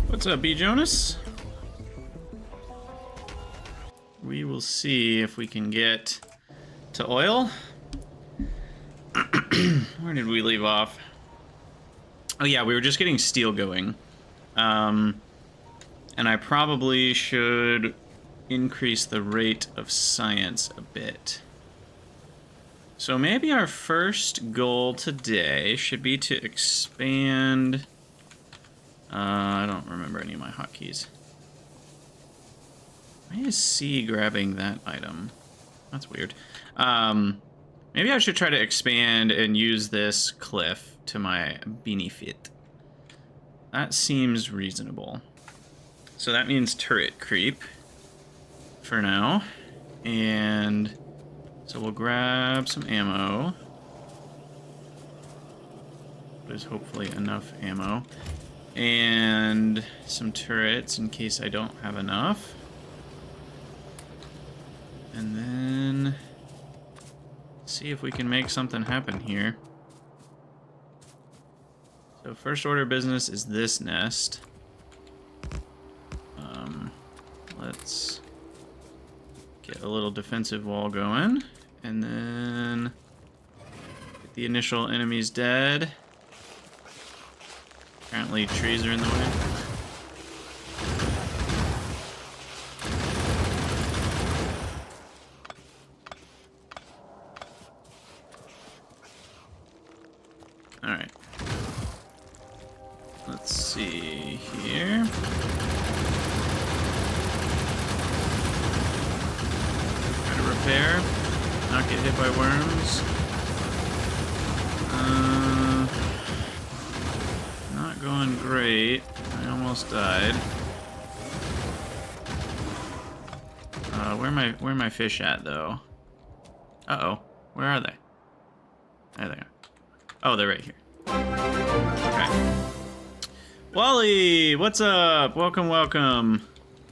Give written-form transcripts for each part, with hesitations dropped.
What's up, B. Jonas? We will see if we can get to oil. Where did we leave off? Oh yeah, we were just getting steel going. And I probably should increase the rate of science a bit. So maybe our first goal today should be to expand... I don't remember any of my hotkeys. Why is C grabbing that item? That's weird. Maybe I should try to expand and use this cliff to my benefit. That seems reasonable. So that means turret creep for now. And so we'll grab some ammo. There's hopefully enough ammo. And some turrets in case I don't have enough. And then see if we can make something happen here. So first order of business is this nest. Let's get a little defensive wall going. And then get the initial enemies dead. Apparently trees are in the way. Alright. Let's see here. Try to repair. Not get hit by worms. Not going great. I almost died. Where are my fish at though? Uh-oh. Where are they? There they are. Oh, they're right here. Okay. Wally, what's up? Welcome, welcome.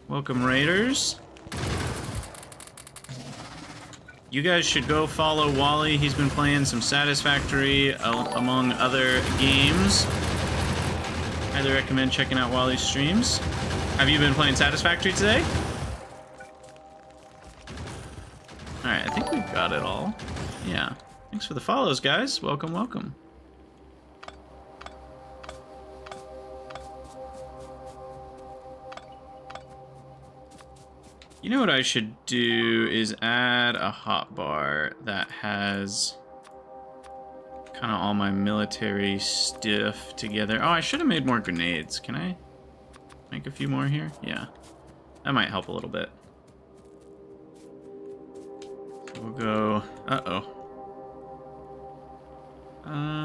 Welcome, Raiders. You guys should go follow Wally. He's been playing some Satisfactory among other games. Highly recommend checking out Wally's streams. Have you been playing Satisfactory today? Alright, I think we've got it all. Yeah. Thanks for the follows, guys. Welcome, welcome. You know what I should do is add a hotbar that has kind of all my military stuff together. Oh, I should have made more grenades. Can I make a few more here? Yeah. That might help a little bit. So we'll go... Uh-oh.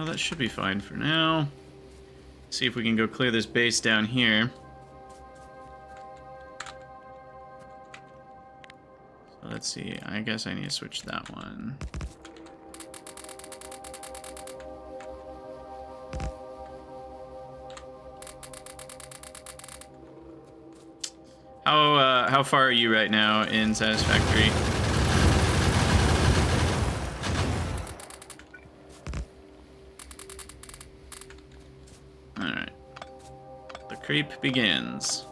That should be fine for now. See if we can go clear this base down here. So let's see. I guess I need to switch that one. How far are you right now in Satisfactory? Alright. The creep begins.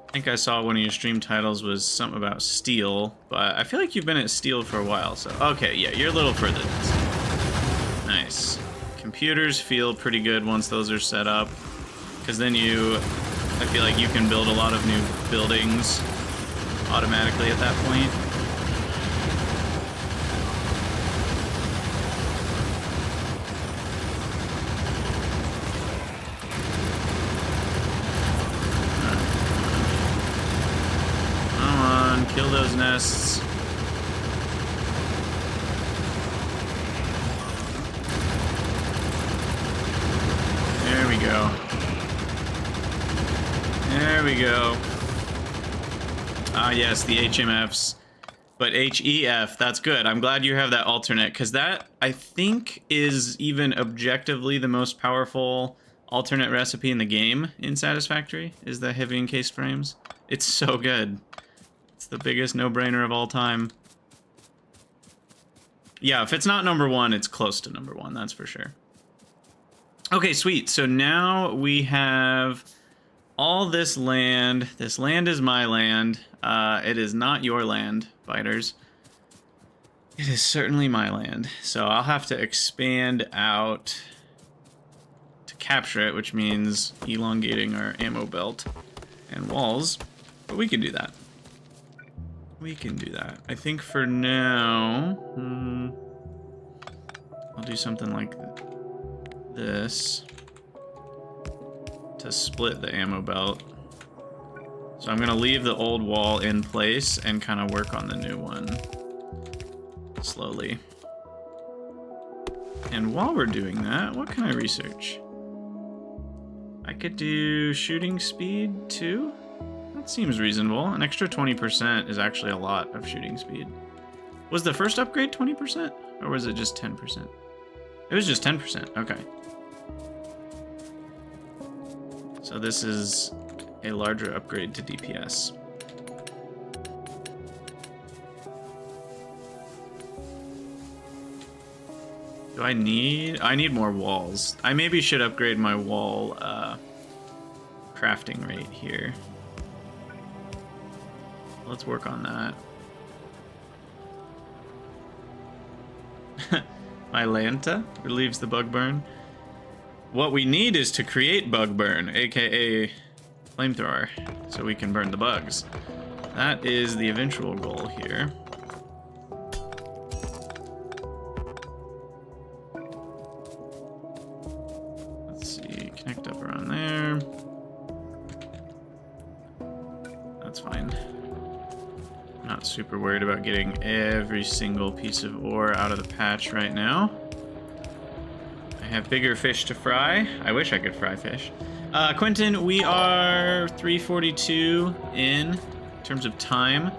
I think I saw one of your stream titles was something about steel, but I feel like you've been at steel for a while, so... Okay, yeah, you're a little further than this. Nice. Computers feel pretty good once those are set up, because then I feel like you can build a lot of new buildings automatically at that point. Come on, kill those nests. There we go. There we go. Ah, yes, the HMFs. But HEF, that's good. I'm glad you have that alternate, because that, I think, is even objectively the most powerful alternate recipe in the game in Satisfactory, is the heavy encased frames. It's so good. It's the biggest no-brainer of all time. Yeah, if it's not number one, it's close to number one, that's for sure. Okay, sweet. So now we have... all this land. This land is my land. It is not your land, fighters. It is certainly my land. So I'll have to expand out to capture it, which means elongating our ammo belt and walls. But we can do that. We can do that. I think for now, I'll do something like this to split the ammo belt. So I'm gonna leave the old wall in place and kind of work on the new one slowly. And while we're doing that, what can I research? I could do shooting speed too. That seems reasonable. An extra 20% is actually a lot of shooting speed. Was the first upgrade 20% or was it just 10%? It was just 10%, okay. So this is a larger upgrade to DPS. Do I need more walls. I maybe should upgrade my wall crafting rate here. Let's work on that. My Lanta relieves the bug burn. What we need is to create bug burn, aka Flamethrower, so we can burn the bugs. That is the eventual goal here. Let's see, connect up around there. That's fine. I'm not super worried about getting every single piece of ore out of the patch right now. I have bigger fish to fry. I wish I could fry fish. Quentin, we are 342 in. In terms of time,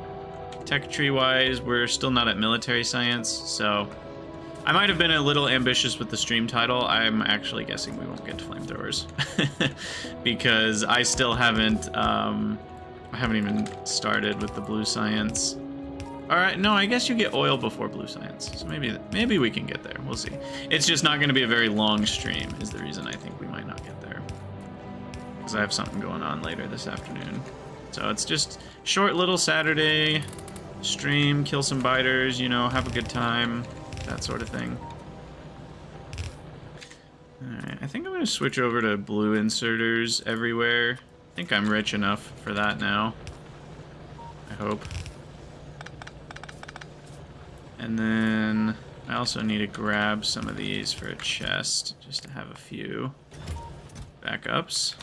tech tree-wise, we're still not at military science, so I might have been a little ambitious with the stream title. I'm actually guessing we won't get to flamethrowers because I still haven't even started with the blue science. All right, no, I guess you get oil before blue science, so maybe we can get there. We'll see. It's just not going to be a very long stream is the reason I think we might not get there, because I have something going on later this afternoon. So it's just short little Saturday stream, kill some biters, you know, have a good time, that sort of thing. Alright, I think I'm going to switch over to blue inserters everywhere. I think I'm rich enough for that now. I hope. And then I also need to grab some of these for a chest, just to have a few backups.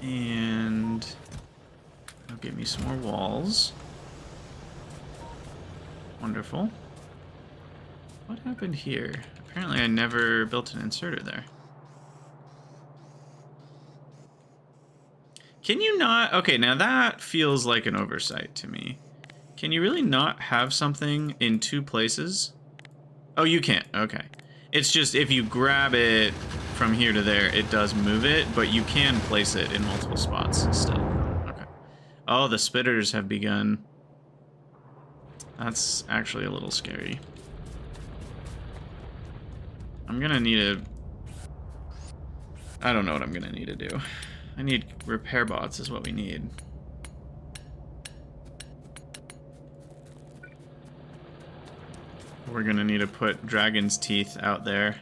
And that'll give me some more walls. Wonderful. What happened here? Apparently I never built an inserter there. Can you not? Okay, now that feels like an oversight to me. Can you really not have something in two places? Oh, you can't. Okay. It's just if you grab it from here to there, it does move it, but you can place it in multiple spots still. Okay. Oh, the spitters have begun. That's actually a little scary. I'm gonna need a... I don't know what I'm gonna need to do. I need repair bots is what we need. We're gonna need to put dragon's teeth out there.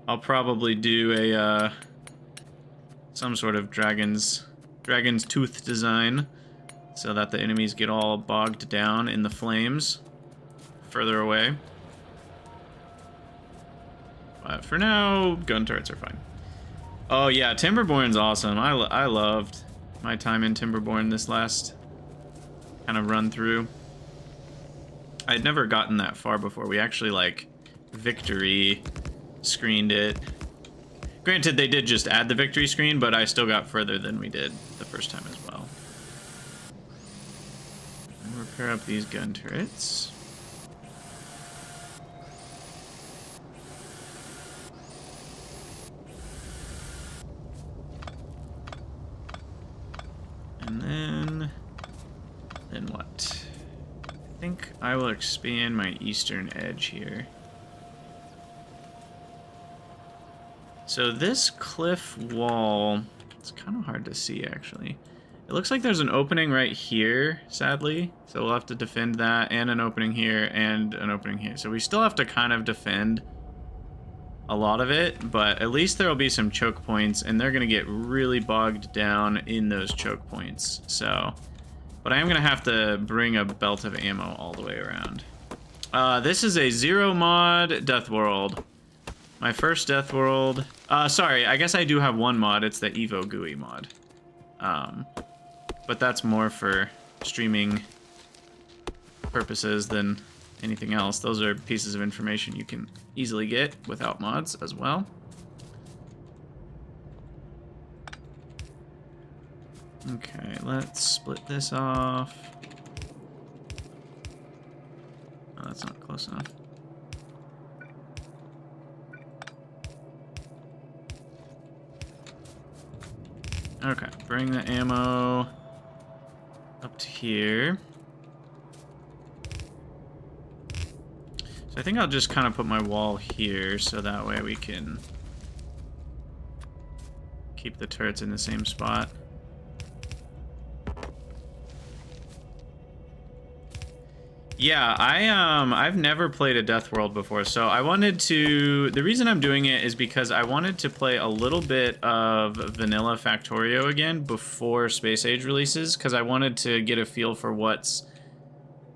I'll probably do a some sort of dragon's tooth design so that the enemies get all bogged down in the flames further away. But for now, gun turrets are fine. Oh yeah, Timberborn's awesome. I loved my time in Timberborn this last kind of run through. I'd never gotten that far before. We actually like victory screened it. Granted, they did just add the victory screen, but I still got further than we did the first time as well. And repair up these gun turrets. And then what? I think I will expand my eastern edge here. So this cliff wall, it's kind of hard to see actually. It looks like there's an opening right here, sadly. So we'll have to defend that, and an opening here, and an opening here. So we still have to kind of defend a lot of it, but at least there will be some choke points, and they're going to get really bogged down in those choke points. So, but I am going to have to bring a belt of ammo all the way around. This is a 0 mod deathworld. My first deathworld. Sorry, I guess I do have one mod. It's the Evo GUI mod. But that's more for streaming purposes than anything else. Those are pieces of information you can easily get without mods as well. Okay, let's split this off. Oh, that's not close enough. Okay, bring the ammo up to here. So I think I'll just kind of put my wall here so that way we can keep the turrets in the same spot. Yeah, I've never played a Deathworld before, so I wanted to... The reason I'm doing it is because I wanted to play a little bit of vanilla Factorio again before Space Age releases, because I wanted to get a feel for what's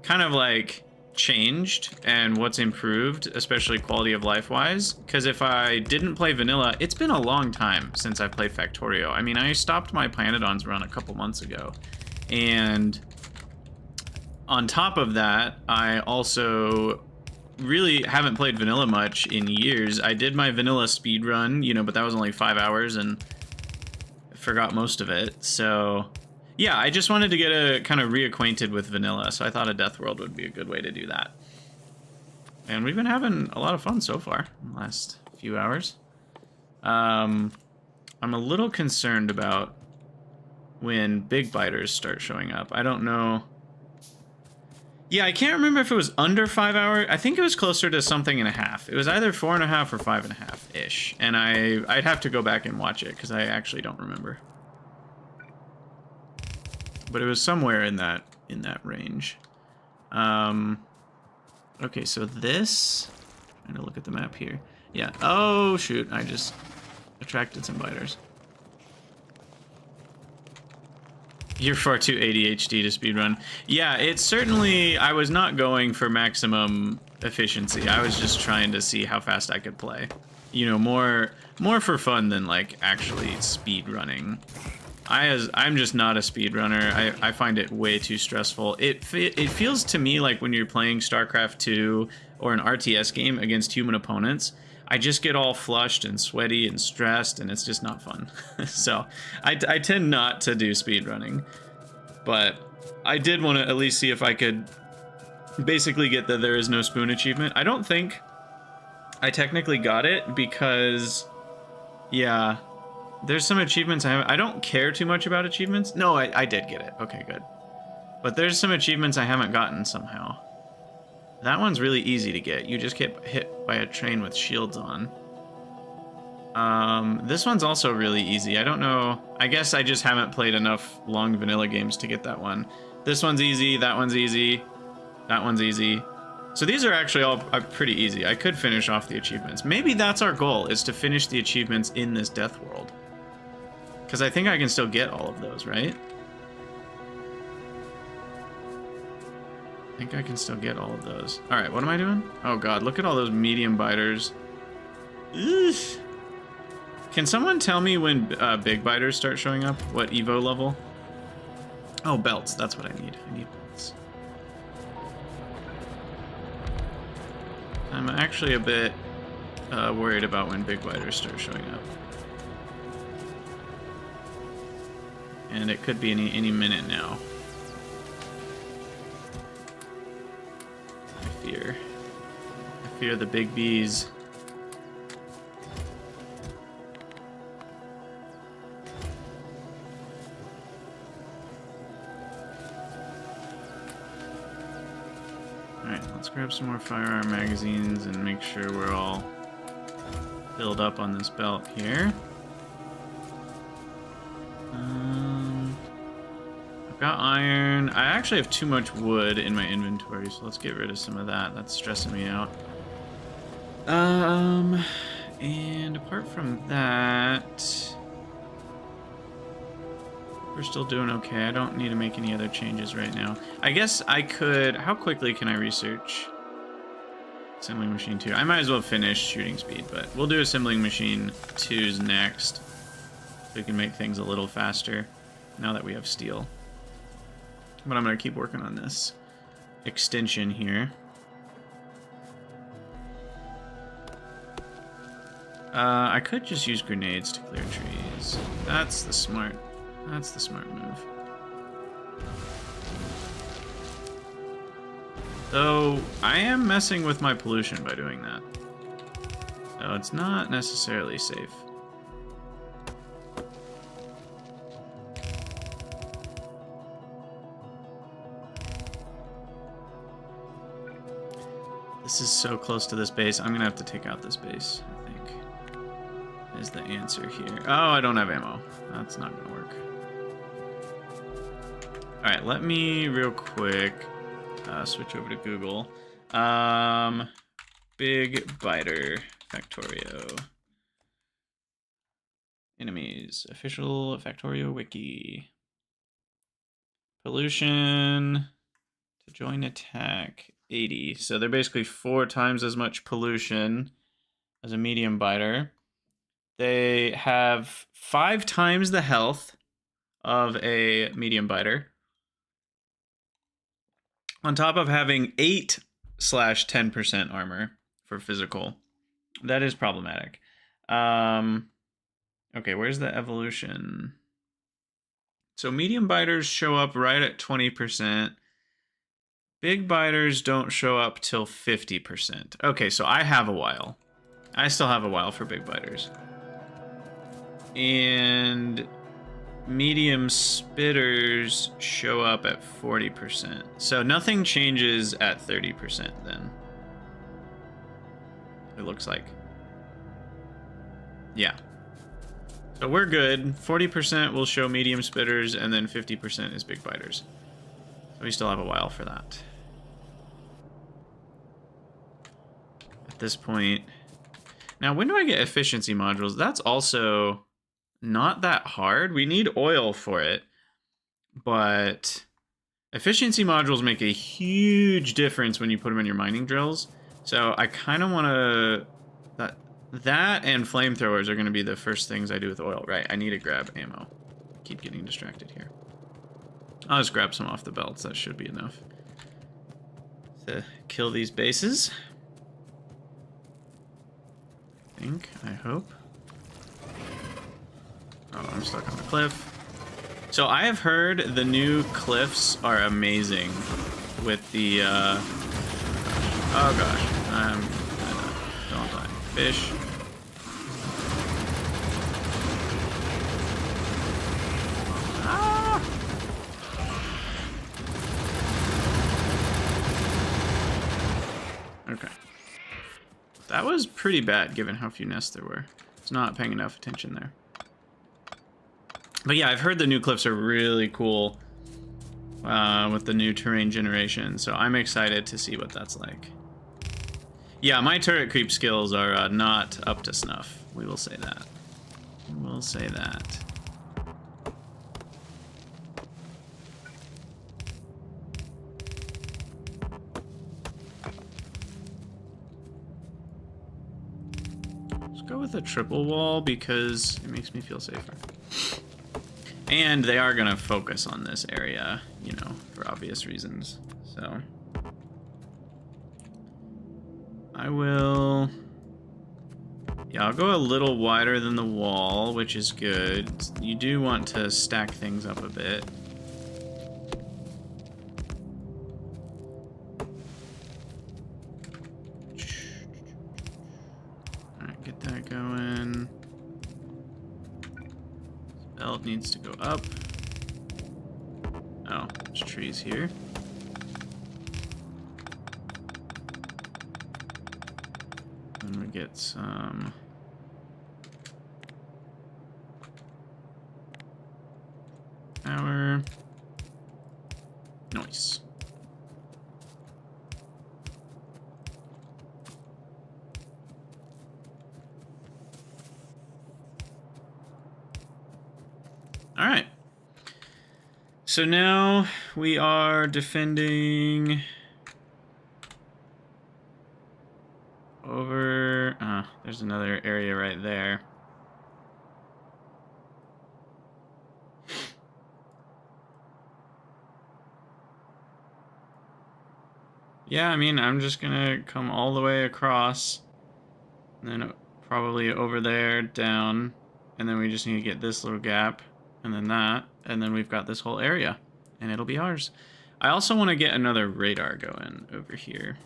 kind of like changed and what's improved, especially quality of life wise. Because if I didn't play vanilla, it's been a long time since I played Factorio. I mean, I stopped my Planodons run a couple months ago, and on top of that, I also really haven't played vanilla much in years. I did my vanilla speed run, you know, but that was only 5 hours and I forgot most of it. So yeah, I just wanted to get a kind of reacquainted with vanilla, so I thought a deathworld would be a good way to do that. And we've been having a lot of fun so far in the last few hours. I'm a little concerned about when big biters start showing up. I don't know. Yeah, I can't remember if it was under 5 hours. I think it was closer to something and a half. It was either 4.5 or 5.5-ish. And I'd have to go back and watch it because I actually don't remember. But it was somewhere in that range. Okay, so this. I'm trying to look at the map here. Yeah. Oh shoot! I just attracted some biters. You're far too ADHD to speedrun. Yeah, it's certainly... I was not going for maximum efficiency. I was just trying to see how fast I could play. You know, more for fun than, like, actually speedrunning. I'm just not a speedrunner. I find it way too stressful. It feels to me like when you're playing StarCraft 2 or an RTS game against human opponents, I just get all flushed and sweaty and stressed, and it's just not fun. So I tend not to do speedrunning, but I did want to at least see if I could basically get the there is no spoon achievement. I don't think I technically got it because, yeah, there's some achievements I don't care too much about achievements. No, I did get it. Okay, good. But there's some achievements I haven't gotten somehow. That one's really easy to get. You just get hit by a train with shields on. This one's also really easy. I don't know. I guess I just haven't played enough long vanilla games to get that one. This one's easy. That one's easy. That one's easy. So these are actually all pretty easy. I could finish off the achievements. Maybe that's our goal, is to finish the achievements in this death world. Because I think I can still get all of those, right? I think I can still get all of those. Alright, what am I doing? Oh god, look at all those medium biters. Ugh. Can someone tell me when big biters start showing up? What Evo level? Oh, belts. That's what I need. I need belts. I'm actually a bit worried about when big biters start showing up. And it could be any minute now. I fear the big bees. Alright, let's grab some more firearm magazines and make sure we're all filled up on this belt here. I've got iron. I actually have too much wood in my inventory, so let's get rid of some of that. That's stressing me out. And apart from that, we're still doing okay. I don't need to make any other changes right now. I guess I could... How quickly can I research Assembling Machine 2? I might as well finish Shooting Speed, but we'll do Assembling Machine 2's next. So we can make things a little faster now that we have steel. But I'm going to keep working on this extension here. I could just use grenades to clear trees. That's the smart move. Though I am messing with my pollution by doing that. So it's not necessarily safe. This is so close to this base. I'm gonna have to take out this base, I think, is the answer here. Oh, I don't have ammo. That's not gonna work. All right, let me real quick switch over to Google. Big Biter Factorio. Enemies. Official Factorio Wiki. Pollution. To join attack. 80. So they're basically 4 times as much pollution as a medium biter. They have 5 times the health of a medium biter. On top of having 8 slash 10% armor for physical. That is problematic. Okay, where's the evolution? So medium biters show up right at 20%. Big biters don't show up till 50%. Okay, so I have a while. I still have a while for big biters. And medium spitters show up at 40%. So nothing changes at 30% then. It looks like. Yeah. So we're good. 40% will show medium spitters, and then 50% is big biters. So we still have a while for that. At this point. Now, when do I get efficiency modules? That's also not that hard. We need oil for it, but efficiency modules make a huge difference when you put them in your mining drills. So I kind of want to... That and flamethrowers are going to be the first things I do with oil. Right, I need to grab ammo. Keep getting distracted here. I'll just grab some off the belts. That should be enough to kill these bases. I hope. Oh, I'm stuck on the cliff. So I have heard the new cliffs are amazing with the, oh gosh, don't die. Fish. Ah! Okay. That was pretty bad given how few nests there were. I was not paying enough attention there. But yeah, I've heard the new cliffs are really cool with the new terrain generation, so I'm excited to see what that's like. Yeah, my turret creep skills are not up to snuff. We will say that. We will say that. Let's go with a triple wall because it makes me feel safer. And they are going to focus on this area, you know, for obvious reasons. So I will... Yeah, I'll go a little wider than the wall, which is good. You do want to stack things up a bit. Alright, get that going. Belt needs to go up. Oh, there's trees here. Then we get some power. Nice. All right. So now we are defending over... there's another area right there. Yeah, I mean, I'm just gonna come all the way across, and then probably over there, down, and then we just need to get this little gap, and then that, and then we've got this whole area, and it'll be ours. I also want to get another radar going over here,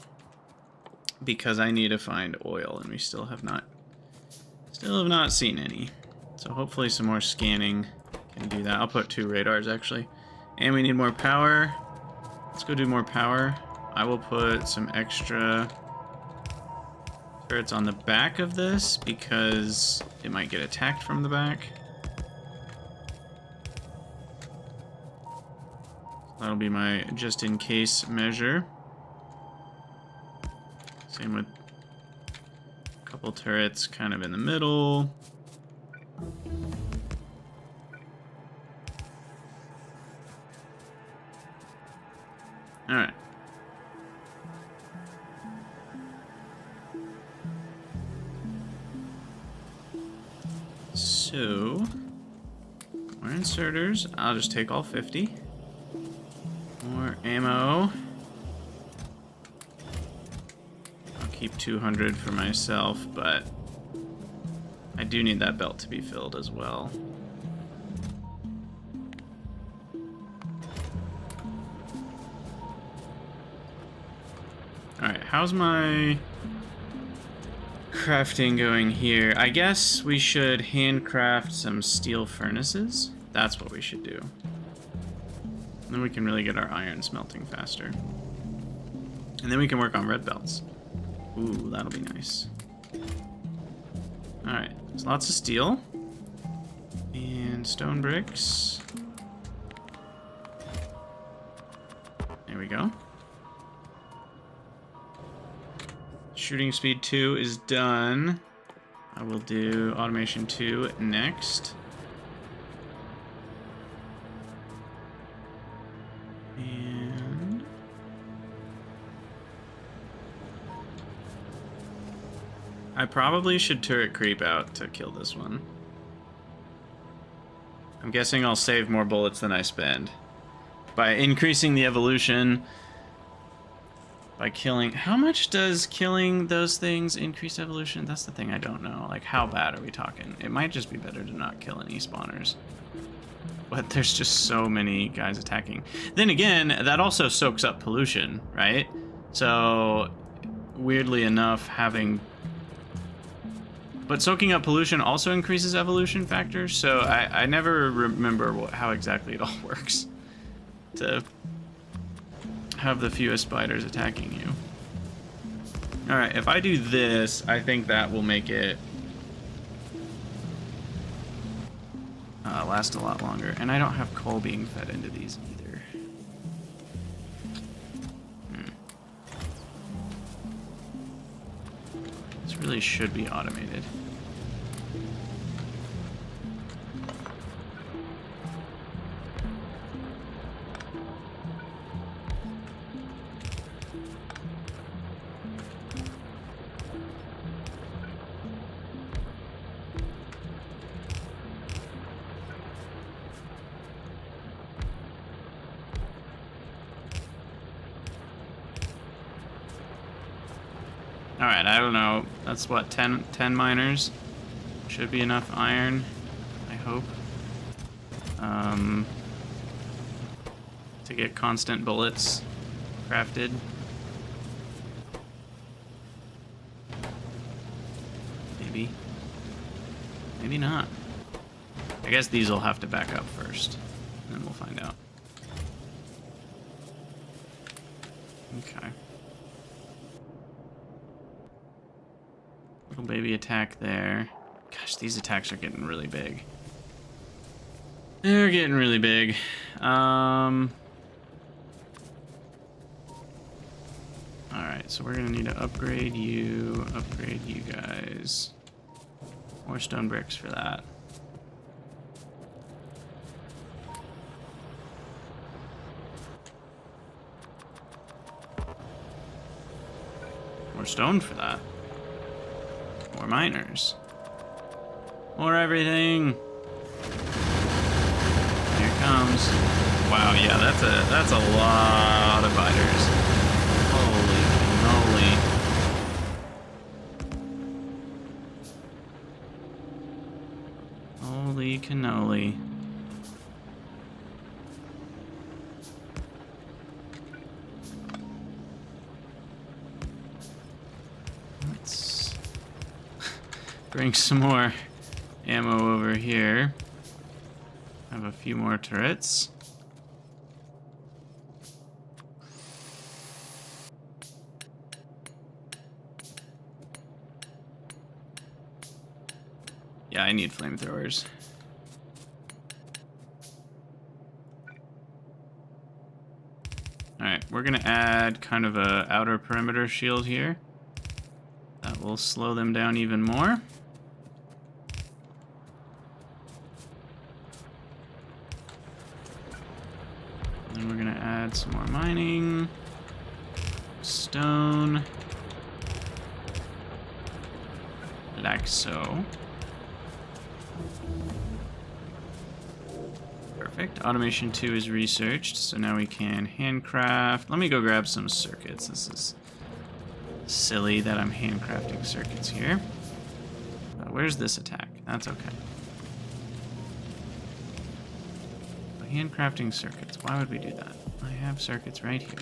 because I need to find oil, and we still have not seen any. So hopefully some more scanning can do that. I'll put 2 radars, actually. And we need more power. Let's go do more power. I will put some extra turrets on the back of this because it might get attacked from the back. That'll be my just-in-case measure. Same with a couple turrets kind of in the middle. All right. So, more inserters. I'll just take all 50. More ammo. keep 200 for myself, but I do need that belt to be filled as well. Alright, how's my crafting going here? I guess we should handcraft some steel furnaces. That's what we should do. Then we can really get our iron smelting faster. And then we can work on red belts. Ooh, that'll be nice. Alright, there's lots of steel. And stone bricks. There we go. Shooting speed 2 is done. I will do automation 2 next. And I probably should turret creep out to kill this one. I'm guessing I'll save more bullets than I spend. By increasing the evolution, by killing... How much does killing those things increase evolution? That's the thing I don't know. Like, how bad are we talking? It might just be better to not kill any spawners. But there's just so many guys attacking. Then again, that also soaks up pollution, right? So, weirdly enough, having... But soaking up pollution also increases evolution factors, so I never remember how exactly it all works to have the fewest spiders attacking you. Alright, if I do this, I think that will make it last a lot longer. And I don't have coal being fed into these either. This really should be automated. Alright, I don't know. That's what, 10 miners? Should be enough iron, I hope. To get constant bullets crafted. Maybe. Maybe not. I guess these will have to back up first, and then we'll find out. Okay. Little baby attack there. Gosh, these attacks are getting really big. They're getting really big. Alright, so we're gonna need to upgrade you guys. More stone bricks for that. More stone for that. More miners. More everything. Here it comes. Wow, yeah, that's a lot of biters. Holy cannoli. Holy cannoli. Let's bring some more ammo over here. Have a few more turrets. Yeah, I need flamethrowers. Alright, we're gonna add kind of a outer perimeter shield here. That will slow them down even more. Then we're gonna add some more mining. Stone. Like so. Perfect. Automation 2 is researched, so now we can handcraft. Let me go grab some circuits. This is Silly that I'm handcrafting circuits here. Where's this attack? That's okay. Handcrafting circuits. Why would we do that? I have circuits right here.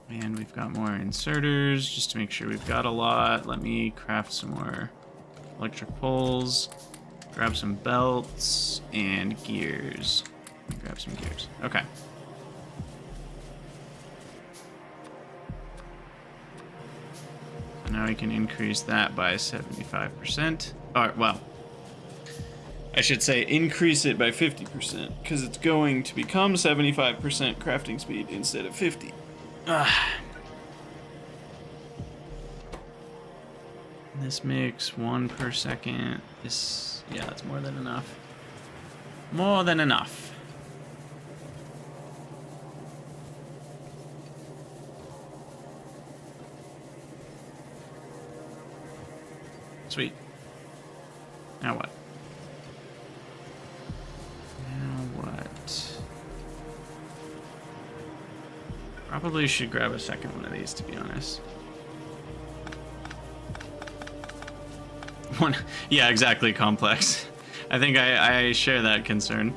And we've got more inserters, just to make sure we've got a lot. Let me craft some more electric poles. Grab some belts and gears. Grab some gears. Okay. So now we can increase that by 75%. Or, well, I should say increase it by 50%, because it's going to become 75% crafting speed instead of 50. This makes 1 per second. This, yeah, that's more than enough. More than enough. Sweet. Now what? Probably should grab a second one of these, to be honest. One, yeah, exactly, complex. I think I share that concern.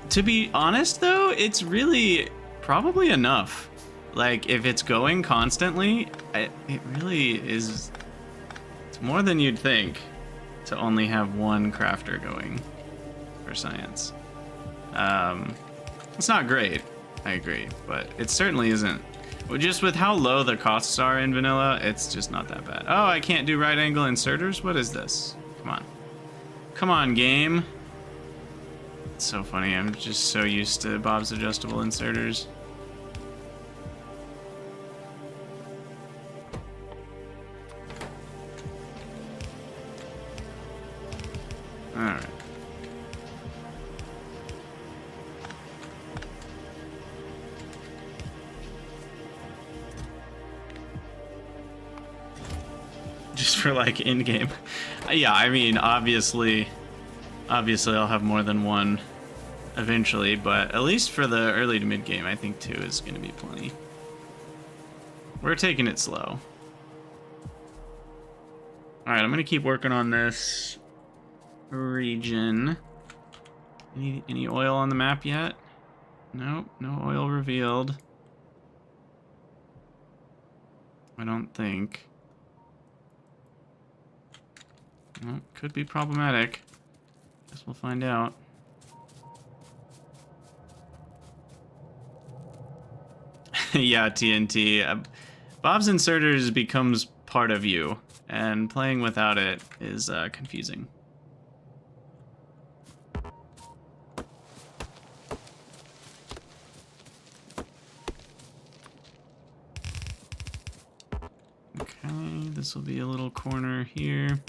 To be honest, though, it's really probably enough. Like, if it's going constantly, it really is... It's more than you'd think to only have one crafter going for science. It's not great. I agree, but it certainly isn't. Well, just with how low the costs are in vanilla, it's just not that bad. Oh, I can't do right angle inserters? What is this? Come on. Come on, game. It's so funny. I'm just so used to Bob's adjustable inserters. Alright. Just for like in-game. Yeah, I mean, obviously I'll have more than one eventually, but at least for the early to mid-game, I think 2 is going to be plenty. We're taking it slow. Alright, I'm going to keep working on this region. Any oil on the map yet? Nope, no oil revealed. I don't think. Well, could be problematic. Guess we'll find out. Yeah, TNT. Bob's inserters becomes part of you, and playing without it is confusing. Okay, this will be a little corner here.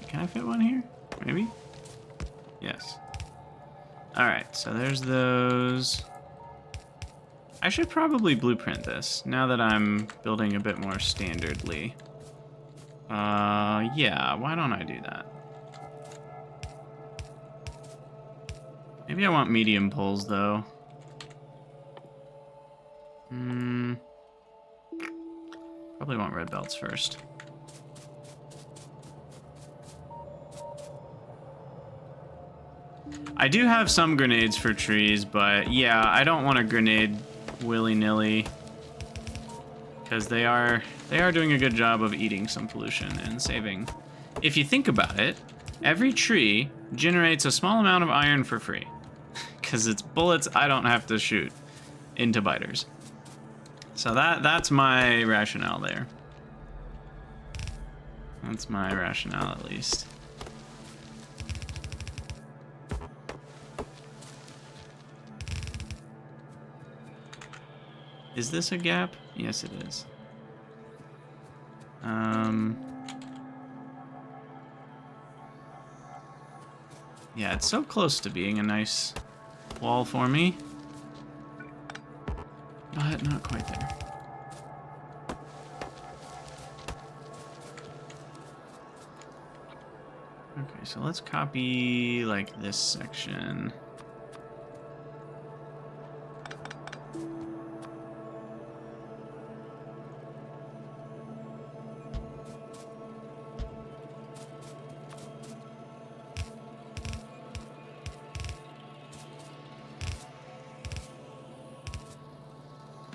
Can I fit one here? Maybe? Yes. Alright, so there's those. I should probably blueprint this, now that I'm building a bit more standardly. Yeah, why don't I do that? Maybe I want medium poles, though. Probably want red belts first. I do have some grenades for trees, but yeah, I don't want a grenade willy-nilly, because they are doing a good job of eating some pollution and saving. If you think about it, every tree generates a small amount of iron for free, because it's bullets I don't have to shoot into biters. So that's my rationale there. That's my rationale, at least. Is this a gap? Yes, it is. Yeah, it's so close to being a nice wall for me. but not quite there. Okay, so let's copy, like, this section.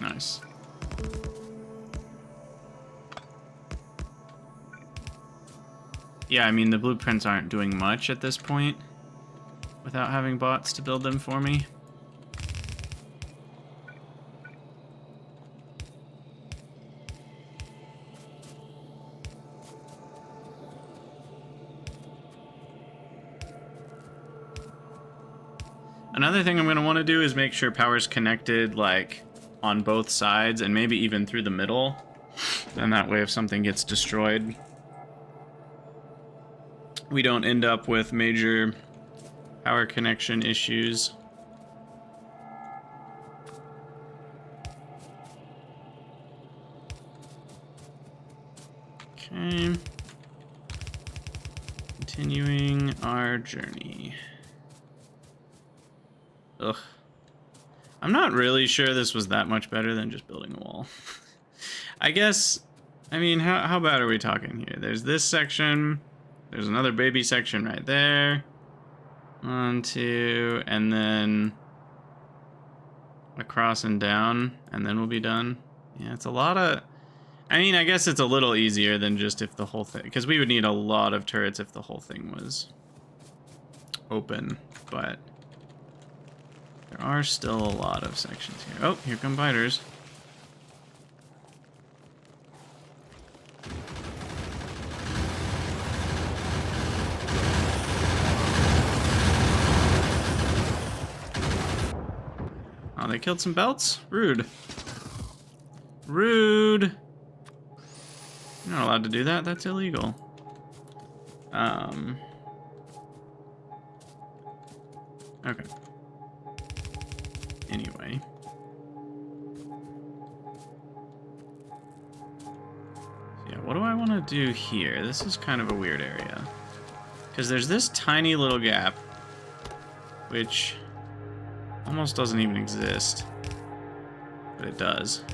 Nice. Yeah, I mean, the blueprints aren't doing much at this point without having bots to build them for me. Another thing I'm going to want to do is make sure power's connected, like, on both sides and maybe even through the middle. Then that way if something gets destroyed, we don't end up with major power connection issues. Okay. Continuing our journey. Ugh. I'm not really sure this was that much better than just building a wall. I guess, I mean, how bad are we talking here? There's this section. There's another baby section right there. 1, 2, and then across and down, and then we'll be done. Yeah, it's a lot of... I mean, I guess it's a little easier than just if the whole thing... Because we would need a lot of turrets if the whole thing was open, but there are still a lot of sections here. Oh, here come biters. Oh, they killed some belts? Rude. Rude. You're not allowed to do that. That's illegal. Okay. Anyway. So yeah, what do I want to do here? This is kind of a weird area. Because there's this tiny little gap, which almost doesn't even exist, but it does.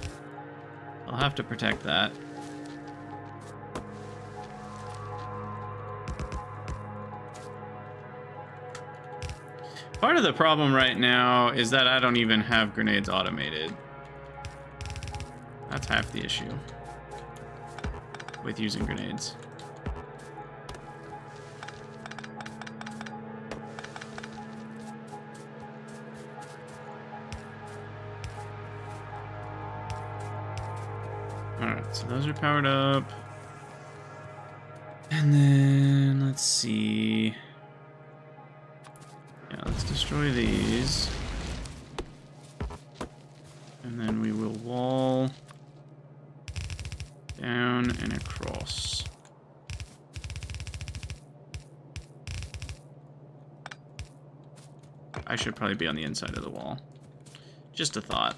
I'll have to protect that. Part of the problem right now is that I don't even have grenades automated. That's half the issue with using grenades. Alright, so those are powered up. And then, let's see. Yeah, let's destroy these. And then we will wall down and across. I should probably be on the inside of the wall. Just a thought.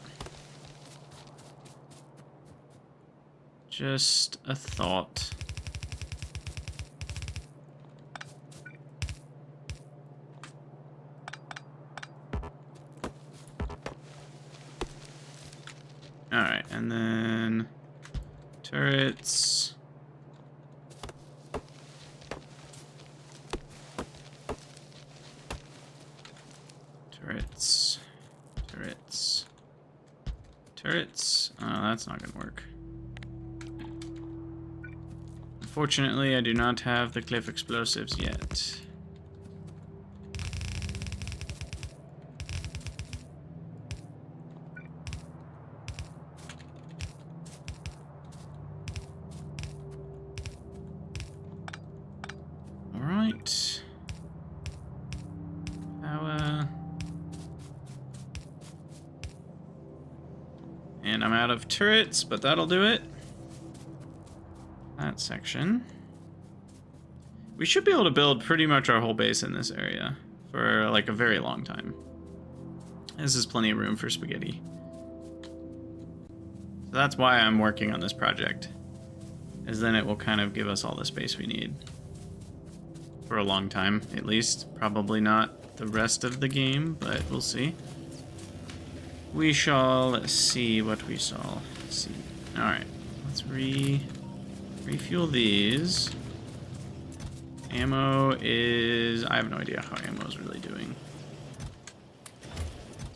Just a thought. Alright, and then turrets. Turrets. Turrets. Turrets. Oh, that's not gonna work. Unfortunately, I do not have the cliff explosives yet. All right. Power. And I'm out of turrets, but that'll do it. That section. We should be able to build pretty much our whole base in this area for like a very long time. This is plenty of room for spaghetti. So that's why I'm working on this project. Is then it will kind of give us all the space we need. For a long time, at least. Probably not the rest of the game, but we'll see. We shall see what we shall see. Alright, let's refuel these. Ammo is... I have no idea how ammo is really doing.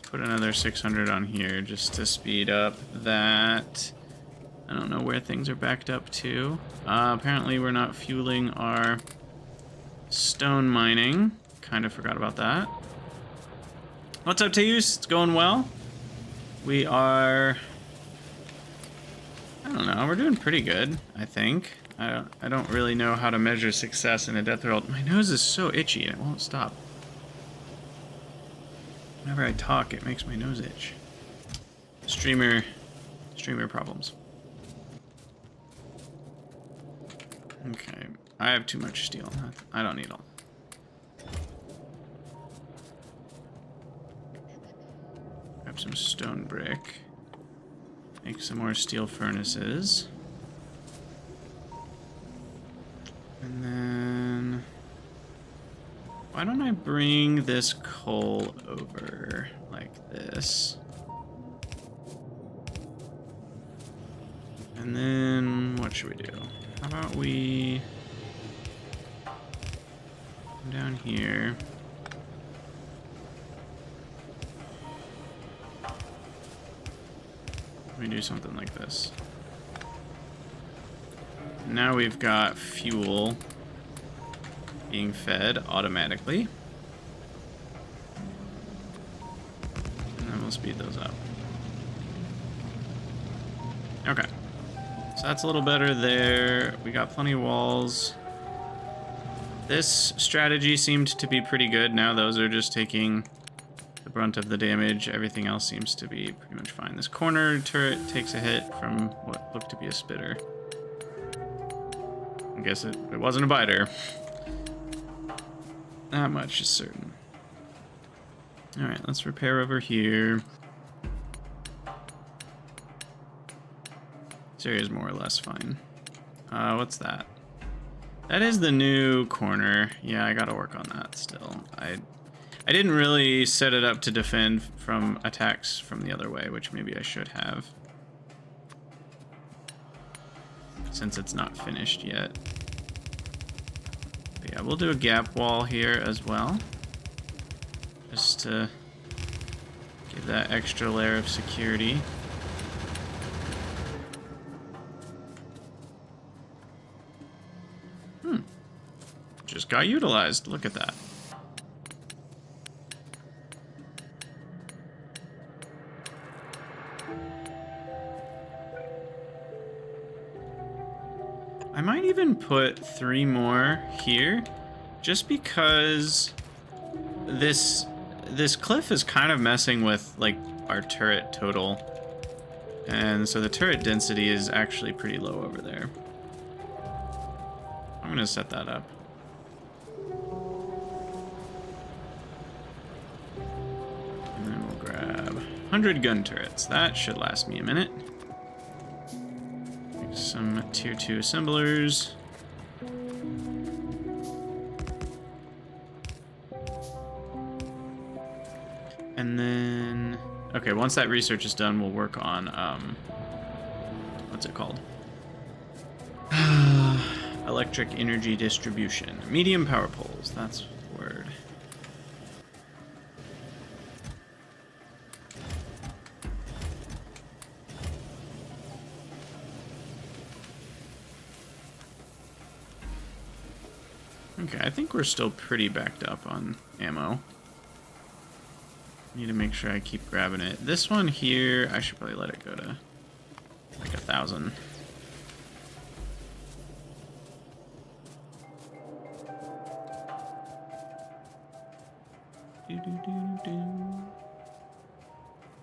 Put another 600 on here just to speed up that. I don't know where things are backed up to. Apparently we're not fueling our stone mining. Kind of forgot about that. What's up, Teus? It's going well. We are... I don't know. We're doing pretty good, I think. I don't really know how to measure success in a deathworld. My nose is so itchy and it won't stop. Whenever I talk, it makes my nose itch. Streamer problems. Okay, I have too much steel. I don't need all. Grab some stone brick. Make some more steel furnaces. And then... why don't I bring this coal over like this? And then what should we do? How about we come down here? Let me do something like this. Now we've got fuel being fed automatically. And then we'll speed those up. Okay. So that's a little better there. We got plenty of walls. This strategy seemed to be pretty good. Now those are just taking the brunt of the damage. Everything else seems to be pretty much fine. This corner turret takes a hit from what looked to be a spitter. I guess it wasn't a biter. That much is certain. Alright, let's repair over here. This area is more or less fine. What's that? That is the new corner. Yeah, I gotta work on that still. I didn't really set it up to defend from attacks from the other way, which maybe I should have. Since it's not finished yet. But yeah, we'll do a gap wall here as well. Just to give that extra layer of security. Just got utilized. Look at that. I might even put 3 more here, just because this cliff is kind of messing with like our turret total, and so the turret density is actually pretty low over there. I'm gonna set that up. And then we'll grab 100 gun turrets. That should last me a minute. Some tier 2 assemblers. And then... okay, once that research is done, we'll work on, what's it called? Electric energy distribution. Medium power poles, that's the word. Okay, I think we're still pretty backed up on ammo. Need to make sure I keep grabbing it. This one here, I should probably let it go to like 1,000.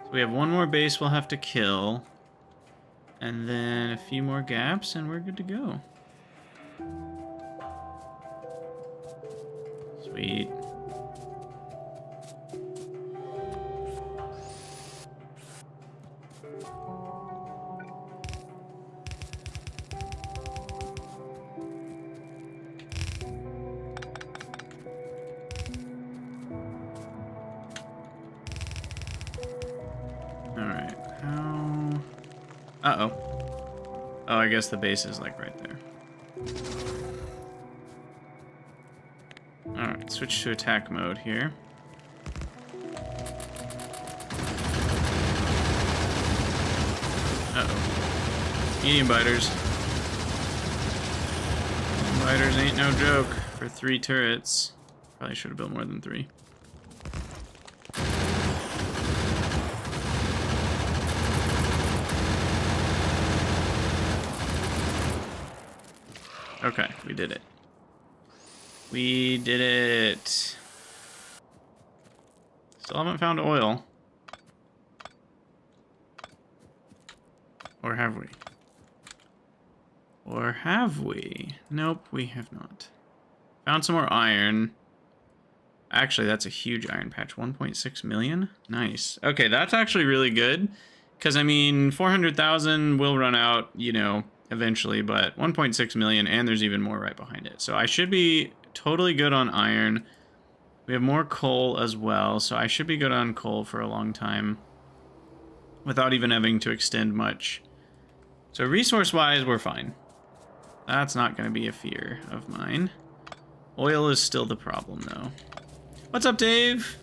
So we have one more base we'll have to kill, and then a few more gaps, and we're good to go. Sweet. Uh-oh. Oh, I guess the base is like right there. Alright, switch to attack mode here. Uh-oh. Medium biters. Medium biters ain't no joke for 3 turrets. Probably should have built more than 3. Okay, we did it. We did it. Still haven't found oil. Or have we? Or have we? Nope, we have not. Found some more iron. Actually, that's a huge iron patch. 1.6 million? Nice. Okay, that's actually really good. Because, I mean, 400,000 will run out, you know, eventually, but 1.6 million, and there's even more right behind it. So I should be totally good on iron. We have more coal as well, so I should be good on coal for a long time without even having to extend much. So resource-wise, we're fine. That's not going to be a fear of mine. Oil is still the problem, though. What's up, Dave?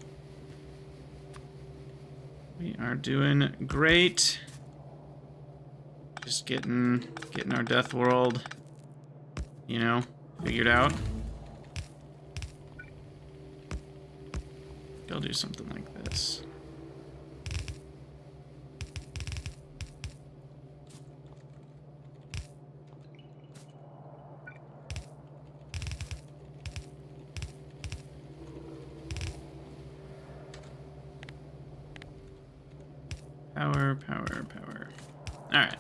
We are doing great. Just getting our death world, you know, figured out. I'll do something like this. Power, power, power. All right.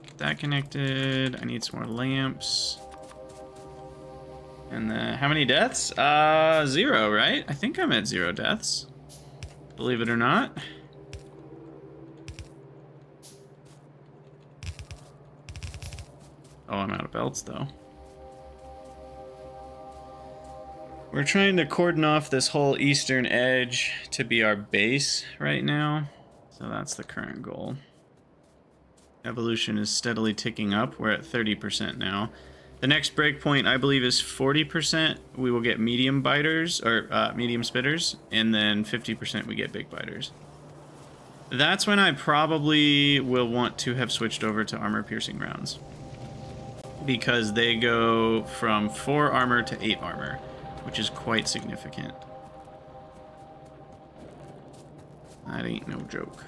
Get that connected. I need some more lamps. And then, how many deaths? 0, right? I think I'm at 0 deaths. Believe it or not. Oh, I'm out of belts, though. We're trying to cordon off this whole eastern edge to be our base right now. So that's the current goal. Evolution is steadily ticking up. We're at 30% now. The next breakpoint, I believe, is 40%. We will get medium biters, or medium spitters, and then 50% we get big biters. That's when I probably will want to have switched over to armor-piercing rounds. Because they go from 4 armor to 8 armor, which is quite significant. That ain't no joke.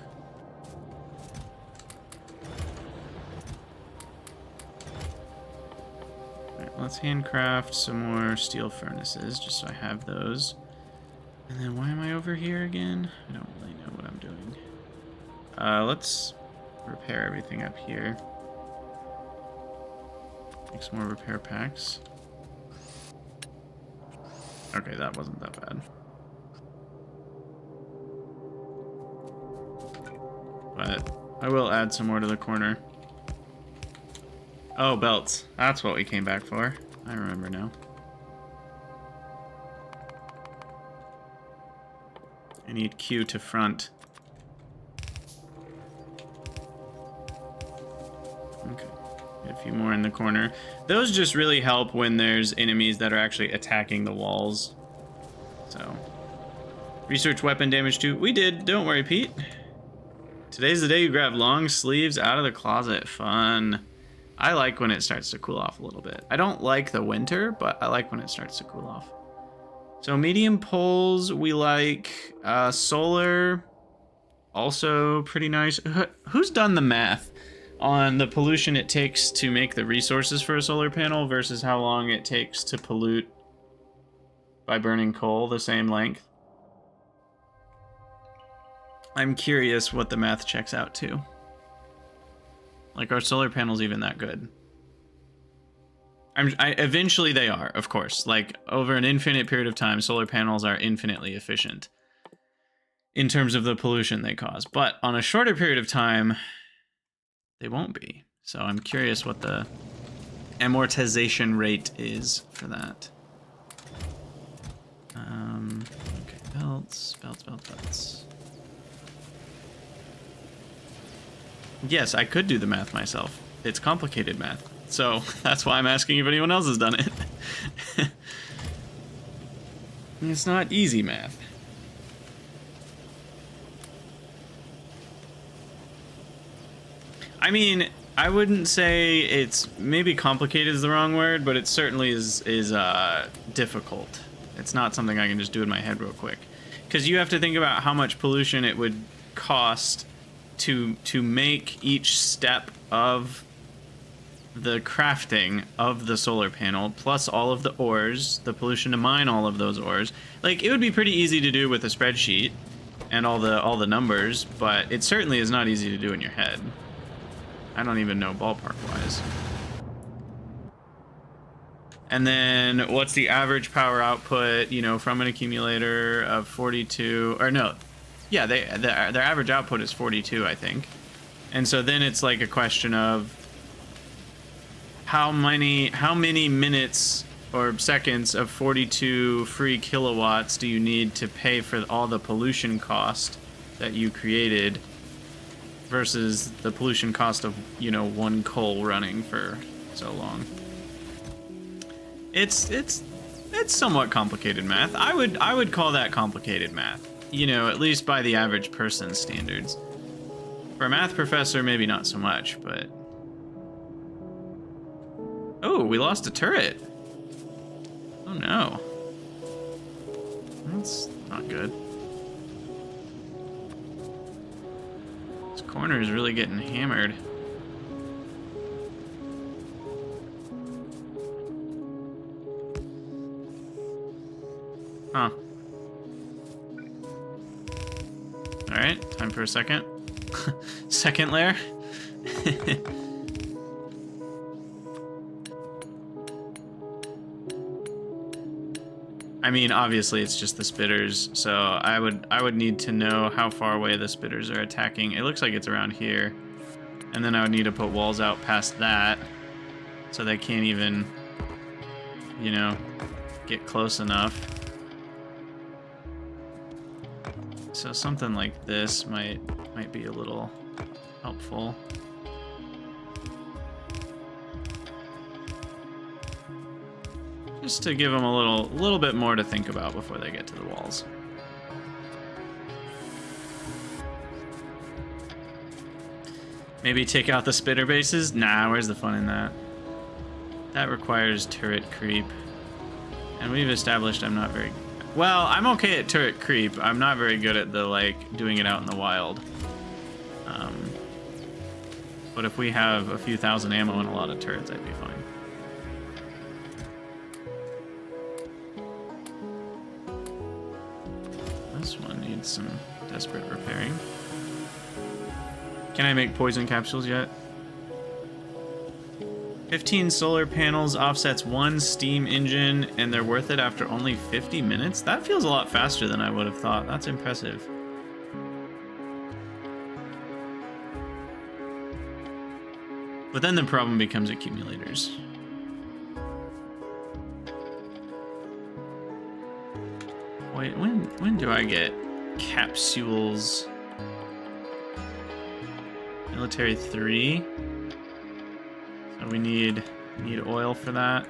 Let's handcraft some more steel furnaces, just so I have those. And then why am I over here again? I don't really know what I'm doing. Let's repair everything up here. Make some more repair packs. Okay, that wasn't that bad. But I will add some more to the corner. Oh, belts. That's what we came back for. I remember now. I need Q to front. Okay. Get a few more in the corner. Those just really help when there's enemies that are actually attacking the walls. So. Research weapon damage too. We did. Don't worry, Pete. Today's the day you grab long sleeves out of the closet. Fun. I like when it starts to cool off a little bit. I don't like the winter, but I like when it starts to cool off. So medium poles, we like solar, also pretty nice. Who's done the math on the pollution it takes to make the resources for a solar panel versus how long it takes to pollute by burning coal the same length? I'm curious what the math checks out to. Like, are solar panels even that good? Eventually they are, of course. Like, over an infinite period of time, solar panels are infinitely efficient in terms of the pollution they cause. But on a shorter period of time, they won't be. So I'm curious what the amortization rate is for that. Okay, belts. Yes, I could do the math myself. It's complicated math. So that's why I'm asking if anyone else has done it. It's not easy math. I mean, I wouldn't say it's, maybe complicated is the wrong word, but it certainly is difficult. It's not something I can just do in my head real quick. Because you have to think about how much pollution it would cost to make each step of the crafting of the solar panel, plus all of the ores, the pollution to mine all of those ores. Like, it would be pretty easy to do with a spreadsheet and all the numbers, but it certainly is not easy to do in your head. I don't even know ballpark-wise. And then, what's the average power output, you know, from an accumulator of 42, or no, yeah, their average output is 42, I think. And so then it's like a question of how many minutes or seconds of 42 free kilowatts do you need to pay for all the pollution cost that you created versus the pollution cost of, you know, one coal running for so long. It's somewhat complicated math. I would call that complicated math. You know, at least by the average person's standards. For a math professor, maybe not so much, but... Oh, we lost a turret. Oh no. That's not good. This corner is really getting hammered. Huh. Alright, time for a second. Second layer. I mean, obviously it's just the spitters, so I would need to know how far away the spitters are attacking. It looks like it's around here. And then I would need to put walls out past that, so they can't even, you know, get close enough. So something like this might be a little helpful. Just to give them a little bit more to think about before they get to the walls. Maybe take out the spitter bases? Nah, where's the fun in that? That requires turret creep. And we've established I'm not very... Well, I'm okay at turret creep. I'm not very good at the, like, doing it out in the wild. But if we have a few thousand ammo and a lot of turrets, I'd be fine. This one needs some desperate repairing. Can I make poison capsules yet? 15 solar panels offsets 1 steam engine, and they're worth it after only 50 minutes? That feels a lot faster than I would have thought. That's impressive. But then the problem becomes accumulators. Wait, when do I get capsules? Military 3. So we need oil for that.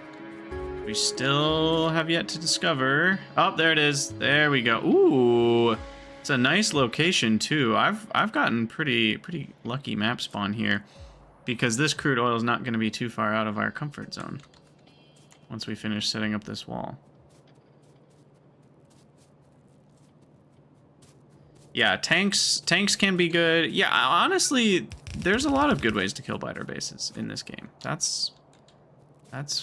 We still have yet to discover. Oh, there it is. There we go. Ooh, it's a nice location too. I've gotten pretty lucky map spawn here, because this crude oil is not going to be too far out of our comfort zone once we finish setting up this wall. Yeah, tanks can be good. Yeah, honestly, there's a lot of good ways to kill biter bases in this game. That's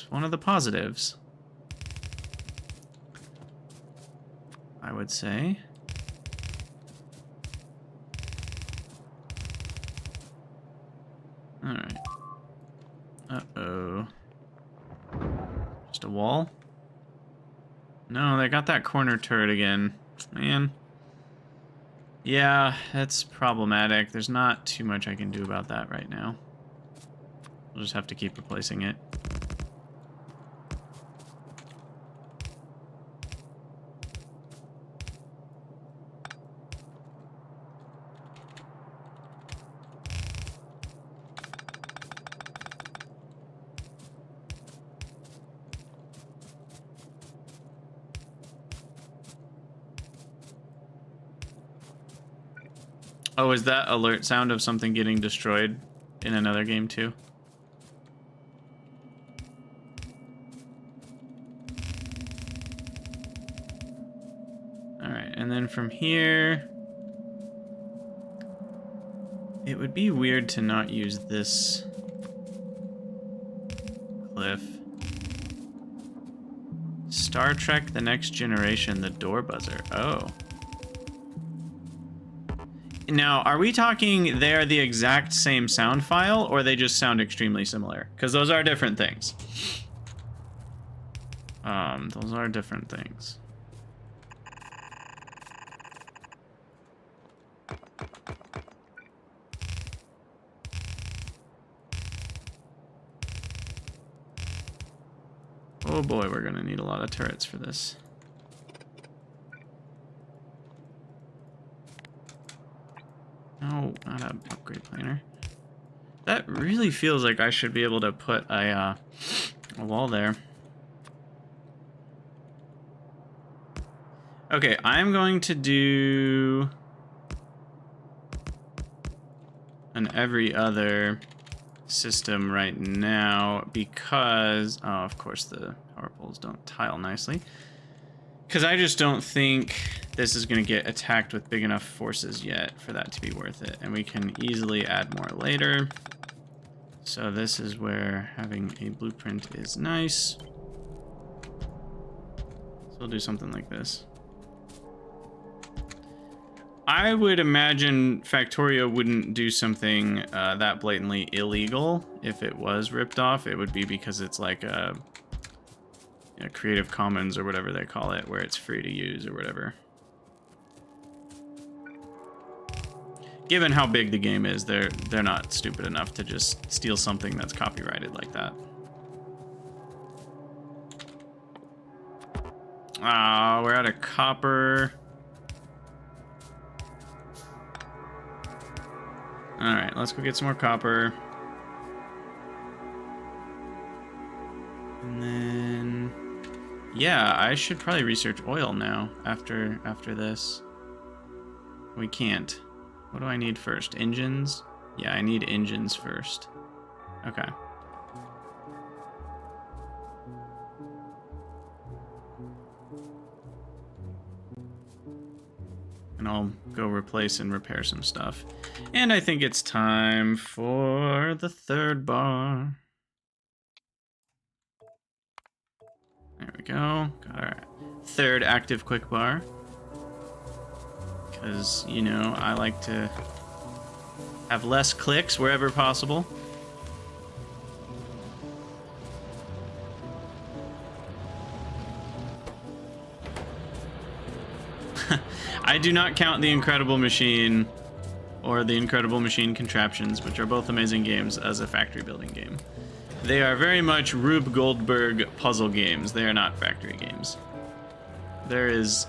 one of the positives, I would say. All right. Uh-oh. Just a wall? No, they got that corner turret again. Man. Yeah, that's problematic. There's not too much I can do about that right now. We'll just have to keep replacing it. Oh, is that alert sound of something getting destroyed in another game too? Alright, and then from here... It would be weird to not use this cliff. Star Trek The Next Generation, the door buzzer. Oh. Now, are we talking they are the exact same sound file, or they just sound extremely similar? Because those are different things. Those are different things. Oh boy, we're gonna need a lot of turrets for this. No, not an upgrade planer. That really feels like I should be able to put a wall there. Okay, I'm going to do an every other system right now because, oh, of course the power poles don't tile nicely. Because I just don't think this is going to get attacked with big enough forces yet for that to be worth it. And we can easily add more later. So this is where having a blueprint is nice. So we'll do something like this. I would imagine Factorio wouldn't do something that blatantly illegal if it was ripped off. It would be because it's like a Creative Commons or whatever they call it, where it's free to use or whatever. Given how big the game is, they're not stupid enough to just steal something that's copyrighted like that. Ah, we're out of copper. Alright, let's go get some more copper. And then... yeah, I should probably research oil now after this. We can't. What do I need first? Engines? Yeah, I need engines first. Okay. And I'll go replace and repair some stuff. And I think it's time for the third bar. There we go. Got our third active quick bar. Because, you know, I like to have less clicks wherever possible. I do not count the Incredible Machine or the Incredible Machine Contraptions, which are both amazing games, as a factory building game. They are very much Rube Goldberg puzzle games. They are not factory games. There's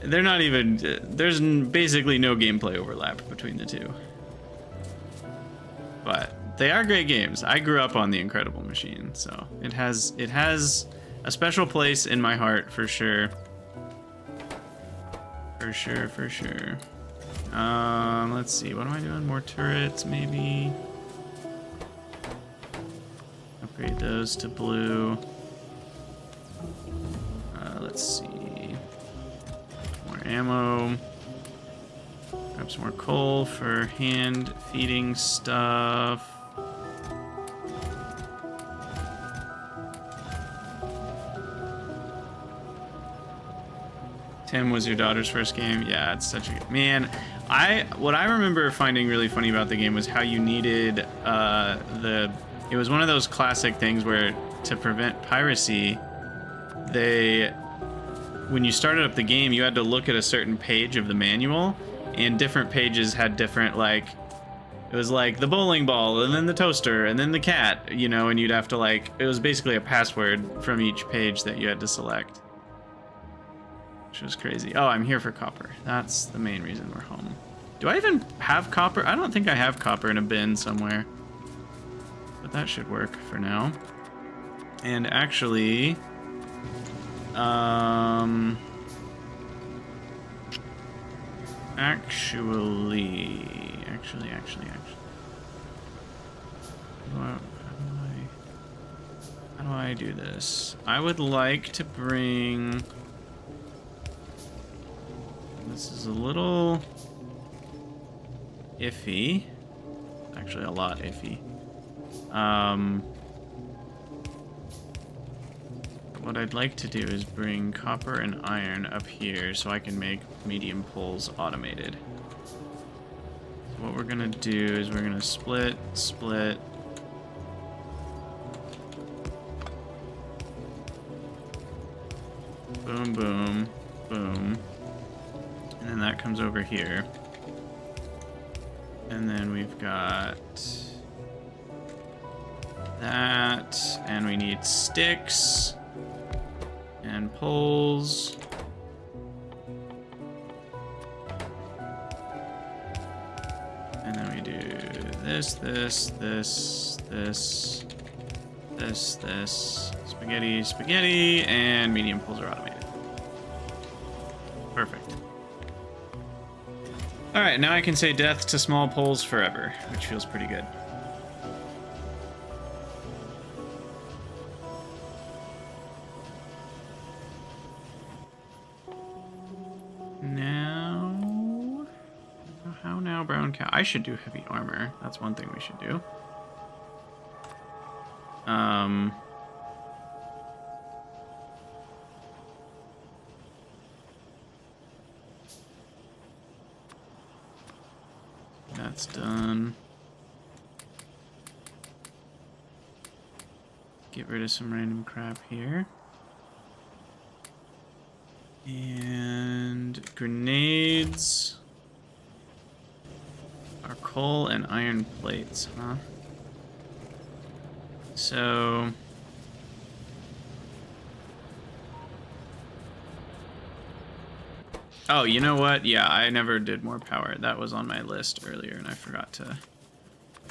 basically no gameplay overlap between the two. But they are great games. I grew up on the Incredible Machine, so it has a special place in my heart for sure. For sure. Let's see. What am I doing? More turrets, maybe. Upgrade those to blue. Let's see. More ammo. Grab some more coal for hand feeding stuff. Tim was your daughter's first game. Yeah, it's such a good... man, what I remember finding really funny about the game was how you needed it was one of those classic things where, to prevent piracy, when you started up the game, you had to look at a certain page of the manual, and different pages had different, like, it was like the bowling ball, and then the toaster, and then the cat, you know, and you'd have to, like, it was basically a password from each page that you had to select. Which was crazy. Oh, I'm here for copper. That's the main reason we're home. Do I even have copper? I don't think I have copper in a bin somewhere. But that should work for now. And actually... Actually. How do I do this? I would like to bring... This is a little iffy. Actually, a lot iffy. What I'd like to do is bring copper and iron up here so I can make medium poles automated. So what we're gonna do is we're gonna split. Boom, boom, boom. And then that comes over here. And then we've got that, and we need sticks and poles. And then we do this, spaghetti, and medium poles are automated. Perfect. All right, now I can say death to small poles forever, which feels pretty good. Now, how now, brown cow? I should do heavy armor. That's one thing we should do. That's done. Get rid of some random crap here. And grenades are coal and iron plates, huh? So... Oh, you know what? Yeah, I never did more power. That was on my list earlier, and I forgot to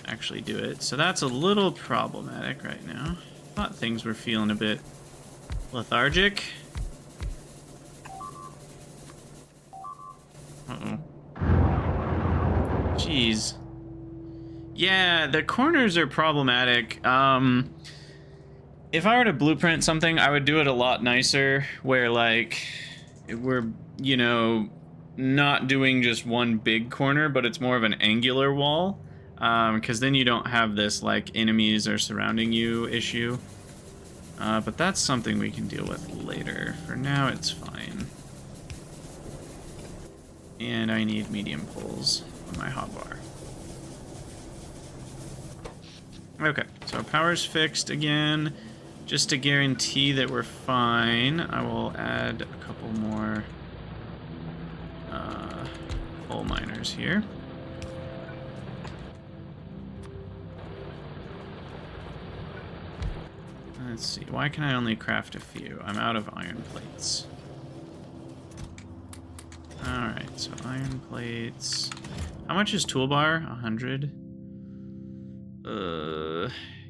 actually do it. So that's a little problematic right now. Thought things were feeling a bit lethargic. Uh-oh. Jeez. Yeah, the corners are problematic. If I were to blueprint something, I would do it a lot nicer, where, like, we're, you know, not doing just one big corner, but it's more of an angular wall, because then you don't have this, like, enemies are surrounding you issue. But that's something we can deal with later. For now, it's fine. And I need medium poles on my hotbar. Okay, so power's fixed again. Just to guarantee that we're fine, I will add a couple more coal miners here. Let's see, why can I only craft a few? I'm out of iron plates. Alright, so iron plates. How much is toolbar? 100?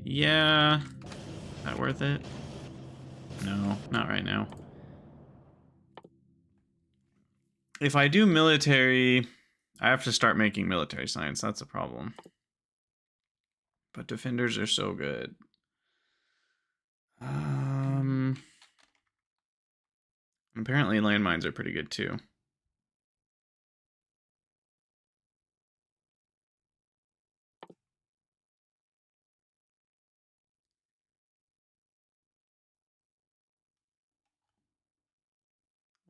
Yeah. Is that worth it? No, not right now. If I do military, I have to start making military science. That's a problem. But defenders are so good. Apparently landmines are pretty good too.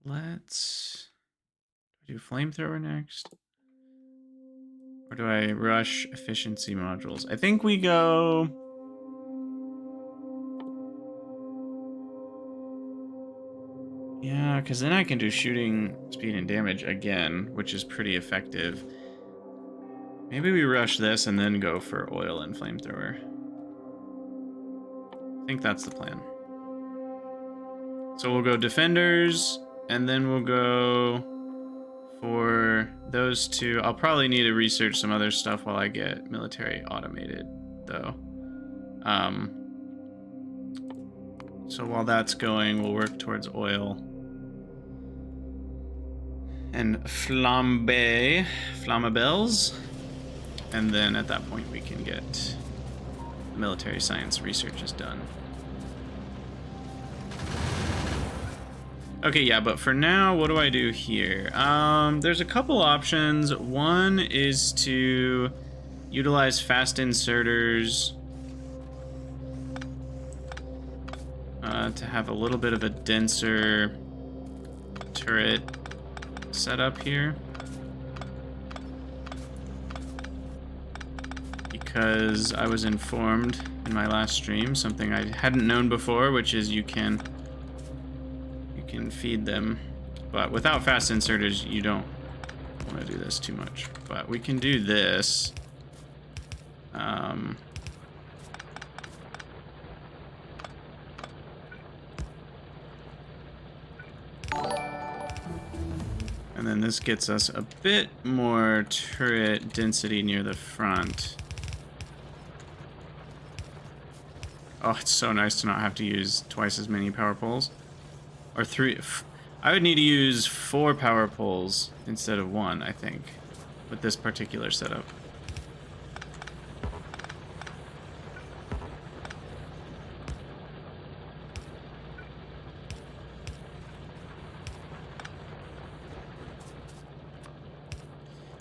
Let's do flamethrower next. Or do I rush efficiency modules? I think we go... Yeah, because then I can do shooting speed and damage again, which is pretty effective. Maybe we rush this and then go for oil and flamethrower. I think that's the plan. So we'll go defenders, and then we'll go for those two. I'll probably need to research some other stuff while I get military automated, though. So while that's going, we'll work towards oil. and flammables. And then at that point we can get military science research is done. Okay, yeah, but for now, what do I do here? There's a couple options. One is to utilize fast inserters to have a little bit of a denser turret setup here. Because I was informed in my last stream, something I hadn't known before, which is you can feed them, but without fast inserters you don't want to do this too much. But we can do this. And then this gets us a bit more turret density near the front. Oh, it's so nice to not have to use twice as many power poles. Or 3. I would need to use 4 power poles instead of 1, I think, with this particular setup.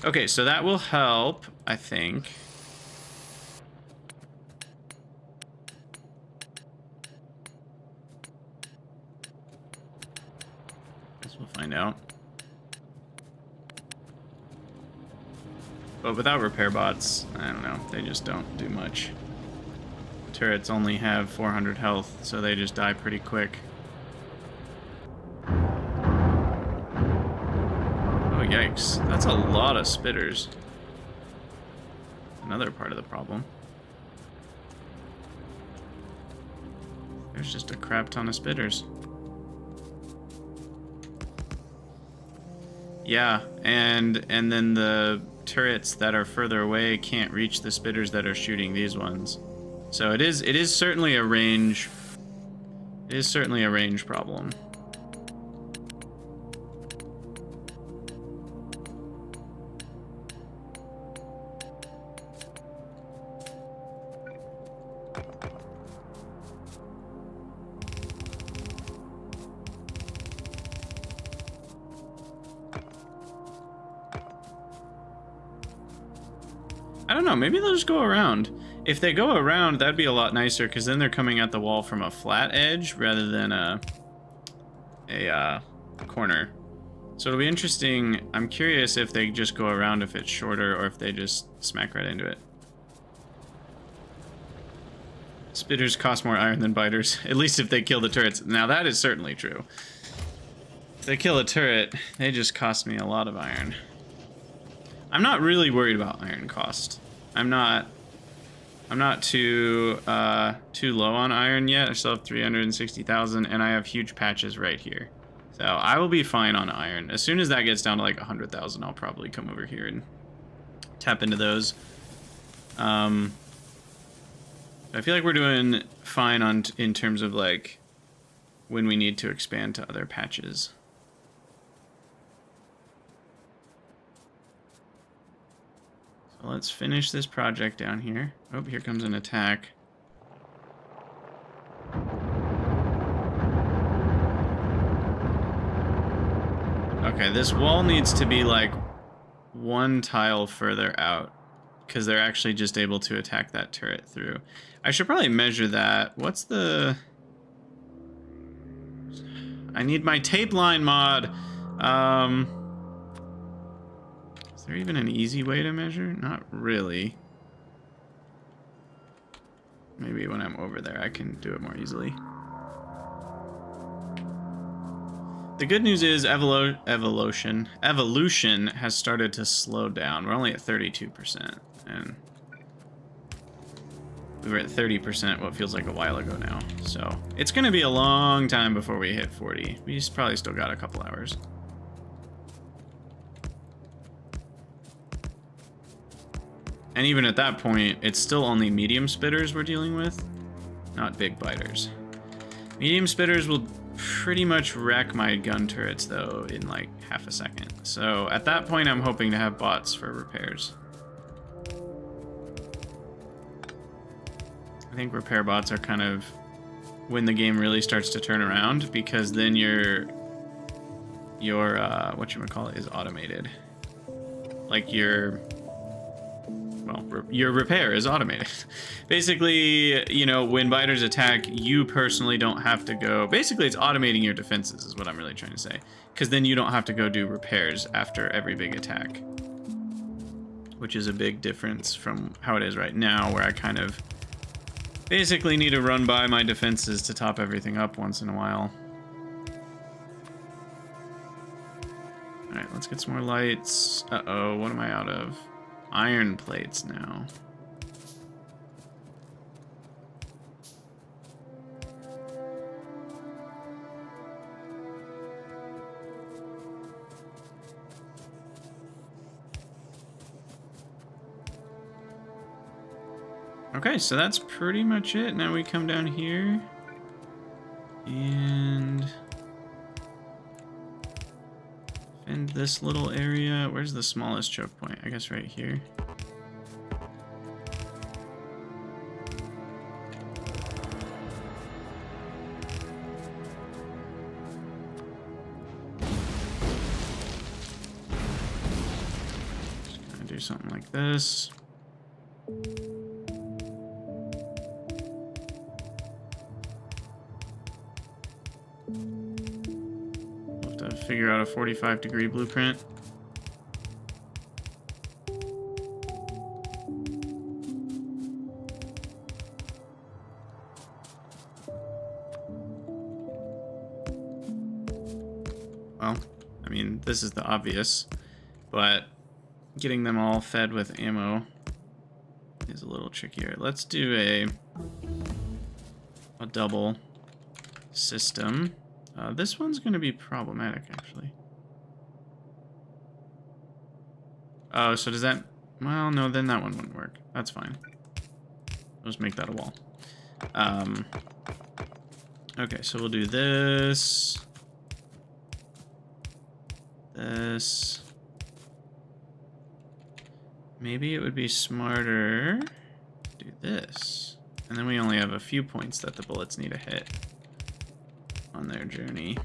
Okay, so that will help, I think. Guess we'll find out. But without repair bots, I don't know, they just don't do much. Turrets only have 400 health, so they just die pretty quick. Yikes, that's a lot of spitters. Another part of the problem. There's just a crap ton of spitters. Yeah, and then the turrets that are further away can't reach the spitters that are shooting these ones. So it is certainly a range. It is certainly a range problem. I don't know, maybe they'll just go around. If they go around, that'd be a lot nicer, because then they're coming at the wall from a flat edge rather than a corner. So it'll be interesting. I'm curious if they just go around if it's shorter, or if they just smack right into it. Spitters cost more iron than biters, at least if they kill the turrets. Now that is certainly true. If they kill a turret, they just cost me a lot of iron. I'm not really worried about iron cost. I'm not too low on iron yet. I still have 360,000, and I have huge patches right here. So I will be fine on iron. As soon as that gets down to like 100,000, I'll probably come over here and tap into those. I feel like we're doing fine in terms of like when we need to expand to other patches. So let's finish this project down here. Oh, here comes an attack. Okay, this wall needs to be like 1 tile further out, because they're actually just able to attack that turret through. I should probably measure that. What's the... I need my tape line mod. Is there even an easy way to measure? Not really. Maybe when I'm over there I can do it more easily. The good news is evolution has started to slow down. We're only at 32%, and we were at 30% what feels like a while ago now. So it's going to be a long time before we hit 40. We probably still got a couple hours. And even at that point, it's still only medium spitters we're dealing with, not big biters. Medium spitters will pretty much wreck my gun turrets, though, in like half a second. So at that point, I'm hoping to have bots for repairs. I think repair bots are kind of when the game really starts to turn around, because then your whatchamacallit is automated. Like your repair is automated. Basically, you know, when biters attack, you personally don't have to go. Basically, it's automating your defenses is what I'm really trying to say. Because then you don't have to go do repairs after every big attack. Which is a big difference from how it is right now, where I kind of basically need to run by my defenses to top everything up once in a while. Alright, let's get some more lights. Uh-oh, what am I out of? Iron plates now. Okay, so that's pretty much it. Now we come down here and defend this little area. Where's the smallest choke point? I guess right here. Just gonna do something like this. Figure out a 45-degree blueprint. Well, I mean, this is the obvious, but getting them all fed with ammo is a little trickier. Let's do a double system. This one's going to be problematic, actually. Oh, so does that... Well, no, then that one wouldn't work. That's fine. I'll just make that a wall. Okay, so we'll do this. This. Maybe it would be smarter to do this. And then we only have a few points that the bullets need to hit on their journey.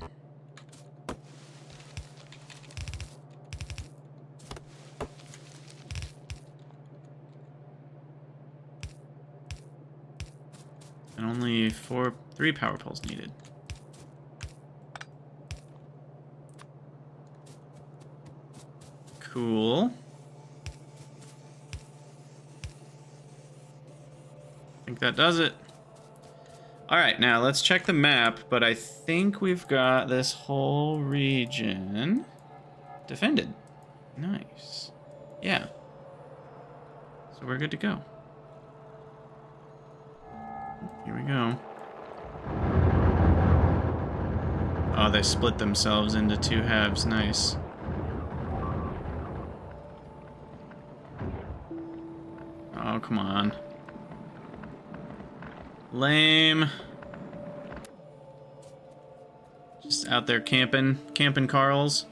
And only 3 power poles needed. Cool. I think that does it. Alright, now let's check the map, but I think we've got this whole region defended. Nice. Yeah. So we're good to go. Here we go. Oh, they split themselves into 2 halves. Nice. Oh, come on. Lame. Just out there camping Carls.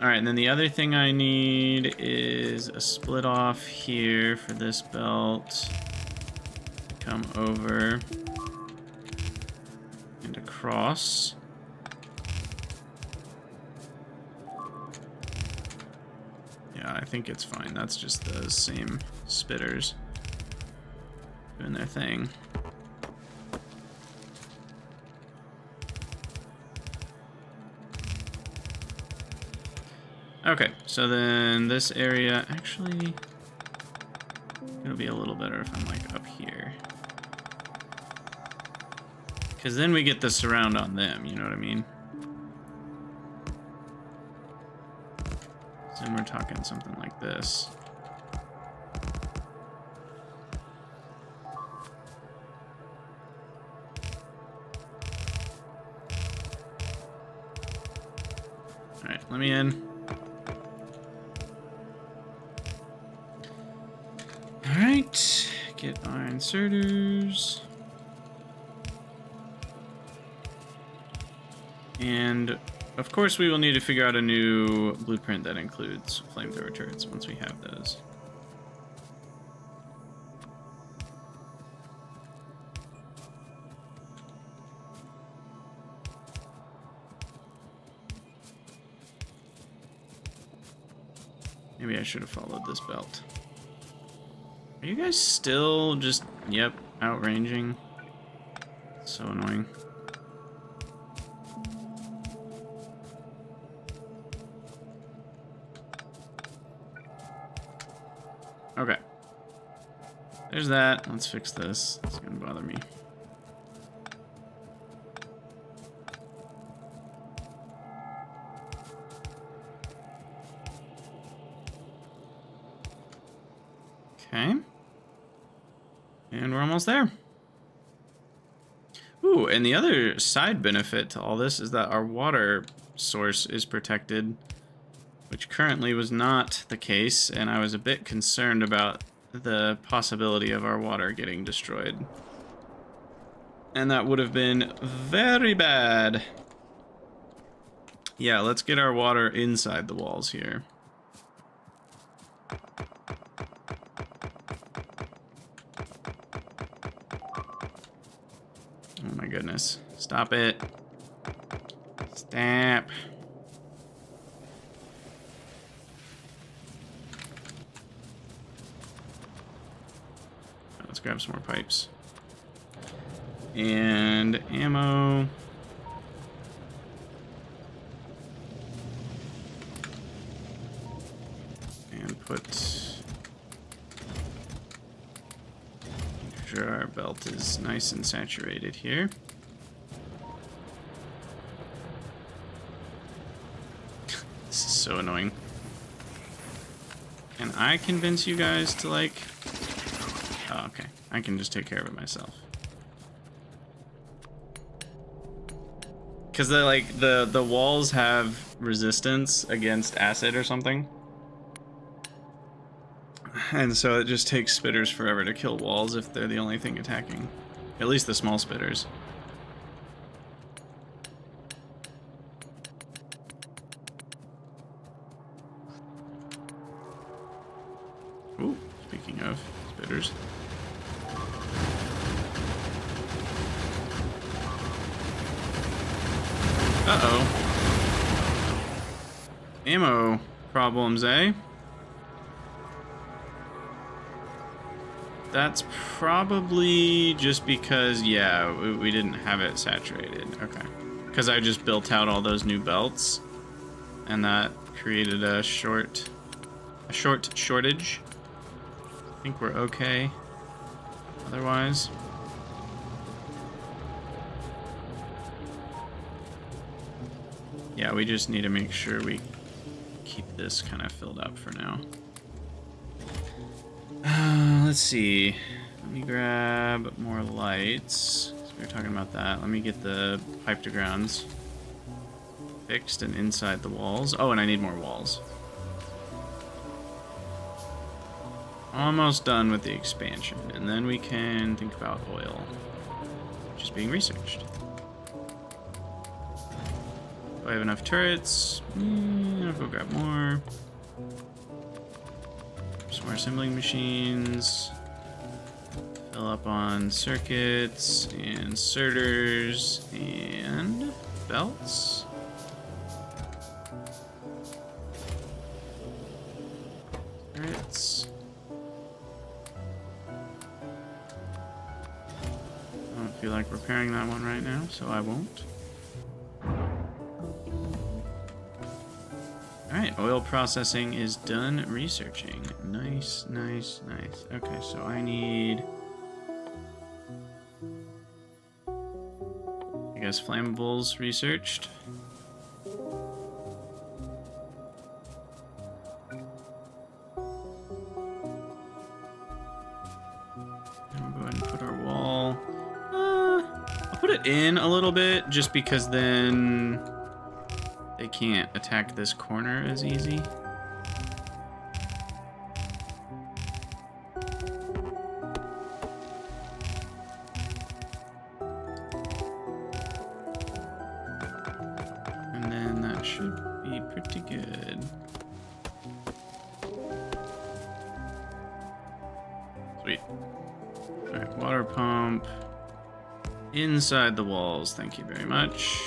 Alright, and then the other thing I need is a split off here for this belt. To come over and across. Yeah, I think it's fine. That's just the same spitters doing their thing. Okay, so then this area, actually, it'll be a little better if I'm like up here. Because then we get the surround on them, you know what I mean? So then we're talking something like this. Alright, let me in. Alright, get our inserters. And of course we will need to figure out a new blueprint that includes flamethrower turrets once we have those. Maybe I should have followed this belt. Are you guys still just, yep, outranging? So annoying. Okay. There's that. Let's fix this. It's gonna bother me. Okay. And we're almost there. Ooh, and the other side benefit to all this is that our water source is protected, which currently was not the case, and I was a bit concerned about the possibility of our water getting destroyed. And that would have been very bad. Yeah, let's get our water inside the walls here. Oh my goodness. Stop it. Stop. Let's grab some more pipes. And ammo. And put... Make sure our belt is nice and saturated here. This is so annoying. Can I convince you guys to, like... Oh, okay. I can just take care of it myself. Because the walls have resistance against acid or something. And so it just takes spitters forever to kill walls if they're the only thing attacking. At least the small spitters. Ooh, speaking of spitters. Uh-oh. Ammo problems, eh? That's probably just because, yeah, we didn't have it saturated. Okay. Because I just built out all those new belts, and that created a shortage. I think we're okay. Otherwise. Yeah, we just need to make sure we keep this kind of filled up for now. Let's see. Let me grab more lights. We were talking about that. Let me get the pipe to grounds fixed and inside the walls. Oh, and I need more walls. Almost done with the expansion. And then we can think about oil, which is being researched. Do I have enough turrets? I'll go grab more. Some more assembling machines. Fill up on circuits and inserters and belts. Turrets. I don't feel like repairing that one right now, so I won't. Alright, oil processing is done researching. Nice, nice, nice. Okay, so I need... I guess flammables researched. And we'll go ahead and put our wall... I'll put it in a little bit, just because then... they can't attack this corner as easy. Sweet. Alright, water pump. Inside the walls, thank you very much.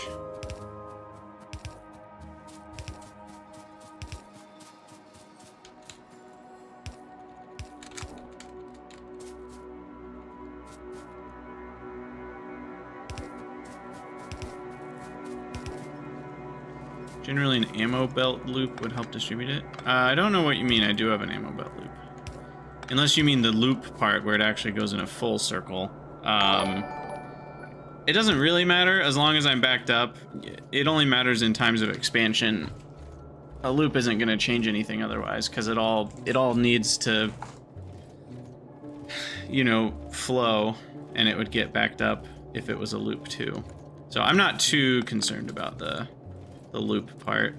Generally, an ammo belt loop would help distribute it. I don't know what you mean. I do have an ammo belt loop. Unless you mean the loop part where it actually goes in a full circle. It doesn't really matter as long as I'm backed up. It only matters in times of expansion. A loop isn't going to change anything otherwise, because it all needs to, you know, flow, and it would get backed up if it was a loop too. So I'm not too concerned about the loop part.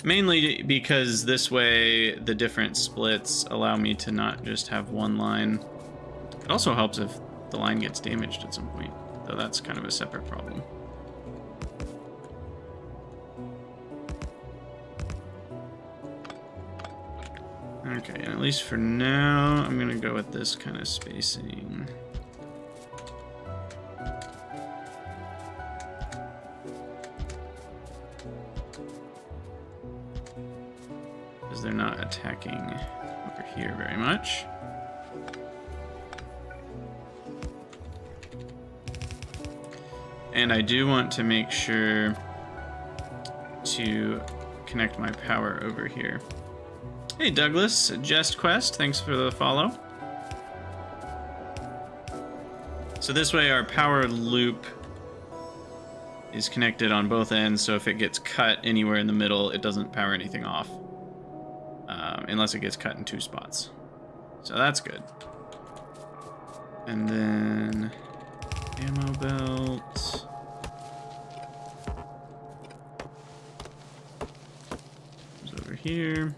Mainly because this way the different splits allow me to not just have one line. It also helps if the line gets damaged at some point, though that's kind of a separate problem. Okay, and at least for now, I'm gonna go with this kind of spacing. Because they're not attacking over here very much. And I do want to make sure to connect my power over here. Hey Douglas, Jest Quest, thanks for the follow. So this way our power loop is connected on both ends, so if it gets cut anywhere in the middle, it doesn't power anything off. Unless it gets cut in two spots. So that's good. And then ammo belt. Comes over here.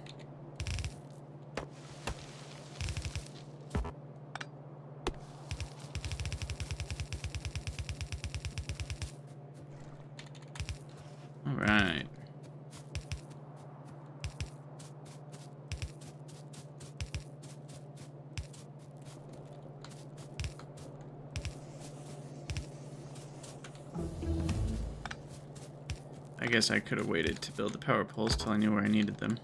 All right. I guess I could have waited to build the power poles till I knew where I needed them.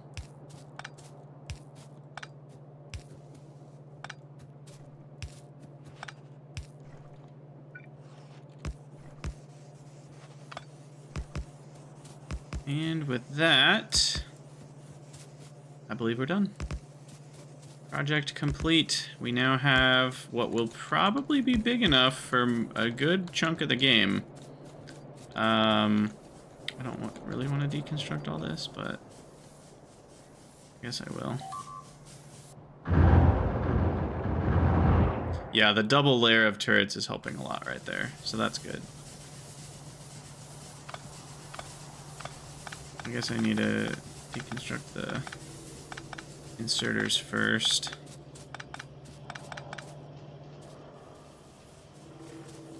And with that, I believe we're done. Project complete. We now have what will probably be big enough for a good chunk of the game. I don't really want to deconstruct all this, but I guess I will. Yeah, the double layer of turrets is helping a lot right there, so that's good. I guess I need to deconstruct the inserters first.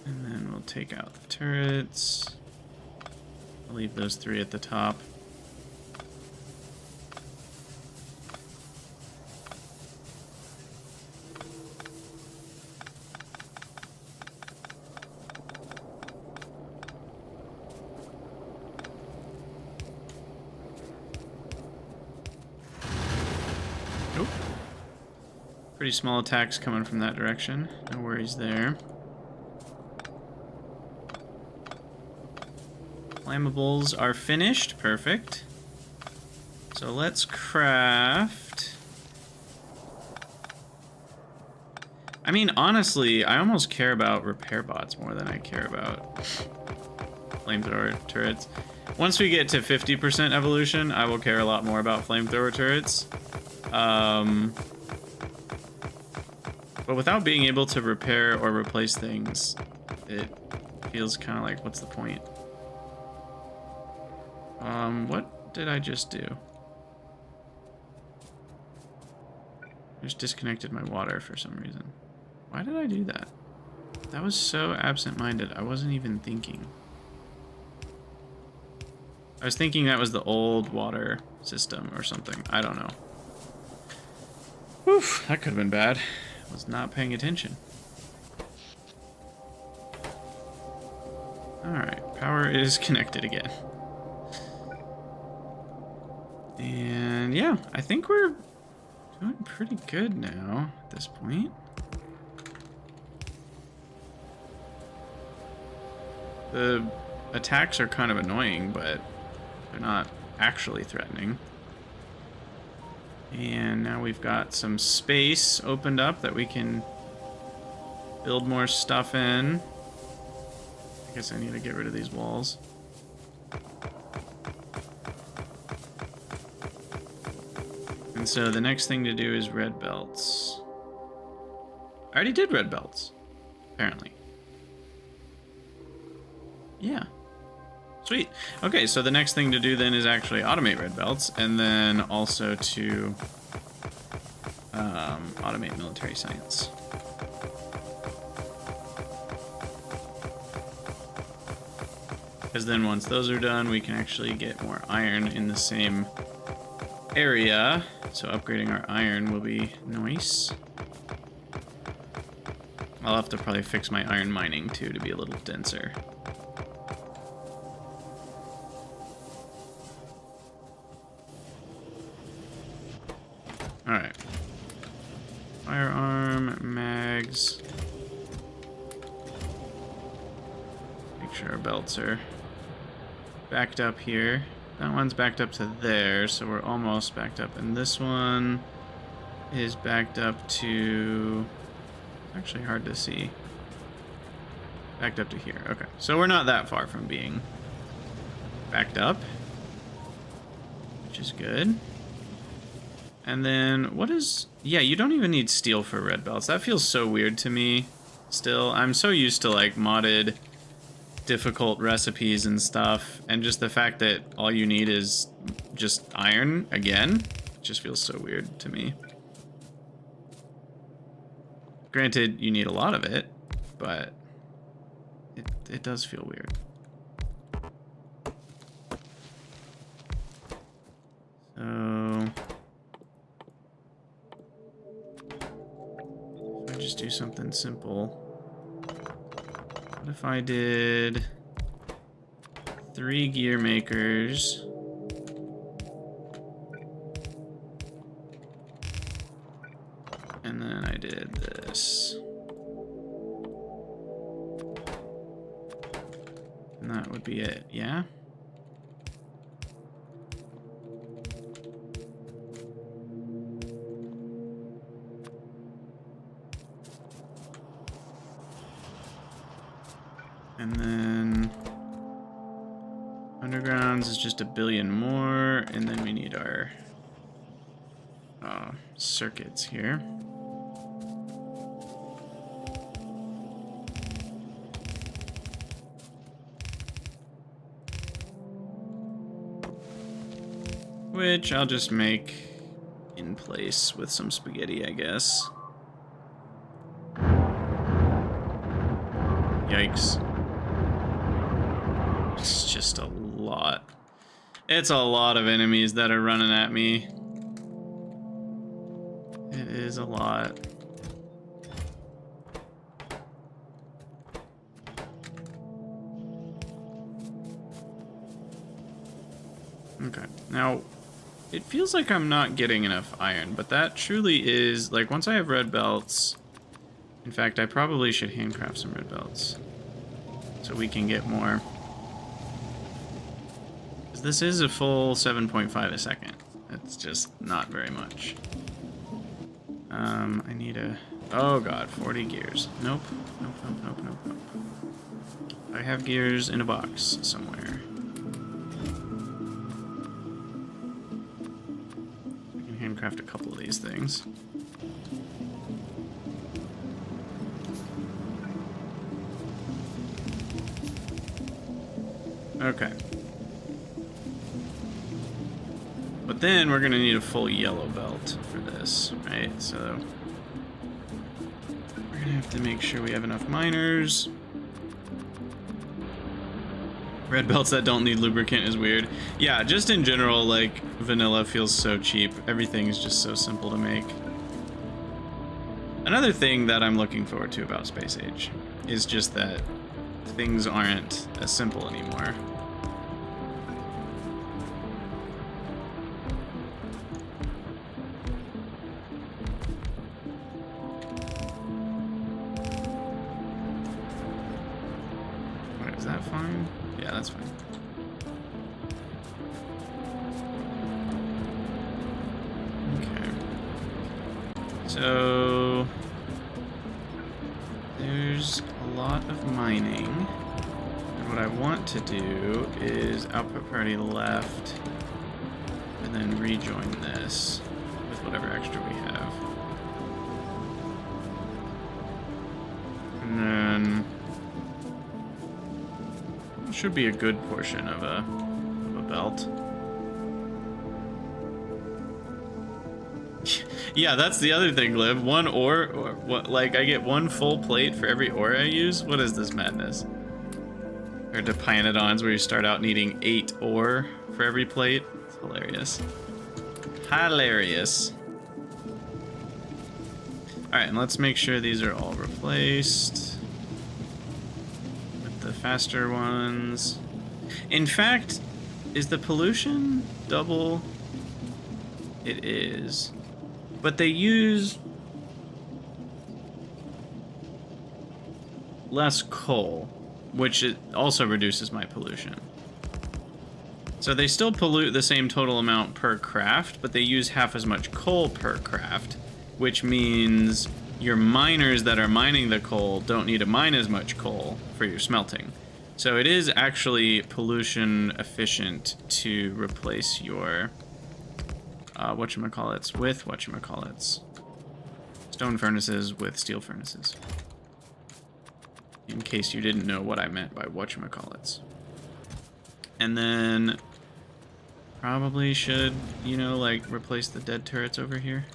And then we'll take out the turrets. I'll leave those three at the top. Nope. Pretty small attacks coming from that direction. No worries there. Flammables are finished. Perfect. So let's craft. I mean, honestly, I almost care about repair bots more than I care about flamethrower turrets. Once we get to 50% evolution, I will care a lot more about flamethrower turrets. But without being able to repair or replace things, it feels kind of like, what's the point? What did I just do? I just disconnected my water for some reason. Why did I do that? That was so absent-minded. I wasn't even thinking. I was thinking that was the old water system or something. I don't know. Whew, that could have been bad. was not paying attention. Alright, power is connected again. And yeah, I think we're doing pretty good now at this point. The attacks are kind of annoying, but they're not actually threatening. And now we've got some space opened up that we can build more stuff in. I guess I need to get rid of these walls. And so the next thing to do is red belts. I already did red belts, apparently. Yeah. Sweet. Okay, so the next thing to do then is actually automate red belts, and then also to automate military science. Because then once those are done, we can actually get more iron in the same area. So upgrading our iron will be nice. I'll have to probably fix my iron mining too to be a little denser. Alright. Firearm, mags. Make sure our belts are backed up here. That one's backed up to there, so we're almost backed up. And this one is backed up to... It's actually hard to see. Backed up to here. Okay, so we're not that far from being backed up, which is good. And then, what is... Yeah, you don't even need steel for red belts. That feels so weird to me still. I'm so used to, like, modded difficult recipes and stuff, and just the fact that all you need is just iron again, it just feels so weird to me. Granted, you need a lot of it, but it does feel weird. So... if I just do something simple... What if I did 3 gear makers? And then I did this. And that would be it, yeah? And then undergrounds is just 1 billion more, and then we need our circuits here. Which I'll just make in place with some spaghetti, I guess. Yikes. It's just a lot. It's a lot of enemies that are running at me. It is a lot. Okay, now it feels like I'm not getting enough iron, but that truly is, like, once I have red belts, in fact, I probably should handcraft some red belts so we can get more. Because this is a full 7.5 a second. It's just not very much. I need a... Oh god, 40 gears. Nope. Nope, nope, nope, nope, nope. I have gears in a box somewhere. I can handcraft a couple of these things. Okay. But then we're gonna need a full yellow belt for this, right? So we're gonna have to make sure we have enough miners. Red belts that don't need lubricant is weird. Yeah, just in general, like, vanilla feels so cheap. Everything's just so simple to make. Another thing that I'm looking forward to about Space Age is just that things aren't as simple anymore. Wait, is that fine? Yeah, that's fine. So there's a lot of mining, and what I want to do is output party left and then rejoin this with whatever extra we have, and then it should be a good portion of a belt. Yeah, that's the other thing, Liv. One ore, or what? Like, I get one full plate for every ore I use? What is this madness? Or to Pionodons, where you start out needing 8 ore for every plate? It's hilarious. Hilarious. Alright, and let's make sure these are all replaced with the faster ones. In fact, is the pollution double? It is. But they use less coal, which it also reduces my pollution. So they still pollute the same total amount per craft, but they use half as much coal per craft, which means your miners that are mining the coal don't need to mine as much coal for your smelting. So it is actually pollution efficient to replace your whatchamacallits with whatchamacallits. Stone furnaces with steel furnaces. In case you didn't know what I meant by whatchamacallits. And then probably should, you know, like replace the dead turrets over here.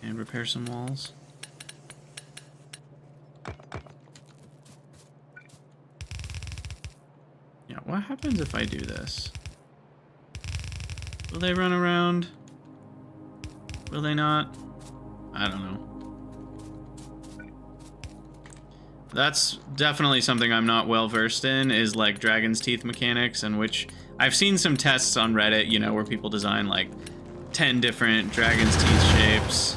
And repair some walls. Yeah, what happens if I do this? Will they run around? Will they not? I don't know. That's definitely something I'm not well versed in, is like dragon's teeth mechanics, and which I've seen some tests on Reddit, you know, where people design like 10 different dragon's teeth shapes.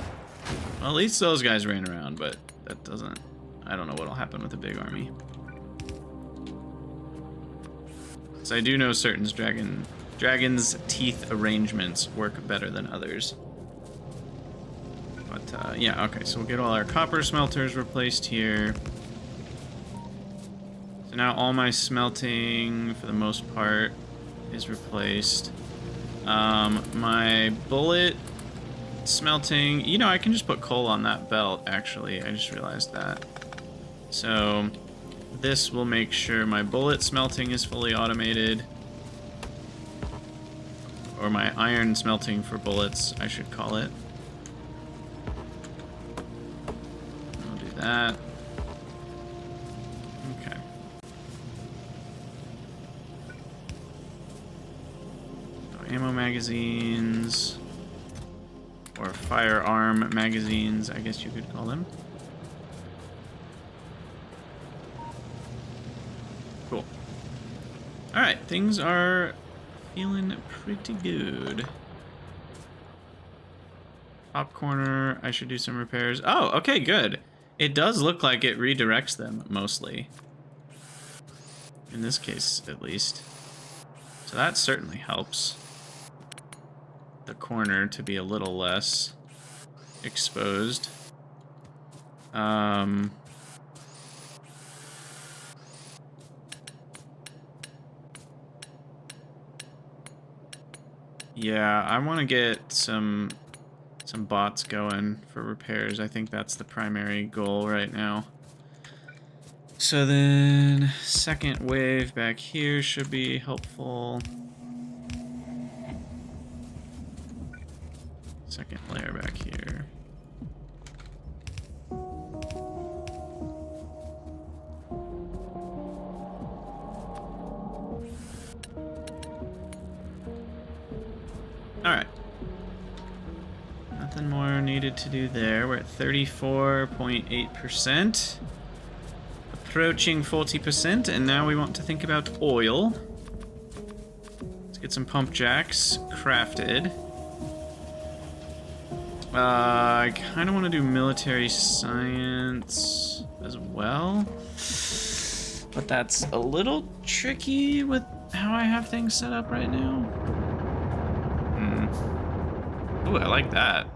Well, at least those guys ran around, but that doesn't... I don't know what'll happen with a big army. So I do know certain dragon's teeth arrangements work better than others. But, yeah, okay, so we'll get all our copper smelters replaced here. So now all my smelting, for the most part, is replaced. My bullet smelting, you know, I can just put coal on that belt, actually. I just realized that. So this will make sure my bullet smelting is fully automated. Or my iron smelting for bullets, I should call it. I'll do that. Okay. So ammo magazines, or firearm magazines, I guess you could call them. Cool. Alright, things are feeling pretty good. Top corner, I should do some repairs. Oh, okay, good. It does look like it redirects them, mostly. In this case, at least. So that certainly helps. The corner to be a little less exposed. Yeah, I want to get some bots going for repairs. I think that's the primary goal right now. So then, second wave back here should be helpful. Second layer back here. Alright. Nothing more needed to do there. We're at 34.8%. Approaching 40%, and now we want to think about oil. Let's get some pump jacks crafted. I kind of want to do military science as well. But that's a little tricky with how I have things set up right now. Ooh, I like that.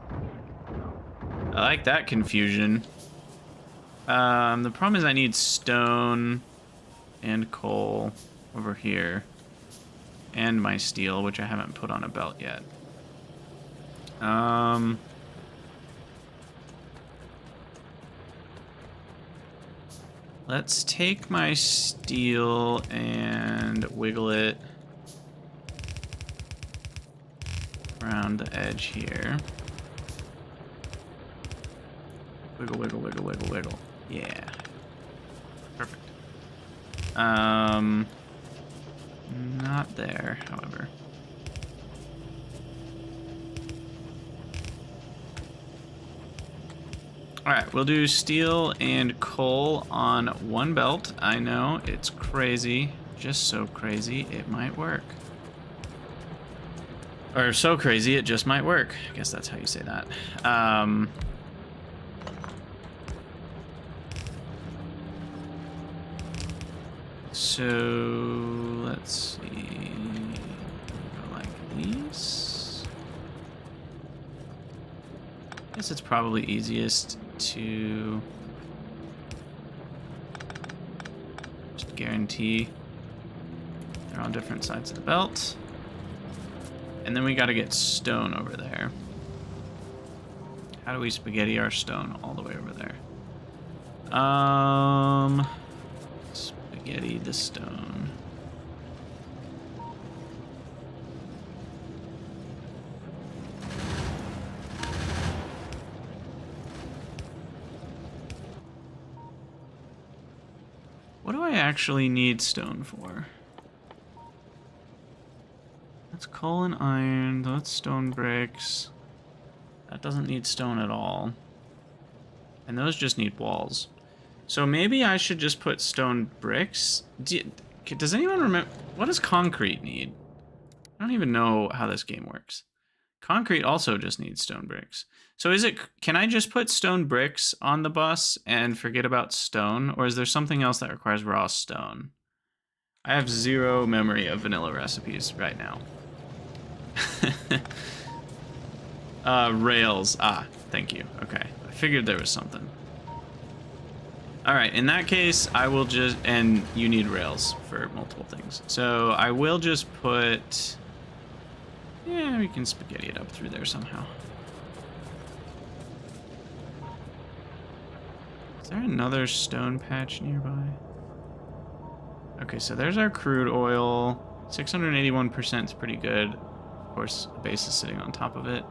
I like that confusion. The problem is I need stone and coal over here. And my steel, which I haven't put on a belt yet. Let's take my steel and wiggle it around the edge here. Wiggle, wiggle, wiggle, wiggle, wiggle. Yeah. Perfect. Not there, however. Alright, we'll do steel and coal on one belt. I know, it's crazy. Just so crazy, it might work. Or so crazy, it just might work. I guess that's how you say that. So, let's see. Go like these. I guess it's probably easiest to just guarantee they're on different sides of the belt. And then we got to get stone over there. How do we spaghetti our stone all the way over there? Spaghetti the stone. What do I actually need stone for? That's coal and iron. That's stone bricks. That doesn't need stone at all. And those just need walls. So maybe I should just put stone bricks. Does anyone remember? What does concrete need? I don't even know how this game works. Concrete also just needs stone bricks. So can I just put stone bricks on the bus and forget about stone? Or is there something else that requires raw stone? I have zero memory of vanilla recipes right now. Rails. Ah, thank you. Okay. I figured there was something. Alright, in that case, I will just... And you need rails for multiple things. So I will just put... Yeah, we can spaghetti it up through there somehow. Is there another stone patch nearby? Okay, so there's our crude oil. 681% is pretty good. Of course, the base is sitting on top of it.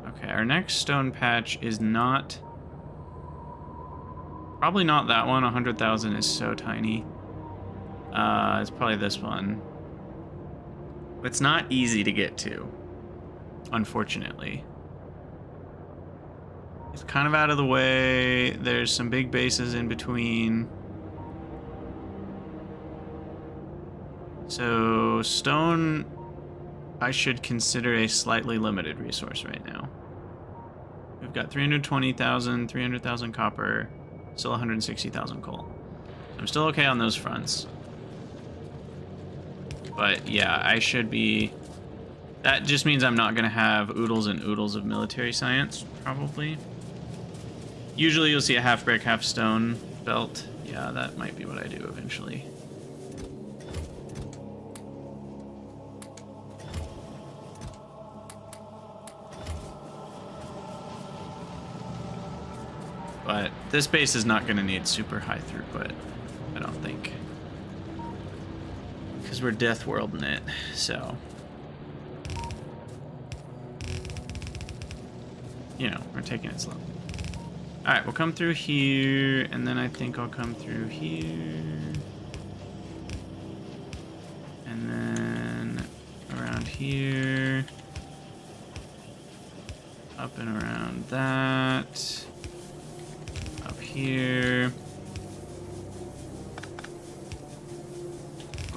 Okay, our next stone patch is not... Probably not that one. 100,000 is so tiny. It's probably this one. It's not easy to get to, unfortunately. It's kind of out of the way. There's some big bases in between. So stone, I should consider a slightly limited resource right now. We've got 320,000, 300,000 copper, still 160,000 coal. I'm still okay on those fronts. But yeah, I should be... That just means I'm not going to have oodles and oodles of military science, probably. Usually you'll see a half brick, half stone belt. Yeah, that might be what I do eventually. But this base is not going to need super high throughput, I don't think. Because we're deathworld in it, so... You know, we're taking it slow. Alright, we'll come through here, and then I think I'll come through here. And then around here. Up and around that. Up here.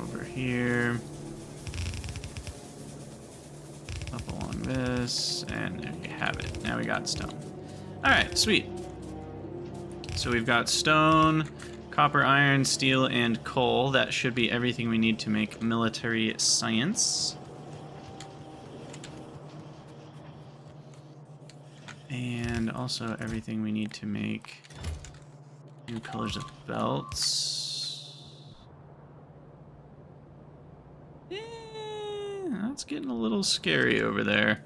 Over here. Up along this. And there you have it. Now we got stone. Alright, sweet. So we've got stone, copper, iron, steel, and coal. That should be everything we need to make military science. And also everything we need to make new colors of belts. That's getting a little scary over there.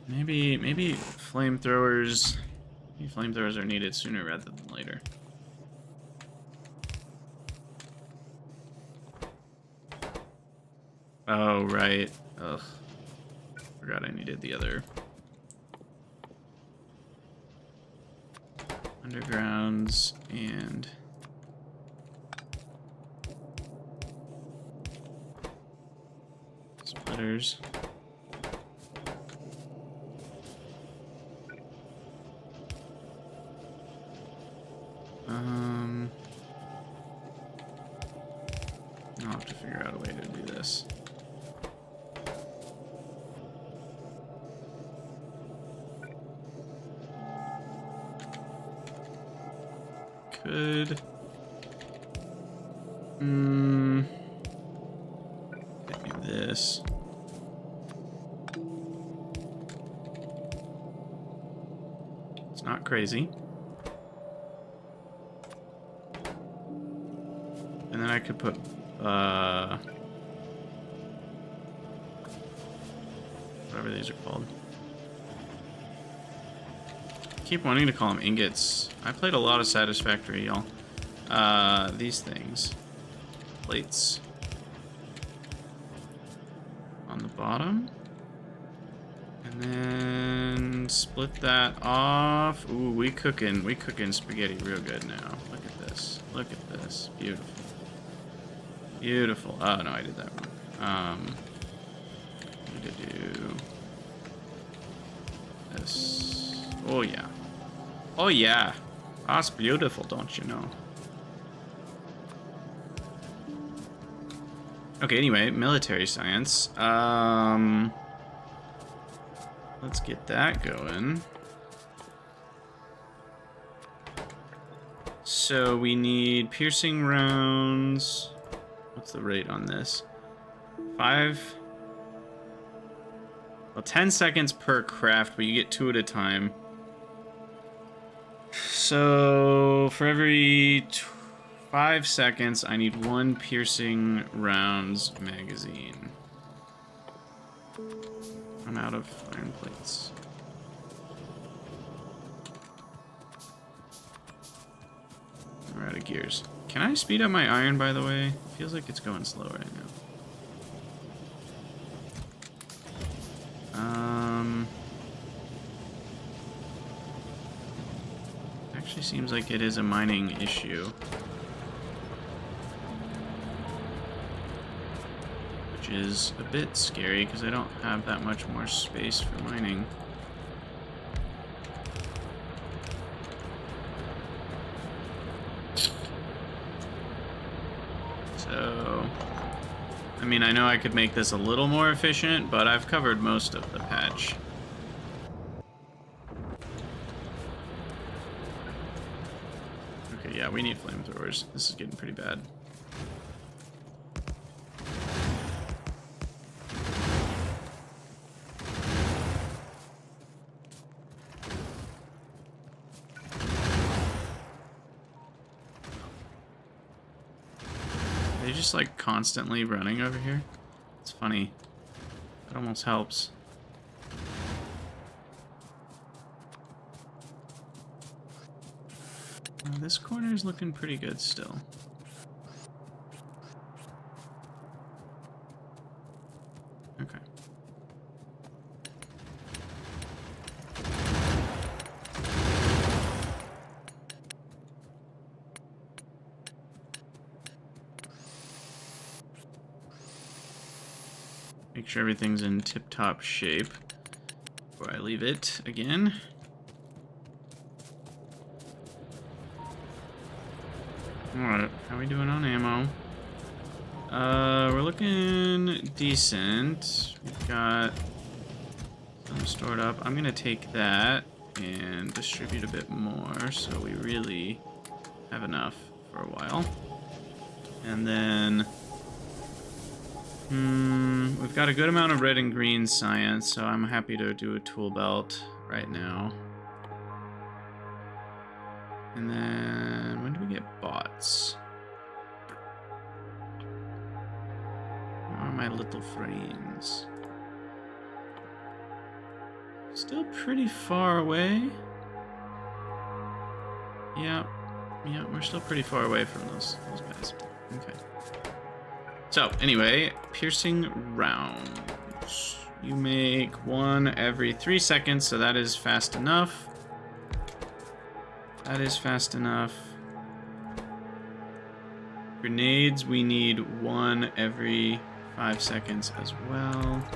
Maybe flamethrowers. Maybe flamethrowers are needed sooner rather than later. Oh right. Ugh. Forgot I needed the other undergrounds and splitters. I'll have to figure out a way to do this. Could do this. It's not crazy. And then I could put whatever these are called. Keep wanting to call them ingots. I played a lot of Satisfactory, y'all. These things. Plates. On the bottom. And then split that off. Ooh, we cooking spaghetti real good now. Look at this. Look at this. Beautiful. Beautiful. Oh no, I did that wrong. Need to do this. Oh yeah. Oh yeah, that's beautiful, don't you know? Okay, anyway, military science. Let's get that going. So we need piercing rounds. What's the rate on this? 5. Well, 10 seconds per craft, but you get 2 at a time. So for every 5 seconds, I need 1 piercing rounds magazine. I'm out of iron plates. We're out of gears. Can I speed up my iron, by the way? Feels like it's going slow right now. Actually seems like it is a mining issue. Which is a bit scary because I don't have that much more space for mining. So, I mean, I know I could make this a little more efficient, but I've covered most of the patch. Okay, yeah, we need flamethrowers. This is getting pretty bad. They just like constantly running over here. It's funny. It almost helps. This corner is looking pretty good still. Okay. Make sure everything's in tip-top shape before I leave it again. Alright, how are we doing on ammo? We're looking decent. We've got some stored up. I'm gonna take that and distribute a bit more so we really have enough for a while. And then we've got a good amount of red and green science, so I'm happy to do a tool belt right now. And then when do we get bots? Where are my little frames? Still pretty far away. Yeah, we're still pretty far away from those guys. Okay. So, anyway, piercing rounds. You make one every 3 seconds, so that is fast enough. That is fast enough. Grenades, we need one every 5 seconds as well.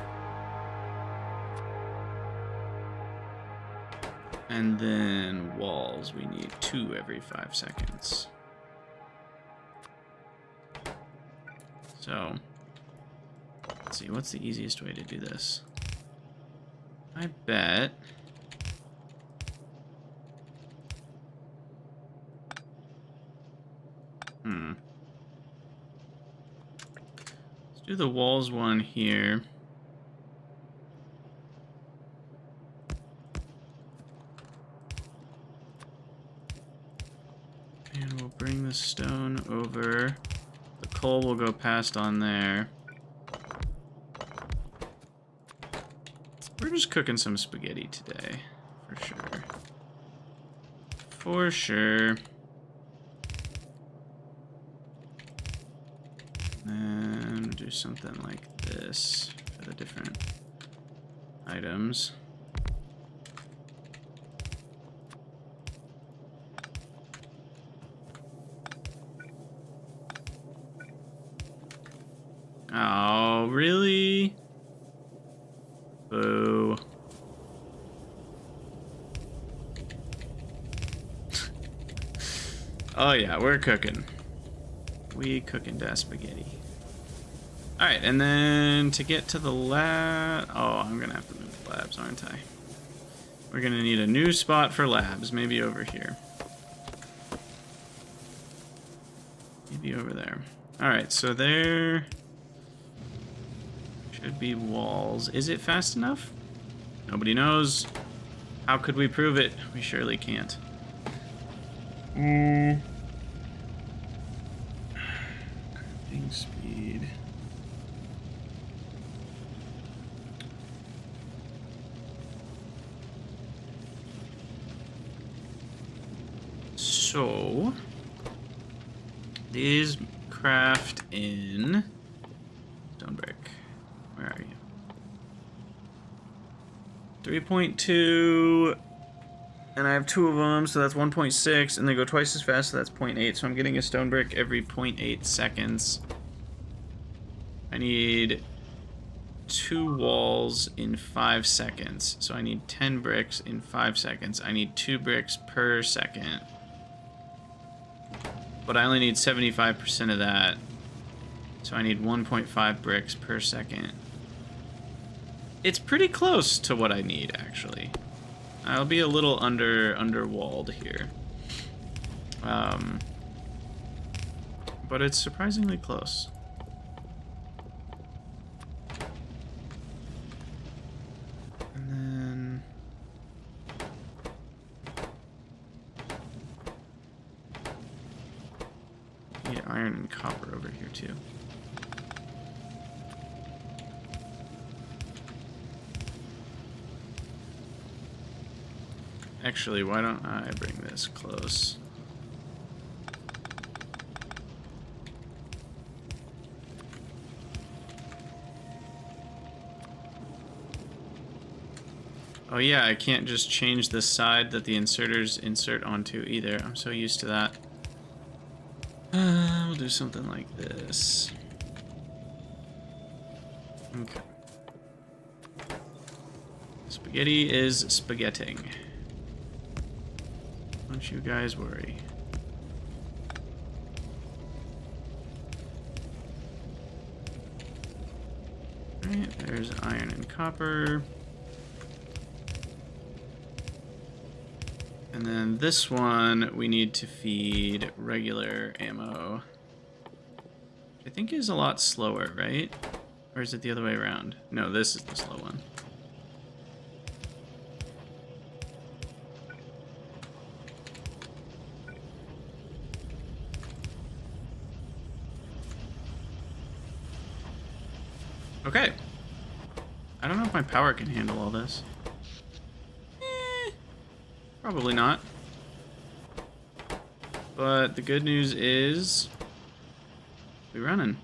And then walls, we need 2 every 5 seconds. So, let's see, what's the easiest way to do this? I bet... Let's do the walls one here. And we'll bring the stone over. The coal will go past on there. We're just cooking some spaghetti today, for sure. For sure. And do something like this for the different items. Oh, really? Boo. Oh yeah, we're cooking. We cooking that spaghetti. Alright, and then to get to the lab... Oh, I'm gonna have to move the labs, aren't I? We're gonna need a new spot for labs, maybe over here. Maybe over there. Alright, so there... should be walls. Is it fast enough? Nobody knows. How could we prove it? We surely can't. Crafting speed. So, these craft in stone brick. Where are you? 3.2, and I have 2 of them, so that's 1.6, and they go twice as fast, so that's 0.8, so I'm getting a stone brick every 0.8 seconds. I need 2 walls in 5 seconds, so I need 10 bricks in 5 seconds. I need 2 bricks per second, but I only need 75% of that, so I need 1.5 bricks per second. It's pretty close to what I need, actually. I'll be a little underwalled here. But it's surprisingly close. And then... need iron and copper over here, too. Actually, why don't I bring this close? Oh yeah, I can't just change the side that the inserters insert onto either. I'm so used to that. We'll do something like this. Okay. Spaghetti is spaghetting. Don't you guys worry. Alright, there's iron and copper. And then this one, we need to feed regular ammo. Which I think is a lot slower, right? Or is it the other way around? No, this is the slow one. Okay. I don't know if my power can handle all this. Probably not. But the good news is we're running.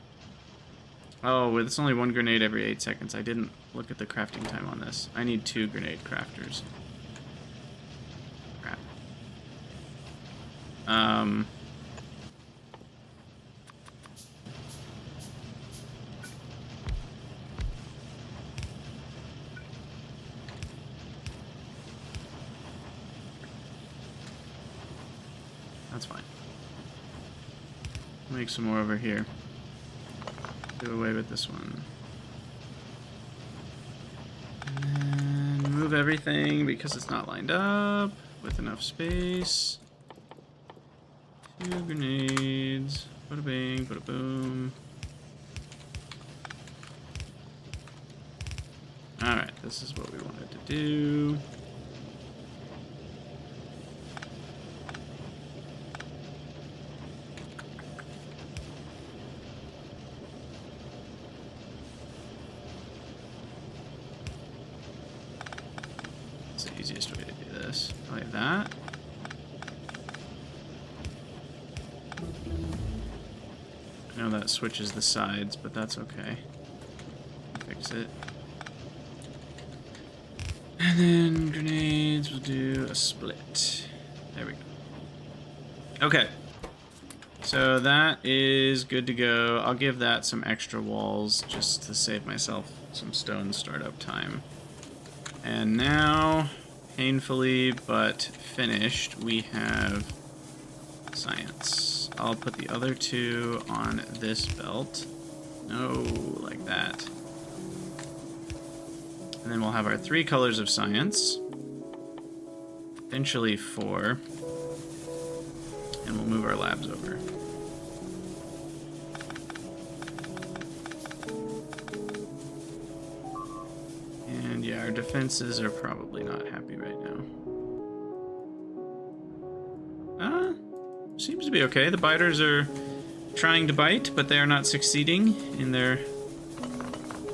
Oh, well, it's only one grenade every 8 seconds. I didn't look at the crafting time on this. I need 2 grenade crafters. Crap. That's fine. Make some more over here. Do away with this one. And then move everything because it's not lined up with enough space. 2 grenades. Bada bing, bada boom. Alright, this is what we wanted to do. Easiest way to do this. Like that. I know that switches the sides, but that's okay. Fix it. And then grenades, we'll do a split. There we go. Okay. So that is good to go. I'll give that some extra walls just to save myself some stone startup time. And now, painfully but finished, we have science. I'll put the other 2 on this belt. No, like that. And then we'll have our 3 colors of science. Eventually 4. And we'll move our labs over. And yeah, our defenses are probably not happy right now. Seems to be okay. The biters are trying to bite, but they are not succeeding in their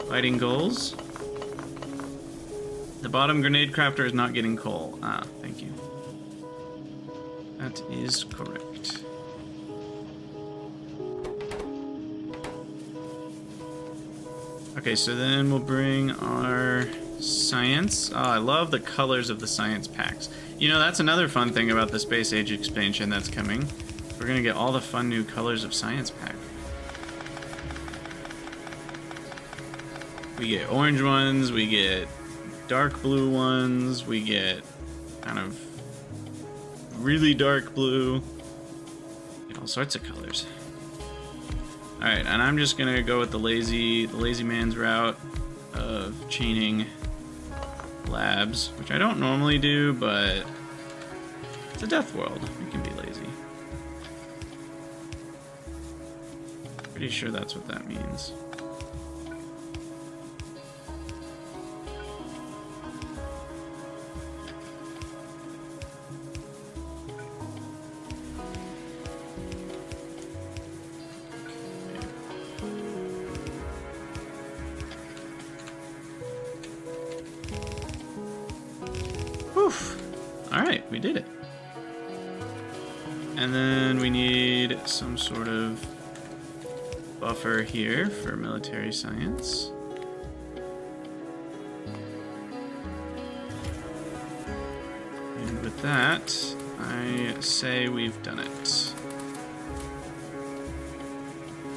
biting goals. The bottom grenade crafter is not getting coal. Ah, thank you. That is correct. Okay, so then we'll bring our science. Oh, I love the colors of the science packs. You know, that's another fun thing about the Space Age expansion that's coming. We're gonna get all the fun new colors of science pack. We get orange ones, we get dark blue ones, we get kind of really dark blue. Get all sorts of colors. Alright, and I'm just gonna go with the lazy man's route of chaining labs, which I don't normally do, but it's a death world. We can be lazy. Pretty sure that's what that means. Alright, we did it. And then we need some sort of buffer here for military science. And with that, I say we've done it.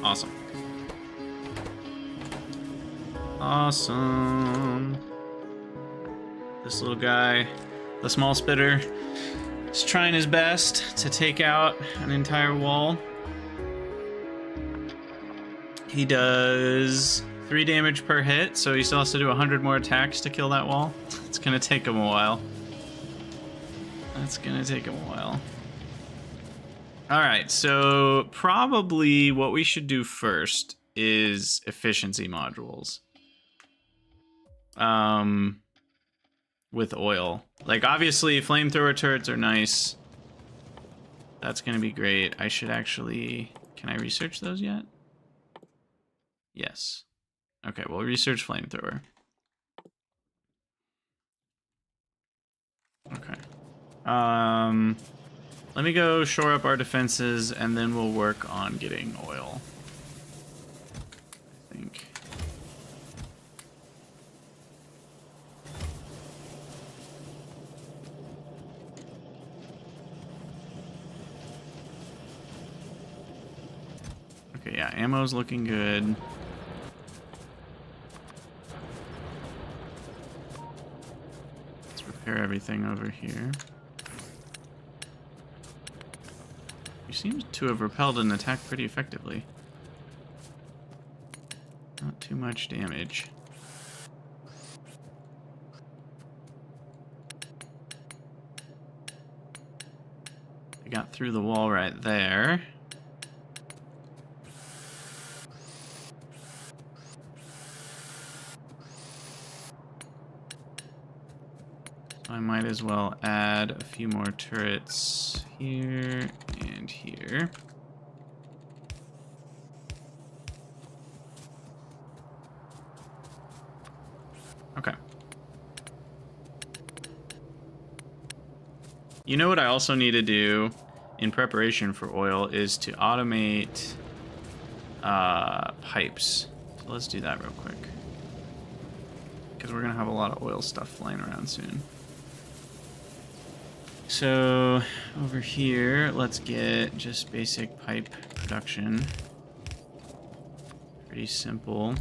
Awesome. Awesome. This little guy, the small spitter, is trying his best to take out an entire wall. He does 3 damage per hit, so he still has to do 100 more attacks to kill that wall. It's gonna take him a while. Alright, so probably what we should do first is efficiency modules. With oil. Like, obviously, flamethrower turrets are nice. That's gonna be great. I should actually... Can I research those yet? Yes. Okay, we'll research flamethrower. Okay. Let me go shore up our defenses, and then we'll work on getting oil. I think. Okay, yeah, ammo's looking good. Let's repair everything over here. He seems to have repelled an attack pretty effectively. Not too much damage. I got through the wall right there. I might as well add a few more turrets here and here. Okay. You know what I also need to do in preparation for oil is to automate pipes. So let's do that real quick, because we're going to have a lot of oil stuff flying around soon. So over here, let's get just basic pipe production. Pretty simple.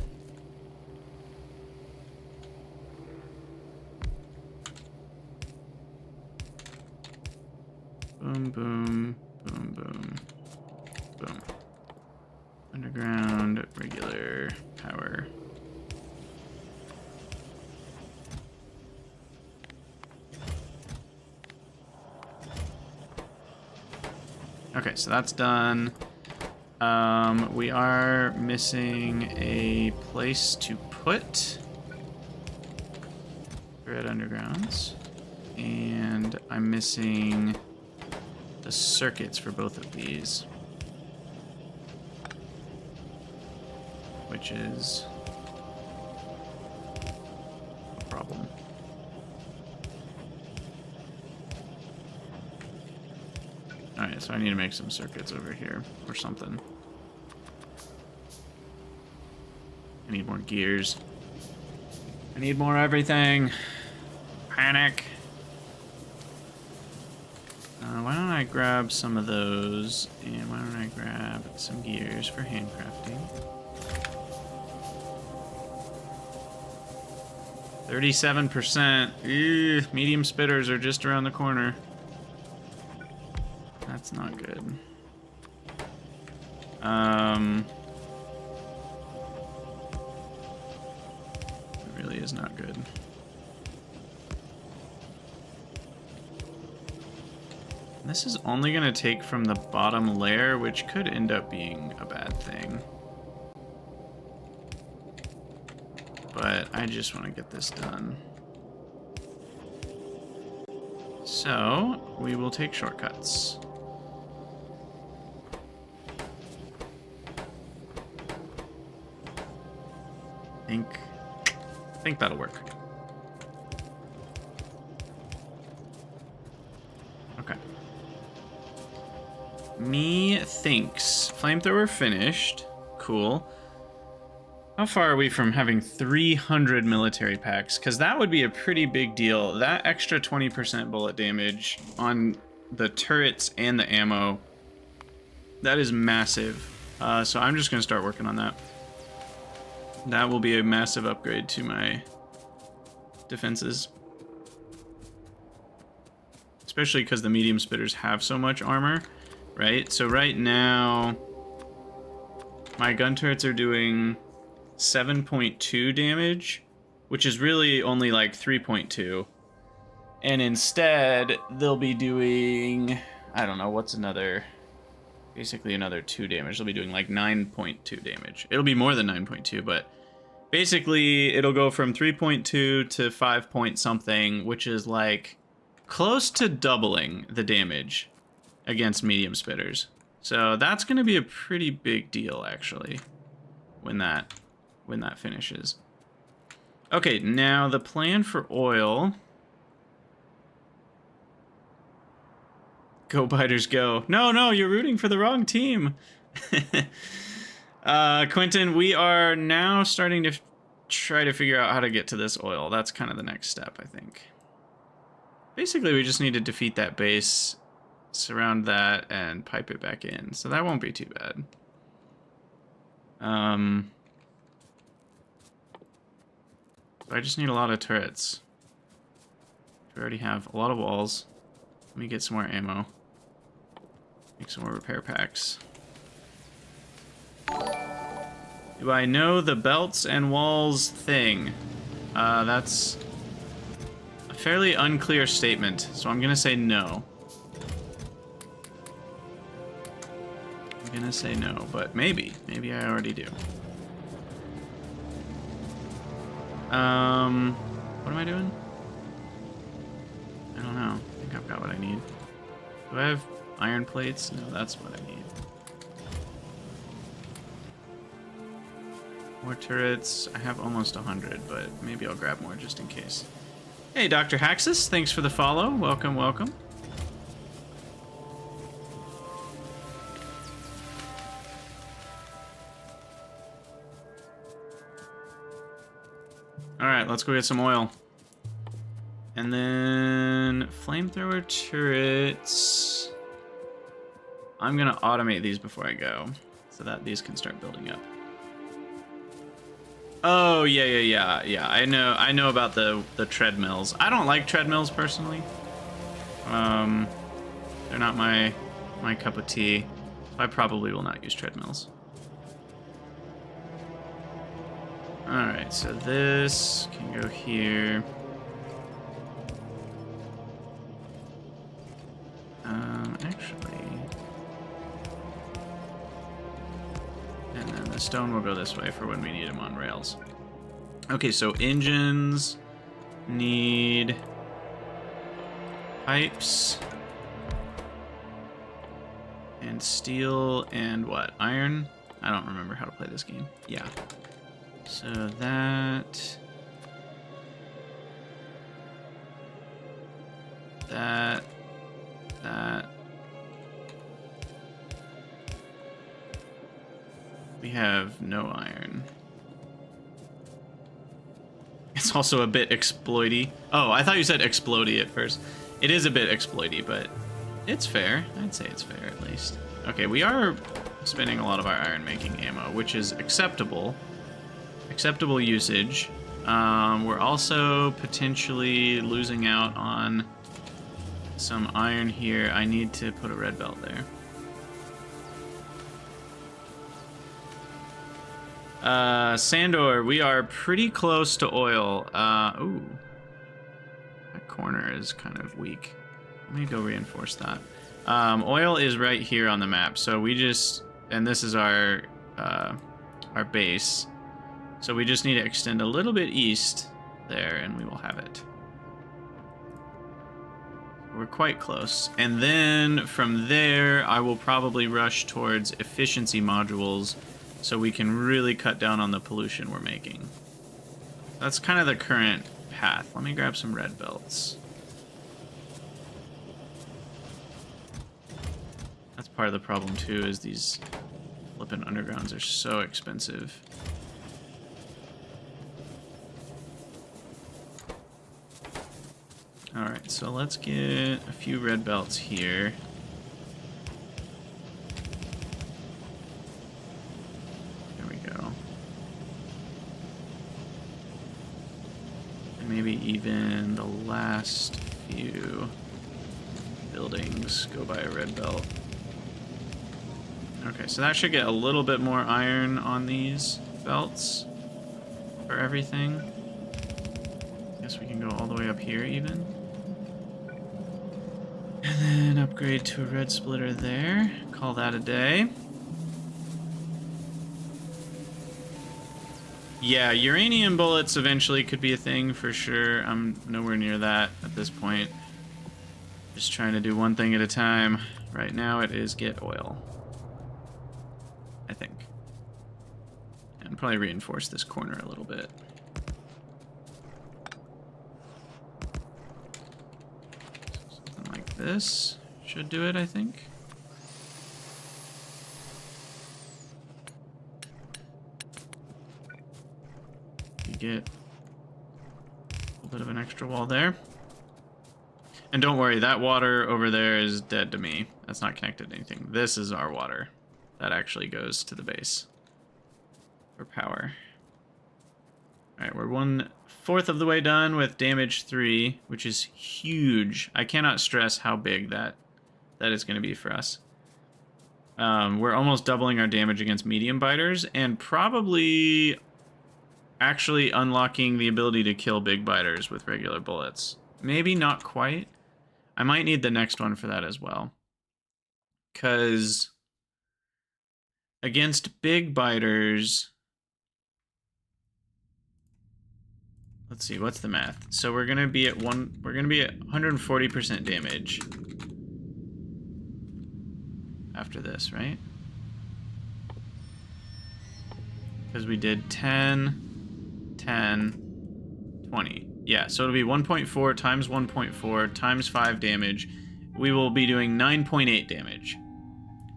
Boom, boom, boom, boom, boom. Underground, regular, power. Okay, so that's done. We are missing a place to put red undergrounds, and I'm missing the circuits for both of these, which is a problem. Alright, so I need to make some circuits over here or something. I need more gears. I need more everything. Panic. Why don't I grab some of those, and why don't I grab some gears for handcrafting. 37%. Ew, medium spitters are just around the corner. That's not good. It really is not good. This is only going to take from the bottom layer, which could end up being a bad thing. But I just want to get this done. So, we will take shortcuts. I think that'll work. Okay. Me thinks. Flamethrower finished. Cool. How far are we from having 300 military packs? Because that would be a pretty big deal. That extra 20% bullet damage on the turrets and the ammo, that is massive. So I'm just going to start working on that. That will be a massive upgrade to my defenses. especially because the medium spitters have so much armor, right? So right now, my gun turrets are doing 7.2 damage, which is really only like 3.2. And instead, they'll be doing, I don't know, what's another, basically another 2 damage. They'll be doing like 9.2 damage. It'll be more than 9.2, but basically it'll go from 3.2 to 5 point something, which is like close to doubling the damage against medium spitters. So that's going to be a pretty big deal, actually, when that finishes. Okay, now the plan for oil. Go Biters, go. No, you're rooting for the wrong team. Quentin, we are now starting to try to figure out how to get to this oil. That's kind of the next step, I think. Basically, we just need to defeat that base, surround that, and pipe it back in. So that won't be too bad. I just need a lot of turrets. We already have a lot of walls. Let me get some more ammo. Make some more repair packs. Do I know the belts and walls thing? That's a fairly unclear statement, so I'm gonna say no. I'm gonna say no, but maybe. Maybe I already do. What am I doing? I don't know. I think I've got what I need. Do I have iron plates? No, that's what I need. More turrets. I have almost 100, but maybe I'll grab more just in case. Hey, Dr. Haxus, thanks for the follow. Welcome, welcome. Alright, let's go get some oil. And then flamethrower turrets. I'm gonna automate these before I go, so that these can start building up. Oh yeah. I know about the treadmills. I don't like treadmills personally. They're not my cup of tea. I probably will not use treadmills. All right, so this can go here. Actually, and then the stone will go this way for when we need them on rails. Okay, so engines need pipes and steel and what? Iron? I don't remember how to play this game. Yeah. So that. We have no iron. It's also a bit exploity. Oh, I thought you said explodey at first. It is a bit exploity, but it's fair. I'd say it's fair at least. Okay, we are spending a lot of our iron making ammo, which is acceptable. Acceptable usage. We're also potentially losing out on some iron here. I need to put a red belt there. Sandor, we are pretty close to oil. Ooh. That corner is kind of weak. Let me go reinforce that. Oil is right here on the map, so we just, and this is our base. So we just need to extend a little bit east there, and we will have it. We're quite close. And then from there, I will probably rush towards efficiency modules so we can really cut down on the pollution we're making. That's kind of the current path. Let me grab some red belts. That's part of the problem too, is these flippin' undergrounds are so expensive. Alright, so let's get a few red belts here. There we go. And maybe even the last few. buildings go by a red belt. Okay, so that should get a little bit more iron on these belts for everything. Guess we can go all the way up here even. And then upgrade to a red splitter there. Call that a day. Yeah, uranium bullets eventually could be a thing for sure. I'm nowhere near that at this point. Just trying to do one thing at a time. Right now it is get oil. I think. And probably reinforce this corner a little bit. Something like this should do it, I think. You get a little bit of an extra wall there. And don't worry, that water over there is dead to me. That's not connected to anything. This is our water. That actually goes to the base for power. Alright, we're 1/4 of the way done with damage 3, which is huge. I cannot stress how big that is going to be for us. We're almost doubling our damage against medium biters, and probably actually unlocking the ability to kill big biters with regular bullets. Maybe not quite. I might need the next one for that as well. Because against big biters, let's see, what's the math? So we're gonna be at 140% damage after this, right? Because we did 10, 10, 20. Yeah, so it'll be 1.4 times 1.4 times 5 damage. We will be doing 9.8 damage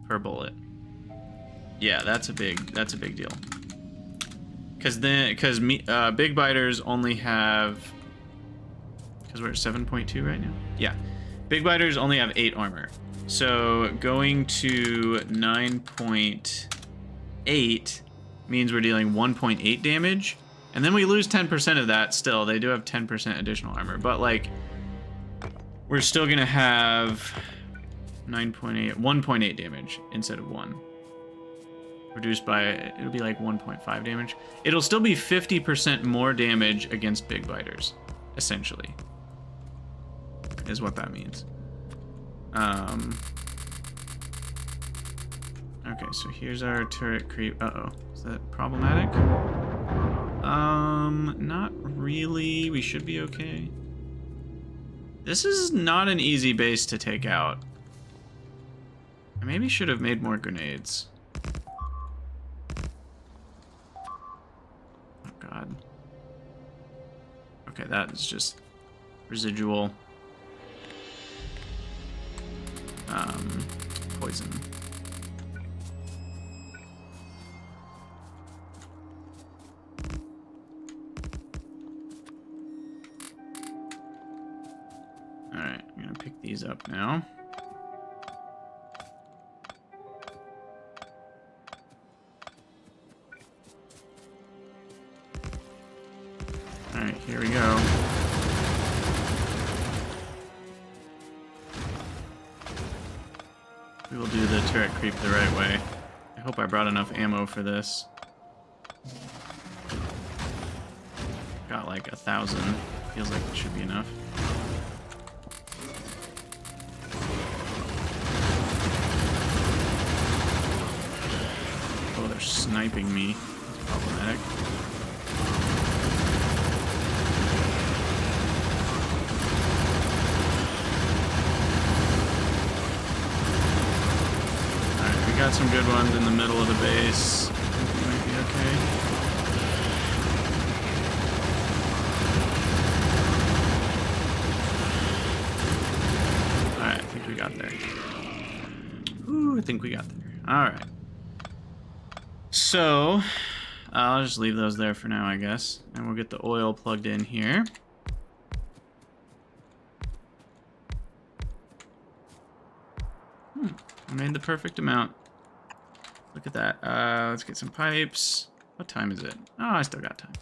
per bullet. Yeah, that's a big deal. Because big biters only have, because we're at 7.2 right now. Yeah, big biters only have 8 armor. So going to 9.8 means we're dealing 1.8 damage. And then we lose 10% of that still. They do have 10% additional armor. But, like, we're still going to have 1.8 damage instead of 1. Reduced by, it'll be like 1.5 damage. It'll still be 50% more damage against big biters, essentially. Is what that means. Okay, so here's our turret creep. Uh-oh. Is that problematic? Not really. We should be okay. This is not an easy base to take out. I maybe should have made more grenades. Oh, God. Okay, that is just residual poison. Alright, I'm gonna pick these up now. Alright, here we go. We will do the turret creep the right way. I hope I brought enough ammo for this. Got like 1,000. Feels like it should be enough. Oh, they're sniping me. That's problematic. Alright, we got some good ones in the middle of the base. I think we might be okay. Alright, I think we got there. Ooh, I think we got there. Alright. So, I'll just leave those there for now, I guess. And we'll get the oil plugged in here. I made the perfect amount. Look at that. Let's get some pipes. What time is it? Oh, I still got time.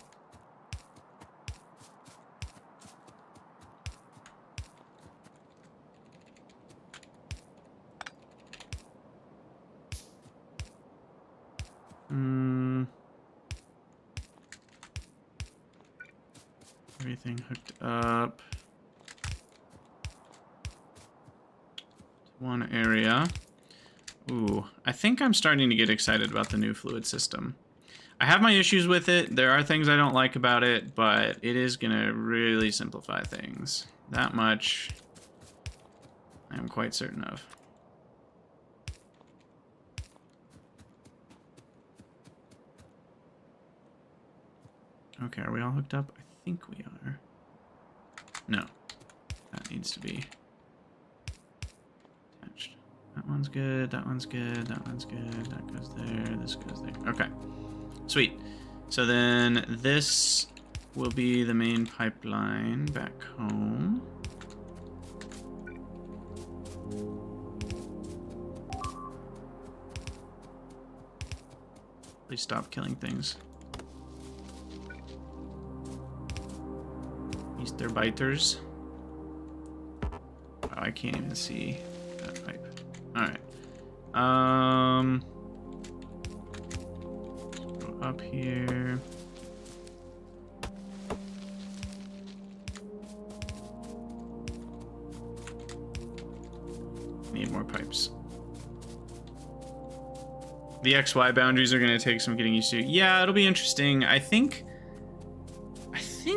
Everything hooked up. One area. Ooh, I think I'm starting to get excited about the new fluid system. I have my issues with it. There are things I don't like about it, but it is going to really simplify things. That much I am quite certain of. Okay, are we all hooked up? I think we are. No. That needs to be attached. That one's good, that one's good, that one's good, that goes there, this goes there. Okay. Sweet. So then this will be the main pipeline back home. Please stop killing things. Easter biters. Wow, I can't even see that pipe. Alright. Go up here. Need more pipes. The XY boundaries are going to take some getting used to. Yeah, it'll be interesting. I think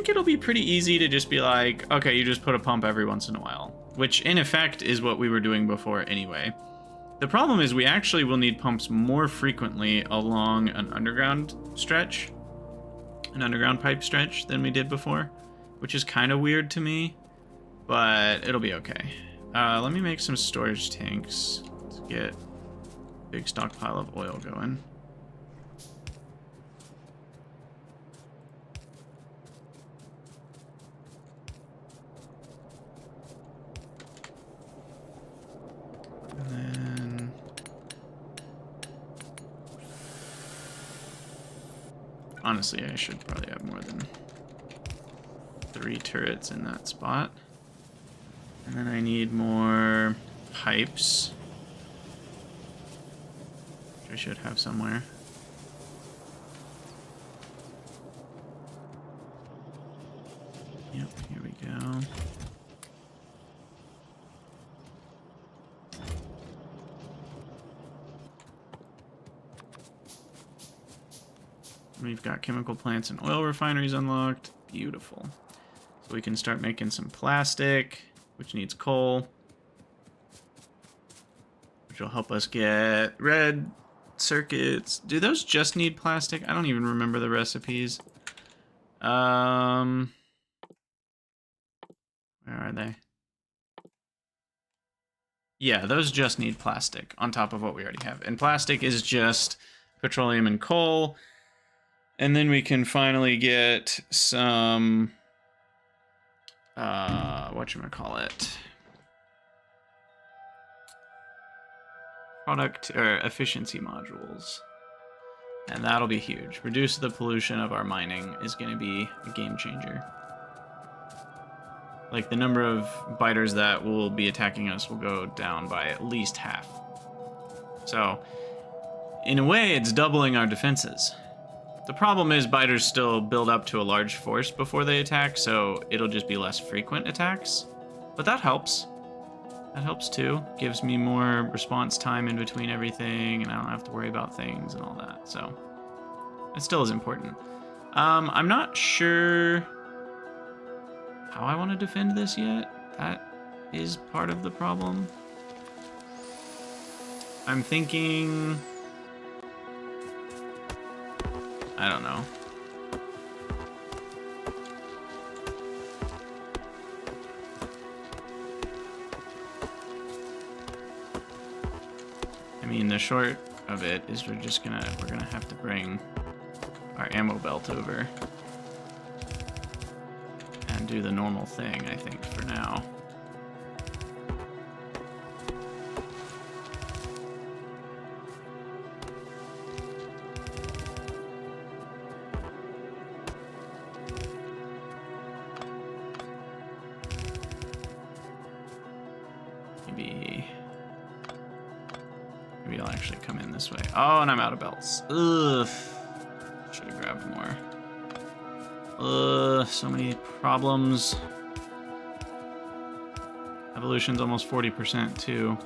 it'll be pretty easy to just be like, okay, you just put a pump every once in a while, which in effect is what we were doing before anyway. The problem is we actually will need pumps more frequently along an underground stretch, an underground pipe stretch than we did before, which is kind of weird to me, but it'll be okay. Let me make some storage tanks to get a big stockpile of oil going. And then honestly, I should probably have more than 3 turrets in that spot. And then I need more pipes, which I should have somewhere. Yep, here we go. We've got chemical plants and oil refineries unlocked. Beautiful. So we can start making some plastic, which needs coal, which will help us get red circuits. Do those just need plastic? I don't even remember the recipes. Where are they? Yeah, those just need plastic on top of what we already have. And plastic is just petroleum and coal. And then we can finally get some, whatchamacallit, product or efficiency modules. And that'll be huge. Reduce the pollution of our mining is going to be a game changer. Like, the number of biters that will be attacking us will go down by at least half. So, in a way, it's doubling our defenses. The problem is biters still build up to a large force before they attack, so it'll just be less frequent attacks. But that helps. That helps too. Gives me more response time in between everything, and I don't have to worry about things and all that. So it still is important. I'm not sure how I want to defend this yet. That is part of the problem. I'm thinking, I don't know. I mean, the short of it is we're gonna have to bring our ammo belt over and do the normal thing, I think, for now. Maybe I'll actually come in this way. Oh, and I'm out of belts. Ugh. Should have grabbed more. So many problems. Evolution's almost 40% too.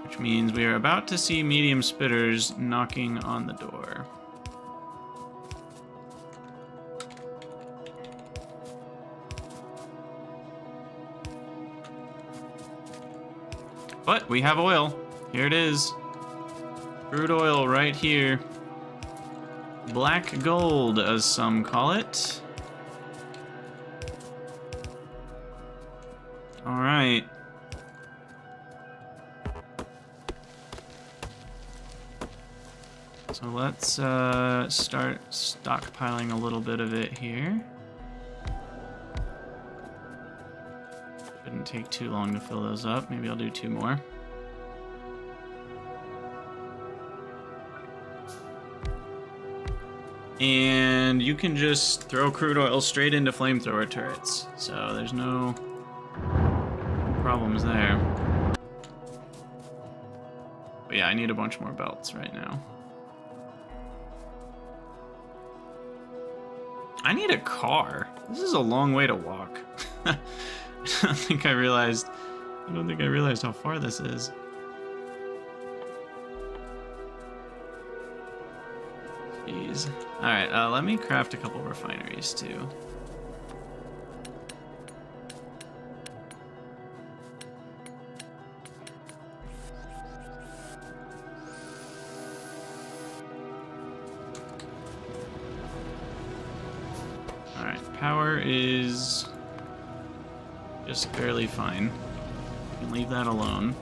Which means we are about to see medium spitters knocking on the door. But we have oil. Here it is. Crude oil right here. Black gold, as some call it. All right. So let's start stockpiling a little bit of it here. Shouldn't take too long to fill those up. Maybe I'll do 2 more. And you can just throw crude oil straight into flamethrower turrets. So there's no problems there. But yeah, I need a bunch more belts right now. I need a car. This is a long way to walk. I don't think I realized how far this is. Jeez. Alright, let me craft a couple refineries too. Alright, power is just barely fine. You can leave that alone.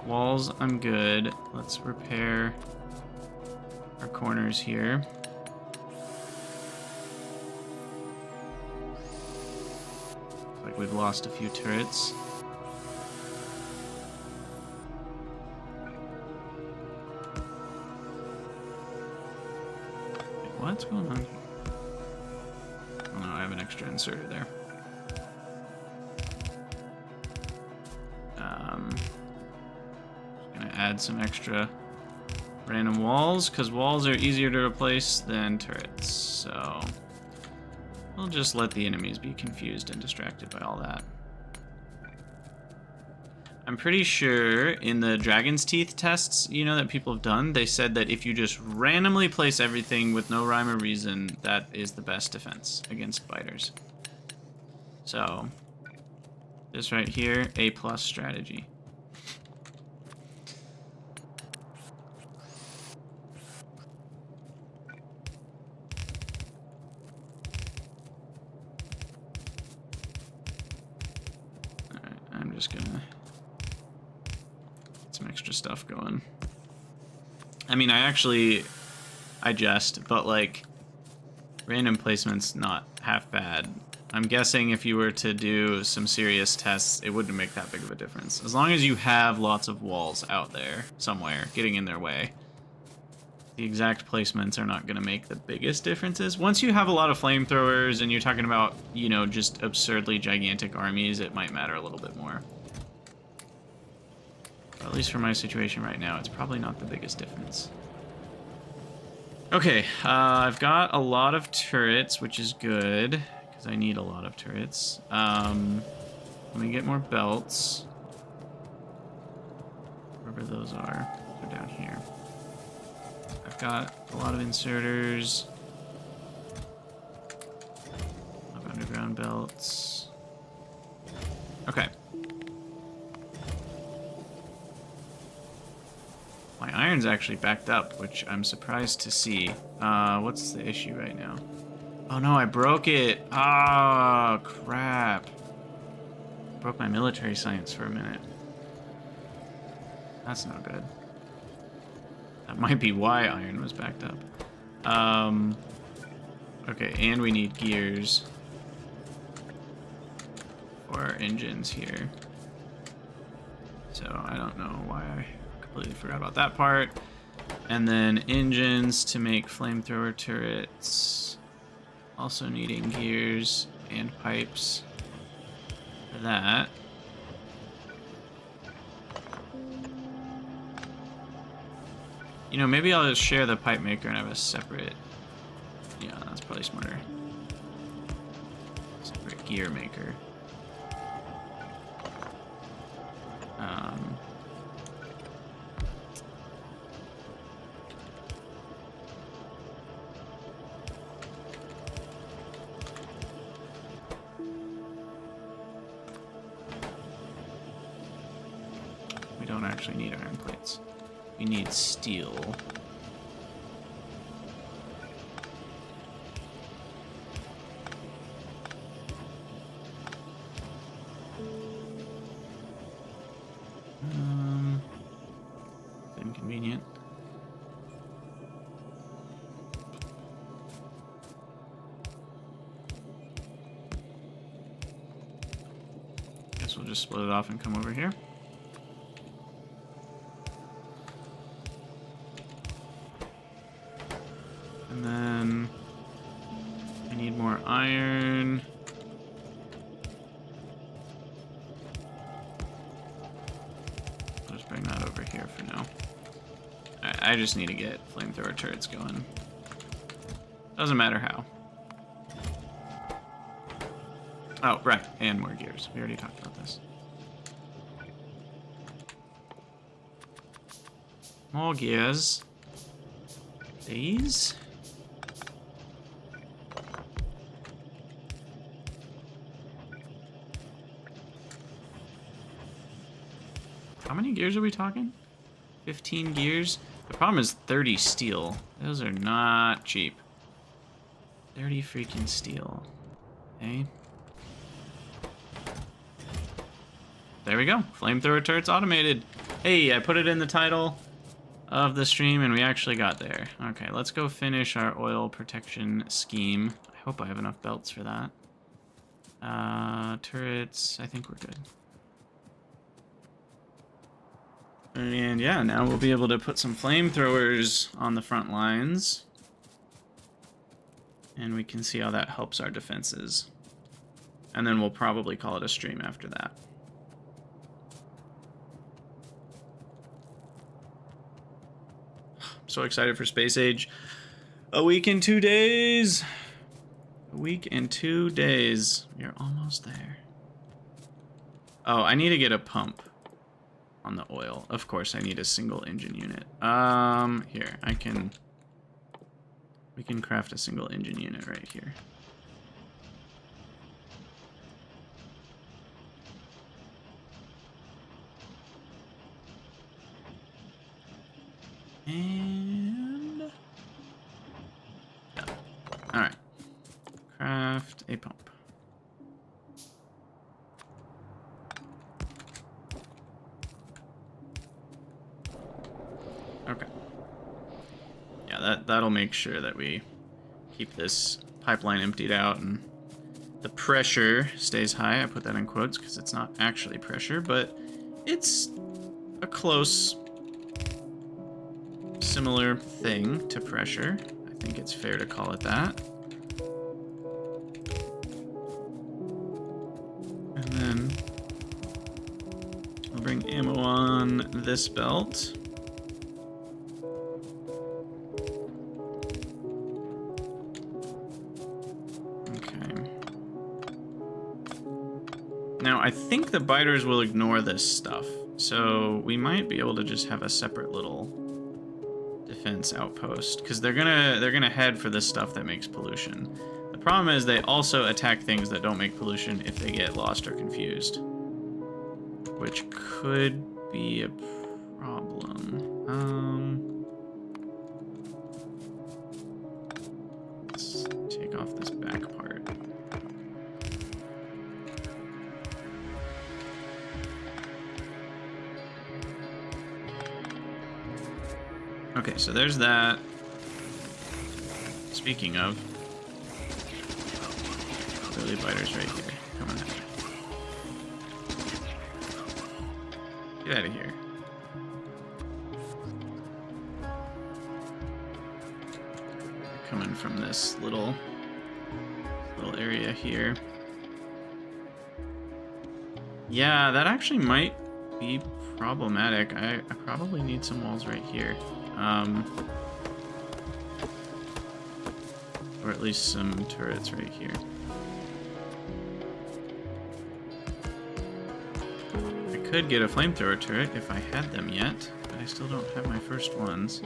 Walls, I'm good. Let's repair our corners here. Looks like we've lost a few turrets. Wait, what's going on here? Oh no, I have an extra inserter there. Just gonna add some extra random walls, because walls are easier to replace than turrets, so we'll just let the enemies be confused and distracted by all that. I'm pretty sure in the Dragon's Teeth tests, you know, that people have done, they said that if you just randomly place everything with no rhyme or reason, that is the best defense against biters. So, this right here, A+ strategy. I'm just gonna get some extra stuff going. I mean, I jest, but like, random placement's not half bad. I'm guessing if you were to do some serious tests, it wouldn't make that big of a difference. As long as you have lots of walls out there somewhere getting in their way, the exact placements are not going to make the biggest differences. Once you have a lot of flamethrowers and you're talking about, you know, just absurdly gigantic armies, it might matter a little bit more. But at least for my situation right now, it's probably not the biggest difference. Okay, I've got a lot of turrets, which is good, because I need a lot of turrets. Let me get more belts. Wherever those are, they're down here. I've got a lot of inserters. A lot of underground belts. Okay. My iron's actually backed up, which I'm surprised to see. What's the issue right now? Oh no, I broke it. Ah, crap. Broke my military science for a minute. That's not good. That might be why iron was backed up. Okay, and we need gears for our engines here. So I don't know why I completely forgot about that part. And then engines to make flamethrower turrets. Also needing gears and pipes for that. You know, maybe I'll just share the pipe maker and have a separate... Yeah, that's probably smarter. Separate gear maker. We don't actually need iron plates. We need steel. Inconvenient. Guess we'll just split it off and come over here. And then I need more iron. I'll just bring that over here for now. I just need to get flamethrower turrets going. Doesn't matter how. Oh, right, and more gears. We already talked about this. More gears. These? How many gears are we talking? 15 gears? The problem is 30 steel. Those are not cheap. 30 freaking steel. Okay. There we go. Flamethrower turrets automated. Hey, I put it in the title of the stream and we actually got there. Okay, let's go finish our oil protection scheme. I hope I have enough belts for that. Turrets, I think we're good. And yeah, now we'll be able to put some flamethrowers on the front lines. And we can see how that helps our defenses. And then we'll probably call it a stream after that. So excited for Space Age. A week and 2 days. A week and 2 days. We are almost there. Oh, I need to get a pump on the oil. Of course, I need a single engine unit. Here, we can craft a single engine unit right here. And yeah. All right, craft a pump. Okay. Yeah, that'll make sure that we keep this pipeline emptied out and the pressure stays high. I put that in quotes because it's not actually pressure, but it's a close, similar thing to pressure. I think it's fair to call it that. And then I'll bring ammo on this belt. Now, I think the biters will ignore this stuff, so we might be able to just have a separate little defense outpost, because they're gonna head for this stuff that makes pollution. The problem is they also attack things that don't make pollution if they get lost or confused, which could be a problem. Let's take off this back part. Okay, so there's that. Speaking of, Lily Biters right here. Come on out. Get out of here. They're coming from this little area here. Yeah, that actually might be problematic. I probably need some walls right here. Or at least some turrets right here. I could get a flamethrower turret if I had them yet, but I still don't have my first ones.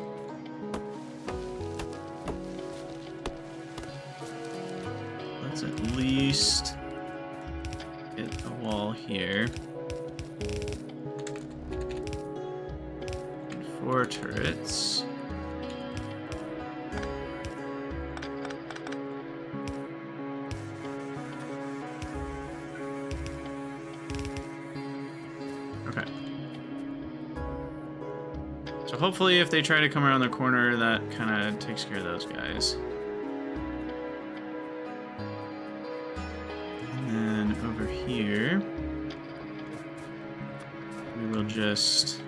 Let's at least get a wall here. And 4 turrets. Okay. So hopefully if they try to come around the corner, that kind of takes care of those guys. And then over here, we will just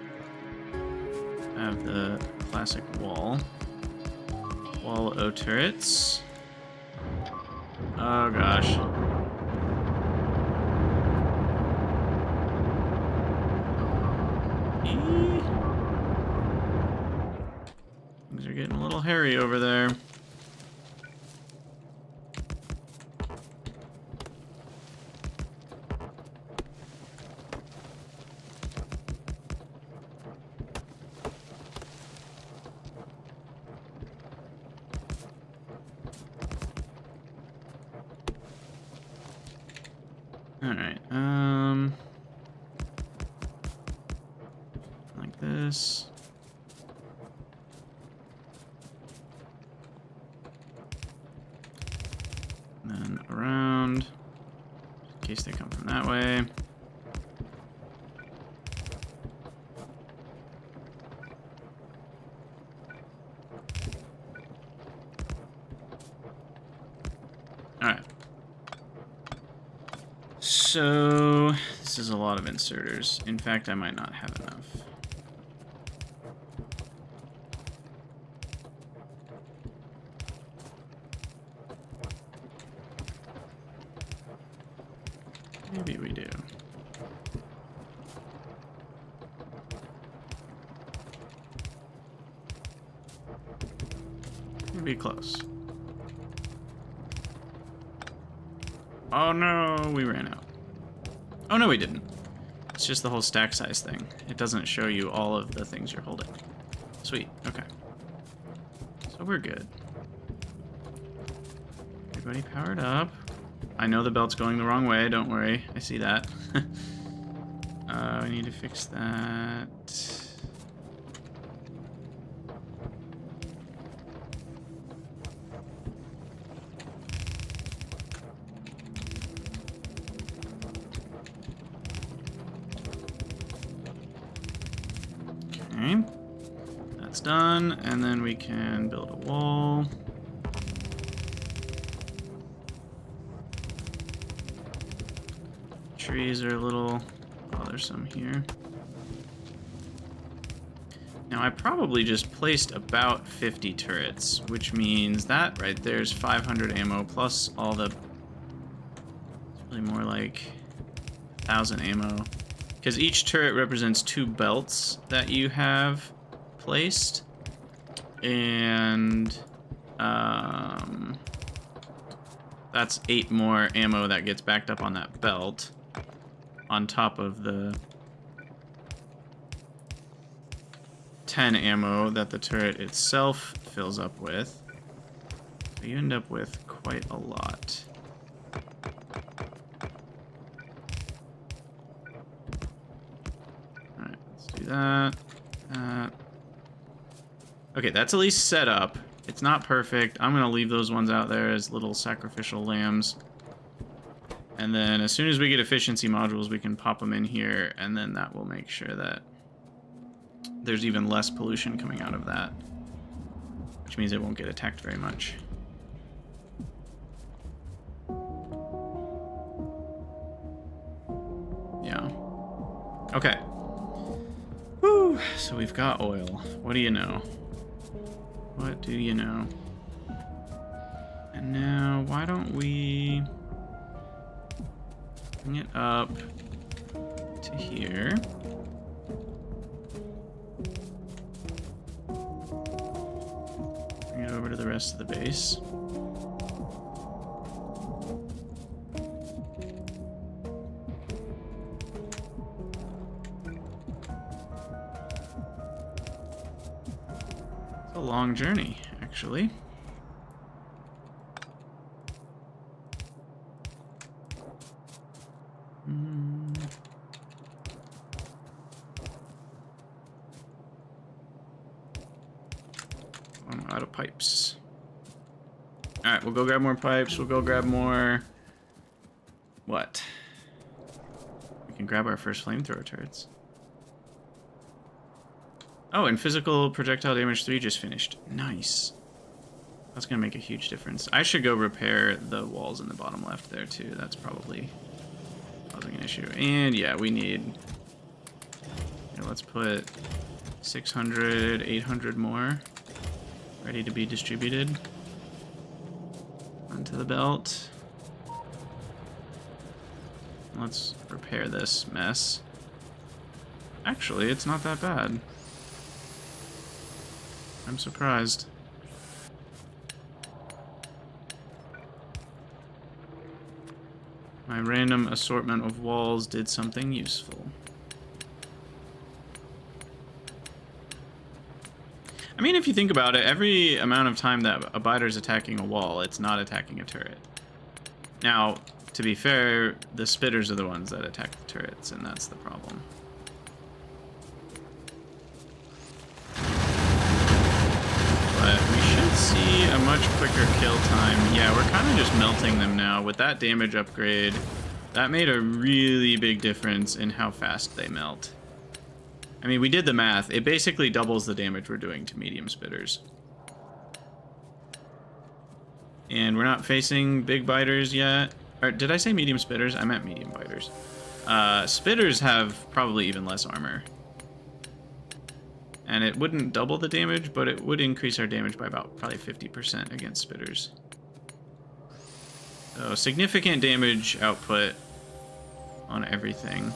have the classic wall. Wall O turrets. Oh gosh. Things are getting a little hairy over there. Alright, like this. And then around, in case they come from that way. Alright. So, this is a lot of inserters. In fact, I might not have enough. Maybe we do. Maybe close. Oh no, we ran out. Oh no, we didn't. It's just the whole stack size thing. It doesn't show you all of the things you're holding. Sweet, okay. So we're good. Everybody powered up. I know the belt's going the wrong way, don't worry. I see that. We need to fix that. Okay, that's done, and then we can build a wall. Trees are a little... oh, there's some here. Now, I probably just placed about 50 turrets, which means that right there's 500 ammo plus all the... it's really more like 1,000 ammo. Because each turret represents 2 belts that you have placed. And... that's 8 more ammo that gets backed up on that belt. On top of the 10 ammo that the turret itself fills up with. So you end up with quite a lot. Alright, let's do that. Okay, that's at least set up. It's not perfect. I'm gonna leave those ones out there as little sacrificial lambs. And then as soon as we get efficiency modules, we can pop them in here, and then that will make sure that there's even less pollution coming out of that, which means it won't get attacked very much. Yeah. Okay. Woo! So we've got oil. What do you know? What do you know? And now, why don't we... bring it up to here. rest of the base. It's a long journey, actually. I'm out of pipes. Alright, we'll go grab more pipes. We'll go grab more... What? We can grab our first flamethrower turrets. Oh, and physical projectile damage 3 just finished. Nice. That's going to make a huge difference. I should go repair the walls in the bottom left there, too. That's probably causing an issue. And, yeah, we need... Here, let's put 600, 800 more. Ready to be distributed onto the belt. Let's repair this mess. Actually, it's not that bad. I'm surprised. My random assortment of walls did something useful. I mean, if you think about it, every amount of time that a biter's attacking a wall, it's not attacking a turret. Now, to be fair, the spitters are the ones that attack the turrets, and that's the problem. But we should see a much quicker kill time. Yeah, we're kind of just melting them now. With that damage upgrade, that made a really big difference in how fast they melt. I mean, we did the math. It basically doubles the damage we're doing to medium spitters. And we're not facing big biters yet. Or did I say medium spitters? I meant medium biters. Spitters have probably even less armor. And it wouldn't double the damage, but it would increase our damage by about probably 50% against spitters. So significant damage output on everything.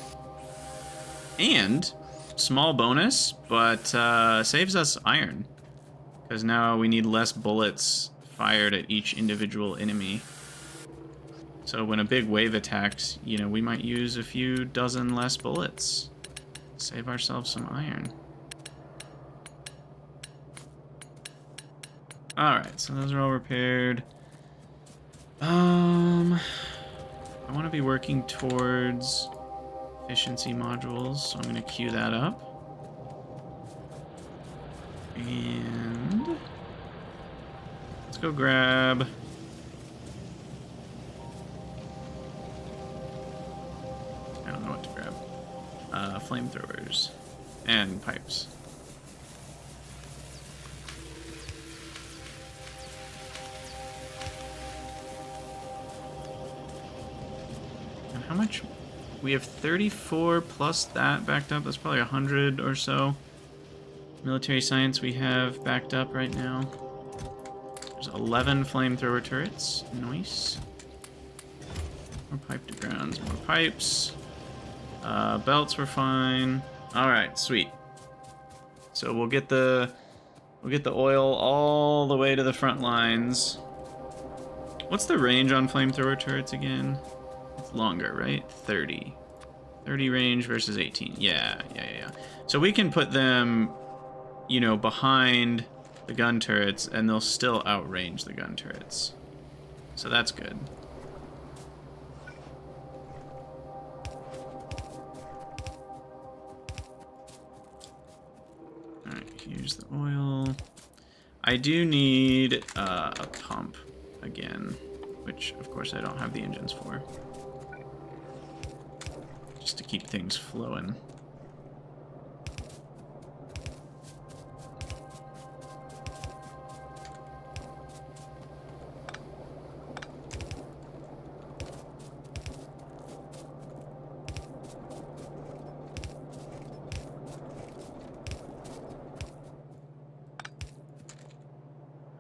And... small bonus, but saves us iron. Because now we need less bullets fired at each individual enemy. So when a big wave attacks, you know, we might use a few dozen less bullets. Save ourselves some iron. Alright, so those are all repaired. I want to be working towards... efficiency modules, so I'm going to queue that up. And let's go grab... I don't know what to grab. Flamethrowers and pipes. And how much... We have 34 plus that backed up. That's probably 100 or so. Military science we have backed up right now. There's 11 flamethrower turrets. Nice. More pipe to grounds, more pipes. Belts were fine. Alright, sweet. So we'll get the oil all the way to the front lines. What's the range on flamethrower turrets again? Longer, right? 30 range versus 18. Yeah. So we can put them, you know, behind the gun turrets, and they'll still outrange the gun turrets. So that's good. Alright, here's the oil. I do need a pump again, which, of course, I don't have the engines for. Just to keep things flowing.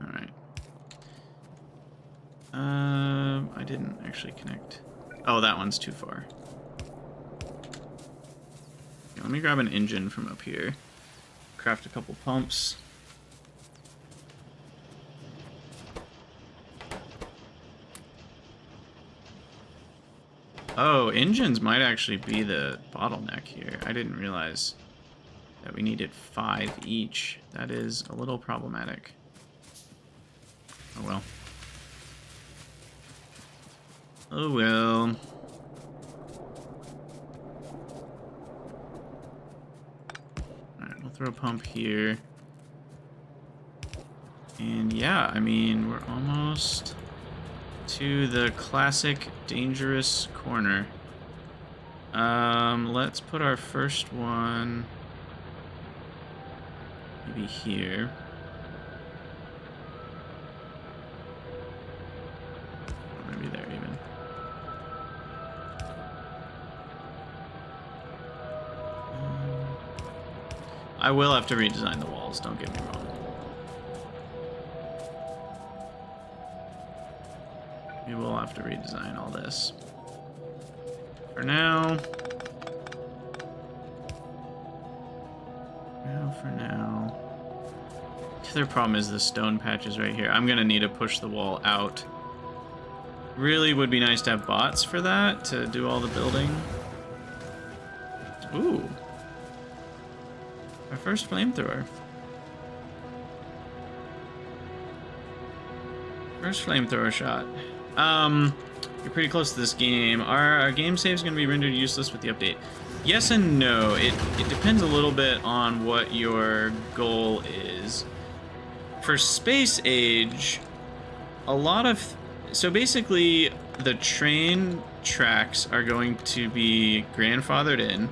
Alright. I didn't actually connect. Oh, that one's too far. Let me grab an engine from up here. Craft a couple pumps. Oh, engines might actually be the bottleneck here. I didn't realize that we needed 5 each. That is a little problematic. Oh well. Oh well. Alright, we'll throw a pump here. And yeah, I mean, we're almost to the classic dangerous corner. Let's put our first one maybe here. Or maybe there even. I will have to redesign the walls, don't get me wrong. We will have to redesign all this. For now. For now. The other problem is the stone patches right here. I'm gonna need to push the wall out. Really would be nice to have bots for that, to do all the building. Ooh. Our first flamethrower. First flamethrower shot. You're pretty close to this game. Our game save is going to be rendered useless with the update. Yes and no. It depends a little bit on what your goal is. For Space Age, a lot of... So basically, the train tracks are going to be grandfathered in.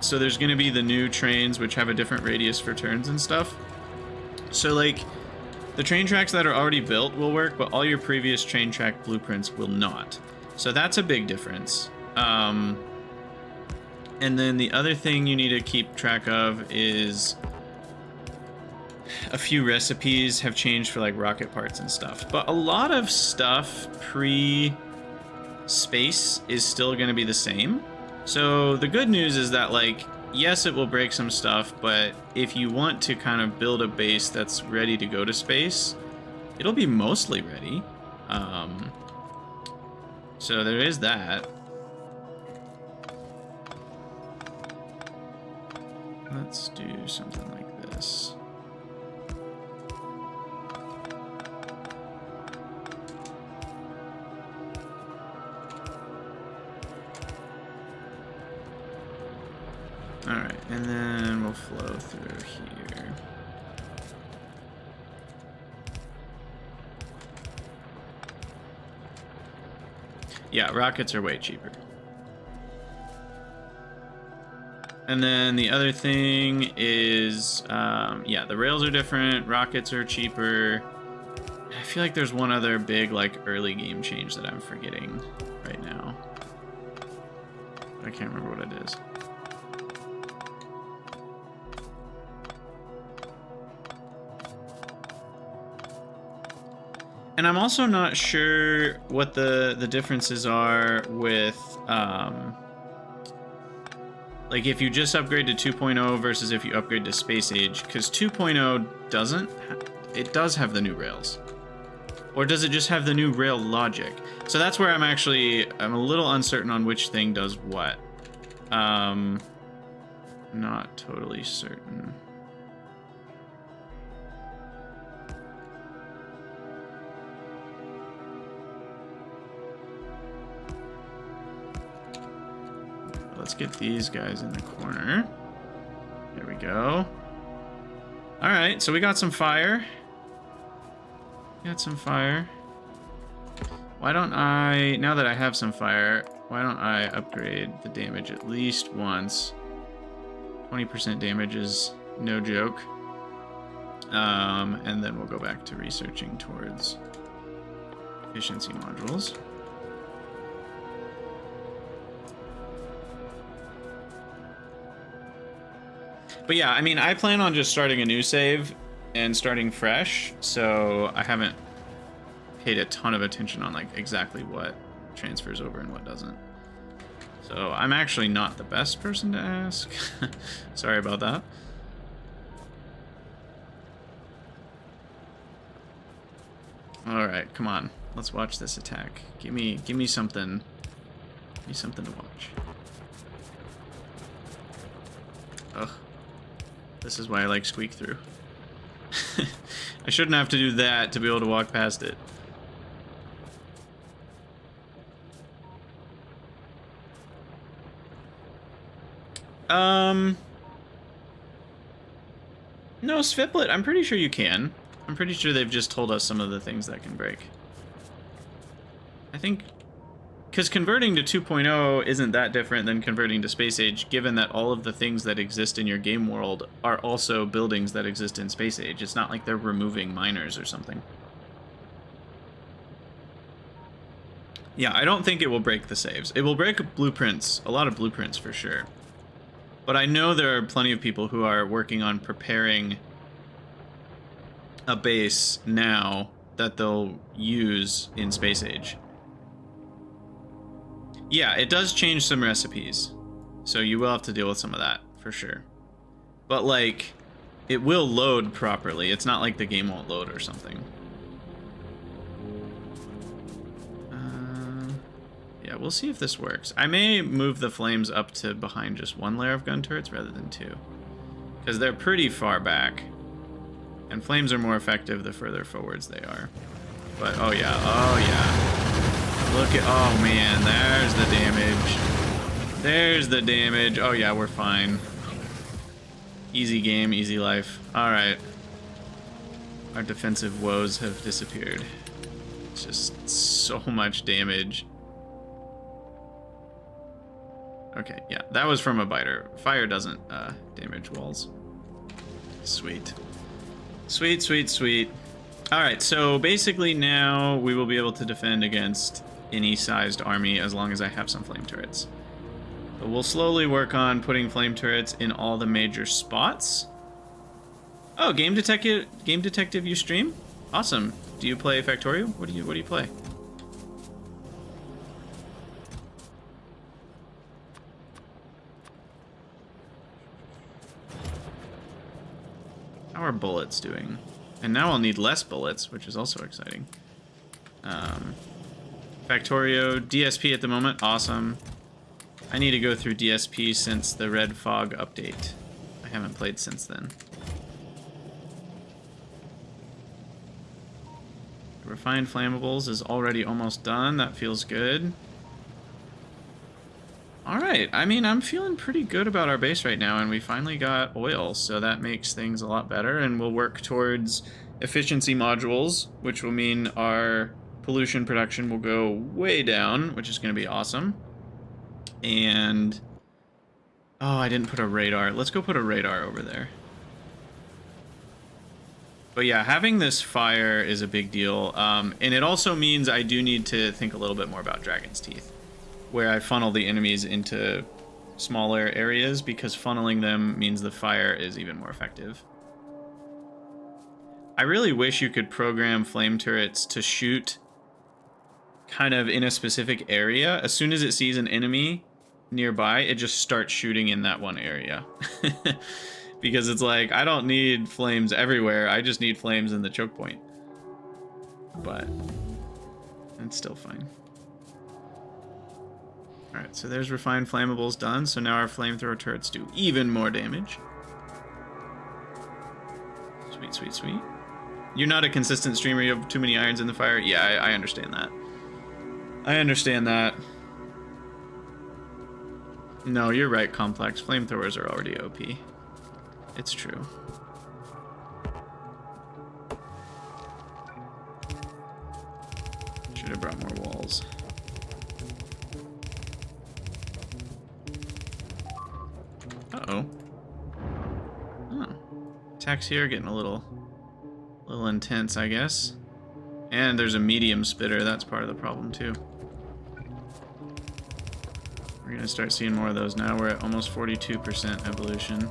So there's going to be the new trains, which have a different radius for turns and stuff. So, like... The train tracks that are already built will work, but all your previous train track blueprints will not. So that's a big difference. And then the other thing you need to keep track of is a few recipes have changed for like rocket parts and stuff. But a lot of stuff pre-space is still going to be the same. So the good news is that, like, yes, it will break some stuff, but if you want to kind of build a base that's ready to go to space, it'll be mostly ready. So there is that. Let's do something like this. Alright, and then we'll flow through here. Yeah, rockets are way cheaper. And then the other thing is, yeah, the rails are different, rockets are cheaper. I feel like there's one other big, like, early game change that I'm forgetting right now. I can't remember what it is. And I'm also not sure what the differences are with, like, if you just upgrade to 2.0 versus if you upgrade to Space Age, because 2.0 doesn't, it does have the new rails. Or does it just have the new rail logic? So that's where I'm a little uncertain on which thing does what. Not totally certain. Let's get these guys in the corner. There we go. All right, so we got some fire. Why don't I, now that I have some fire, why don't I upgrade the damage at least once? 20% damage is no joke. And then we'll go back to researching towards efficiency modules. But yeah, I mean, I plan on just starting a new save and starting fresh, so I haven't paid a ton of attention on, like, exactly what transfers over and what doesn't. So I'm actually not the best person to ask. Sorry about that. All right, come on. Let's watch this attack. Give me something me something to watch. Ugh. This is why I like squeak through. I shouldn't have to do that to be able to walk past it. No, Sviplet, I'm pretty sure you can. I'm pretty sure they've just told us some of the things that can break. I think... Because converting to 2.0 isn't that different than converting to Space Age, given that all of the things that exist in your game world are also buildings that exist in Space Age. It's not like they're removing miners or something. Yeah, I don't think it will break the saves. It will break blueprints, a lot of blueprints for sure. But I know there are plenty of people who are working on preparing a base now that they'll use in Space Age. Yeah, it does change some recipes, so you will have to deal with some of that, for sure. But, like, it will load properly. It's not like the game won't load or something. Yeah, we'll see if this works. I may move the flames up to behind just one layer of gun turrets rather than two, because they're pretty far back. And flames are more effective the further forwards they are. But, oh yeah, Look at, oh man, there's the damage. There's the damage. Oh yeah, we're fine. Easy game, easy life. Alright. Our defensive woes have disappeared. It's just so much damage. Okay, yeah, that was from a biter. Fire doesn't damage walls. Sweet. Sweet, sweet, sweet. Alright, so basically now we will be able to defend against any sized army as long as I have some flame turrets. So we'll slowly work on putting flame turrets in all the major spots. Oh, Game Detective, you stream? Awesome. Do you play Factorio? What do you play? How are bullets doing? And now I'll need less bullets, which is also exciting. Factorio, DSP at the moment, awesome. I need to go through DSP since the Red Fog update. I haven't played since then. Refined Flammables is already almost done, that feels good. Alright, I mean, I'm feeling pretty good about our base right now, and we finally got oil, so that makes things a lot better, and we'll work towards efficiency modules, which will mean our pollution production will go way down, which is going to be awesome. And... oh, I didn't put a radar. Let's go put a radar over there. But yeah, having this fire is a big deal, and it also means I do need to think a little bit more about Dragon's Teeth, where I funnel the enemies into smaller areas, because funneling them means the fire is even more effective. I really wish you could program flame turrets to shoot kind of in a specific area. As soon as it sees an enemy nearby, it just starts shooting in that one area. Because it's like, I don't need flames everywhere, I just need flames in the choke point. But it's still fine. Alright, so there's refined flammables done, so now our flamethrower turrets do even more damage. Sweet, sweet, sweet. You're not a consistent streamer, you have too many irons in the fire? Yeah, I understand that. I understand that. No, you're right, Complex. Flamethrowers are already OP. It's true. Should have brought more walls. Uh-oh. Oh. Attacks here are getting a little intense, I guess. And there's a medium spitter, that's part of the problem too. We're gonna start seeing more of those now. We're at almost 42% evolution.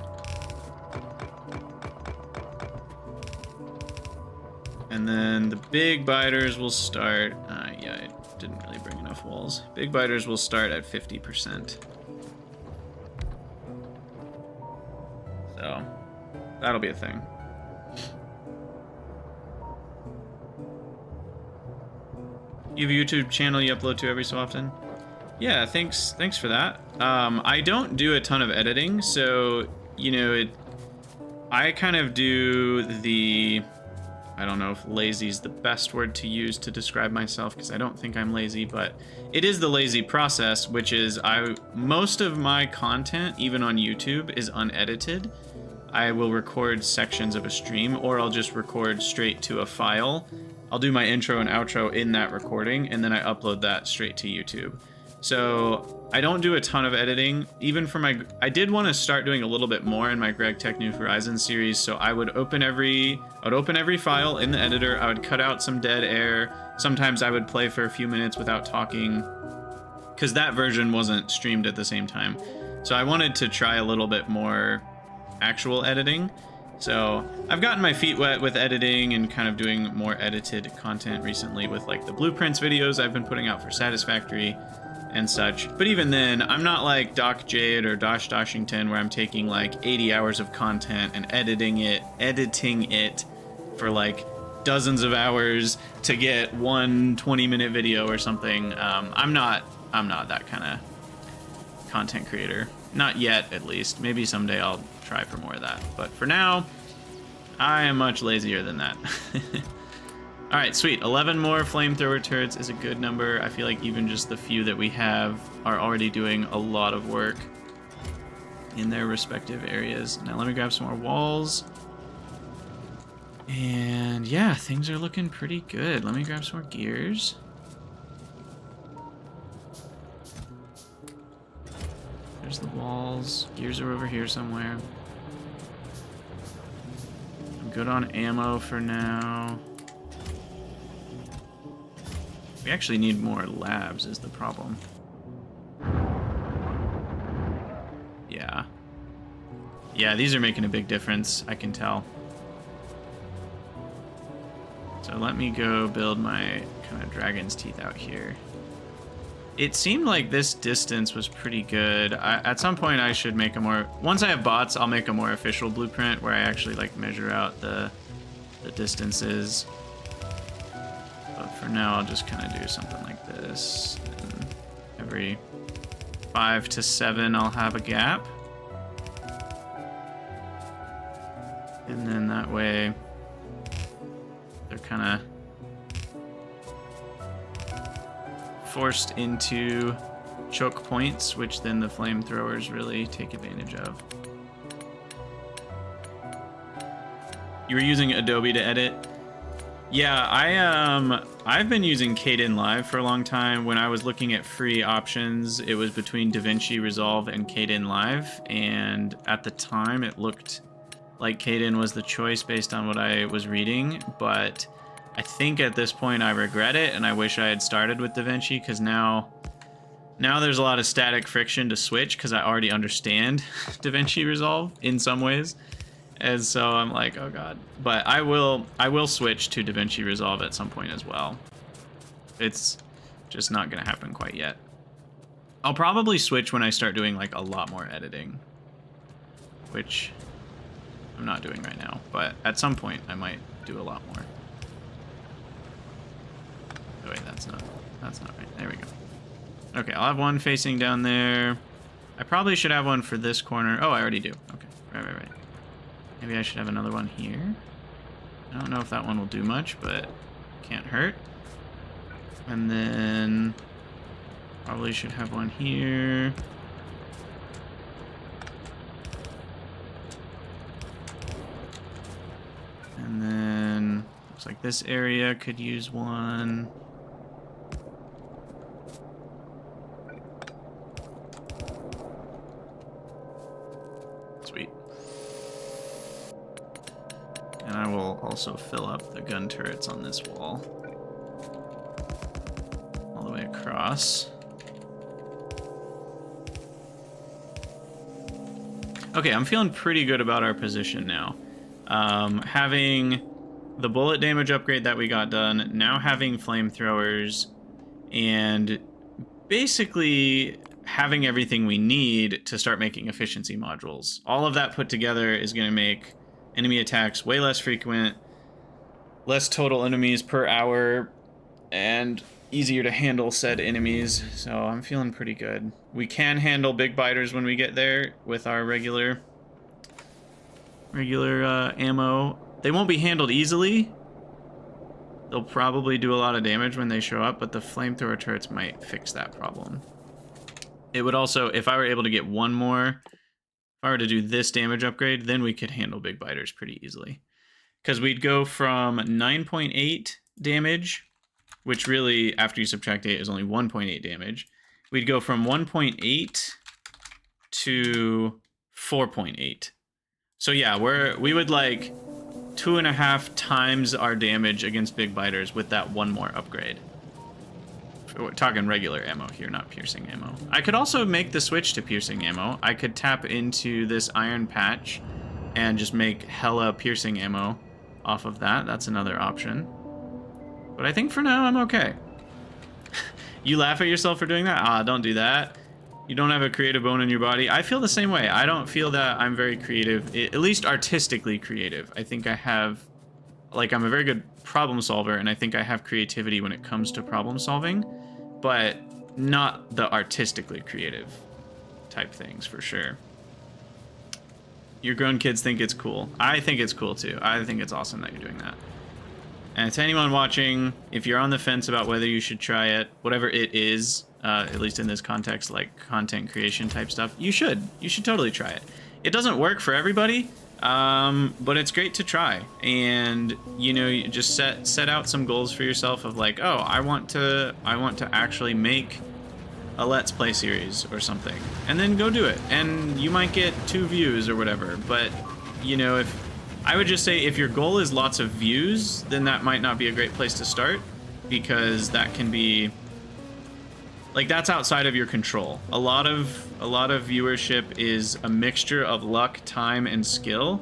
And then the big biters will start, yeah, I didn't really bring enough walls. Big biters will start at 50%. So, that'll be a thing. You have a YouTube channel you upload to every so often? Yeah, thanks for that. I don't do a ton of editing, so, you know, I kind of do the... I don't know if lazy is the best word to use to describe myself, because I don't think I'm lazy, but it is the lazy process, which is most of my content, even on YouTube, is unedited. I will record sections of a stream, or I'll just record straight to a file. I'll do my intro and outro in that recording, and then I upload that straight to YouTube. So I don't do a ton of editing, even for my... I did want to start doing a little bit more in my Greg Tech New Horizons series, so I would open every file in the editor, I would cut out some dead air, sometimes I would play for a few minutes without talking, because that version wasn't streamed at the same time. So I wanted to try a little bit more actual editing. So I've gotten my feet wet with editing and kind of doing more edited content recently with like the blueprints videos I've been putting out for Satisfactory and such. But even then, I'm not like Doc Jade or Dosh Doshington, where I'm taking like 80 hours of content and editing it for like dozens of hours to get one 20-minute video or something. I'm not that kind of content creator. Not yet, at least. Maybe someday I'll try for more of that. But for now, I am much lazier than that. Alright, sweet. 11 more flamethrower turrets is a good number. I feel like even just the few that we have are already doing a lot of work in their respective areas. Now let me grab some more walls. And yeah, things are looking pretty good. Let me grab some more gears. There's the walls. Gears are over here somewhere. I'm good on ammo for now. We actually need more labs is the problem. Yeah. Yeah, these are making a big difference, I can tell. So let me go build my kind of dragon's teeth out here. It seemed like this distance was pretty good. At some point I should make a more... Once I have bots, I'll make a more official blueprint where I actually like measure out the distances. But for now, I'll just kind of do something like this. And every 5 to 7, I'll have a gap. And then that way, they're kind of forced into choke points, which then the flamethrowers really take advantage of. You were using Adobe to edit? Yeah, I've been using Kdenlive for a long time. When I was looking at free options, it was between DaVinci Resolve and Kdenlive, and at the time it looked like Kden was the choice based on what I was reading, but I think at this point I regret it, and I wish I had started with DaVinci, because now there's a lot of static friction to switch, because I already understand DaVinci Resolve in some ways. And so I'm like, oh god. But I will switch to DaVinci Resolve at some point as well. It's just not gonna happen quite yet. I'll probably switch when I start doing like a lot more editing, which I'm not doing right now, but at some point I might do a lot more. Oh wait, that's not right. There we go. Okay, I'll have one facing down there. I probably should have one for this corner. Oh, I already do. Okay, right. Maybe I should have another one here. I don't know if that one will do much, but can't hurt. And then probably should have one here. And then looks like this area could use one. Sweet. And I will also fill up the gun turrets on this wall. All the way across. Okay, I'm feeling pretty good about our position now. Having the bullet damage upgrade that we got done, now having flamethrowers, and basically having everything we need to start making efficiency modules. All of that put together is going to make enemy attacks way less frequent, less total enemies per hour, and easier to handle said enemies, so I'm feeling pretty good. We can handle big biters when we get there with our regular ammo. They won't be handled easily. They'll probably do a lot of damage when they show up, but the flamethrower turrets might fix that problem. It would also, if I were able to get one more, if I were to do this damage upgrade, then we could handle big biters pretty easily. Because we'd go from 9.8 damage, which really, after you subtract 8, is only 1.8 damage. We'd go from 1.8 to 4.8. So yeah, we would like 2.5 times our damage against big biters with that one more upgrade. We're talking regular ammo here, not piercing ammo. I could also make the switch to piercing ammo. I could tap into this iron patch and just make hella piercing ammo off of that. That's another option. But I think for now I'm okay. You laugh at yourself for doing that? Ah, don't do that. You don't have a creative bone in your body. I feel the same way. I don't feel that I'm very creative, at least artistically creative. I think I have, like, I'm a very good problem solver, and I think I have creativity when it comes to problem solving, but not the artistically creative type things, for sure. Your grown kids think it's cool. I think it's cool, too. I think it's awesome that you're doing that. And to anyone watching, if you're on the fence about whether you should try it, whatever it is, at least in this context, like content creation type stuff, you should totally try it. It doesn't work for everybody, but it's great to try. And you know, you just set out some goals for yourself of like, oh, I want to actually make a Let's Play series or something, and then go do it. And you might get 2 views or whatever, but you know, I would just say if your goal is lots of views, then that might not be a great place to start, because that can be like, that's outside of your control. A lot of viewership is a mixture of luck, time, and skill.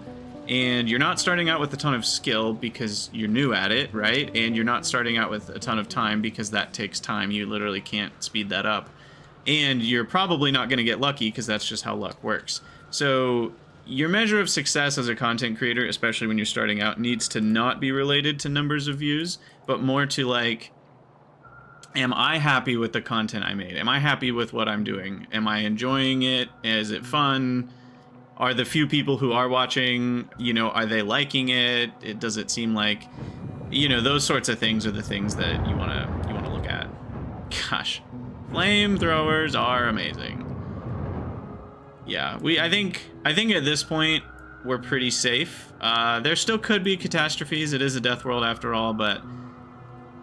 And you're not starting out with a ton of skill because you're new at it, right? And you're not starting out with a ton of time because that takes time. You literally can't speed that up. And you're probably not going to get lucky because that's just how luck works. So your measure of success as a content creator, especially when you're starting out, needs to not be related to numbers of views, but more to like, am I happy with the content I made? Am I happy with what I'm doing? Am I enjoying it? Is it fun? Are the few people who are watching, you know, are they liking it? Does it seem like, you know, those sorts of things are the things that you wanna look at. Gosh, flamethrowers are amazing. Yeah, I think at this point we're pretty safe. There still could be catastrophes. It is a death world after all, but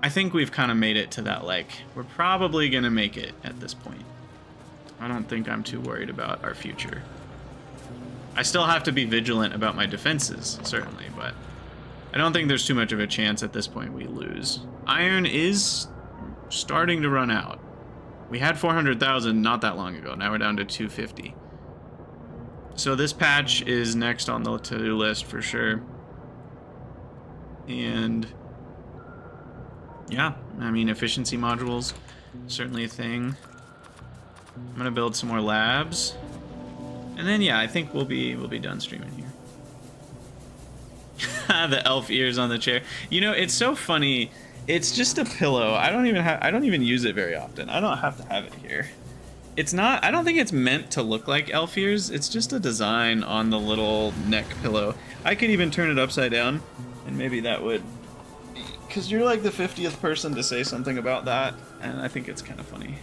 I think we've kind of made it to that, like, we're probably gonna make it at this point. I don't think I'm too worried about our future. I still have to be vigilant about my defenses, certainly, but I don't think there's too much of a chance at this point we lose. Iron is starting to run out. We had 400,000 not that long ago. Now we're down to 250. So this patch is next on the to-do list for sure. And yeah, I mean, efficiency modules, certainly a thing. I'm gonna build some more labs. And then yeah, I think we'll be done streaming here. The elf ears on the chair. You know, it's so funny. It's just a pillow. I don't even use it very often. I don't have to have it here. It's not, I don't think it's meant to look like elf ears. It's just a design on the little neck pillow. I could even turn it upside down, and maybe that would, because you're like the 50th person to say something about that, and I think it's kind of funny.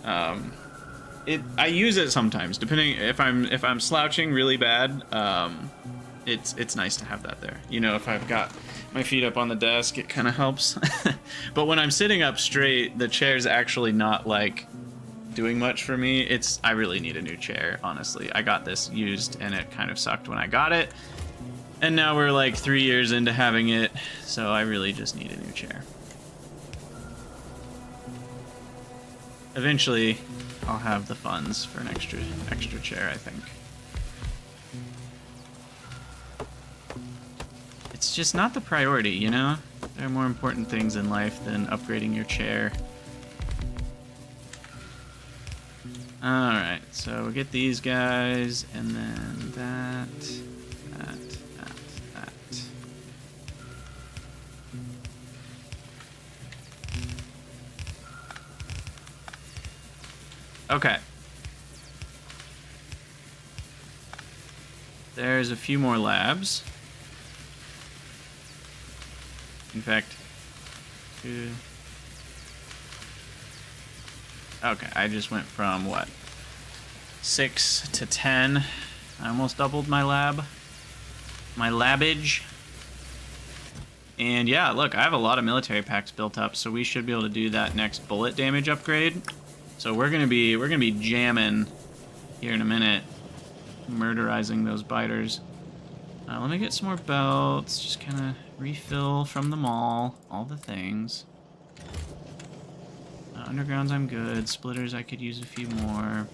I use it sometimes, depending if I'm slouching really bad. It's nice to have that there. You know, if I've got my feet up on the desk, it kind of helps. But when I'm sitting up straight, the chair's actually not like doing much for me. I really need a new chair, honestly. I got this used and it kind of sucked when I got it. And now we're like 3 years into having it, so I really just need a new chair. Eventually, I'll have the funds for an extra chair, I think. It's just not the priority, you know? There are more important things in life than upgrading your chair. Alright, so we'll get these guys, and then that. Okay. There's a few more labs. In fact, 2. Okay, I just went from what? 6 to 10. I almost doubled my labbage. And yeah, look, I have a lot of military packs built up, so we should be able to do that next bullet damage upgrade. So we're gonna be jamming here in a minute, murderizing those biters. Let me get some more belts, just kind of refill from the mall, all the things. Undergrounds I'm good, splitters I could use a few more.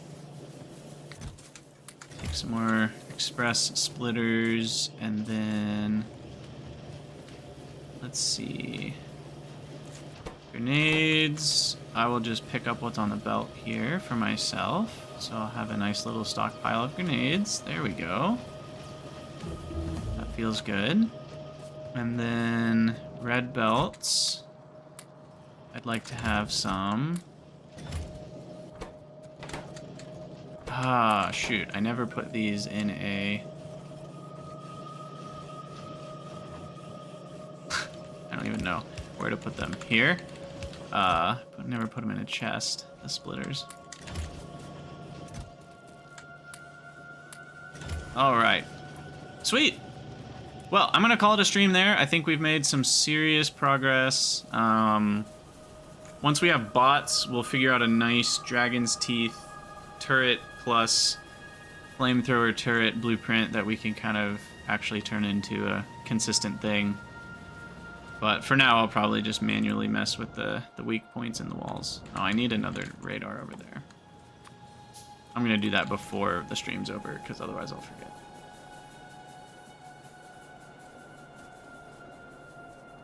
Take some more express splitters, and then let's see. Grenades, I will just pick up what's on the belt here for myself. So I'll have a nice little stockpile of grenades. There we go. That feels good. And then red belts. I'd like to have some. Ah, shoot. I never put these in a... I don't even know where to put them. Here? But never put them in a chest, the splitters. Alright. Sweet! Well, I'm gonna call it a stream there. I think we've made some serious progress. Once we have bots, we'll figure out a nice Dragon's Teeth turret plus Flamethrower turret blueprint that we can kind of actually turn into a consistent thing. But for now, I'll probably just manually mess with the weak points in the walls. Oh, I need another radar over there. I'm gonna do that before the stream's over, because otherwise I'll forget.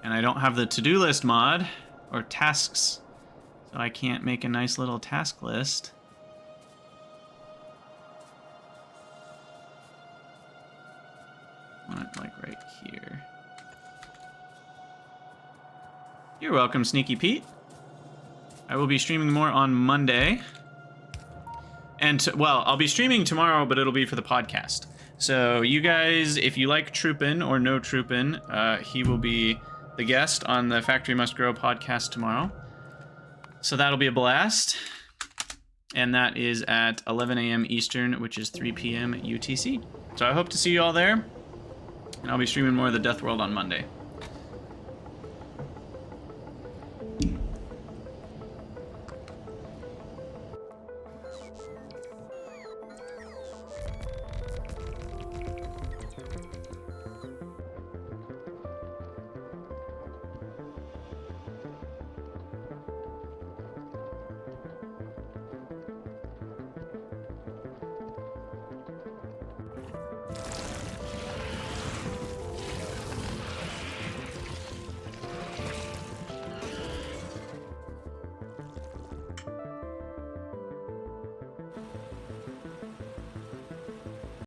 And I don't have the to-do list mod, or tasks, so I can't make a nice little task list. I want it, like, right here. You're welcome, Sneaky Pete. I will be streaming more on Monday. And, well, I'll be streaming tomorrow, but it'll be for the podcast. So you guys, if you like Troopin' or no Troopin', he will be the guest on the Factory Must Grow podcast tomorrow. So that'll be a blast. And that is at 11 a.m. Eastern, which is 3 p.m. UTC. So I hope to see you all there. And I'll be streaming more of the Deathworld on Monday.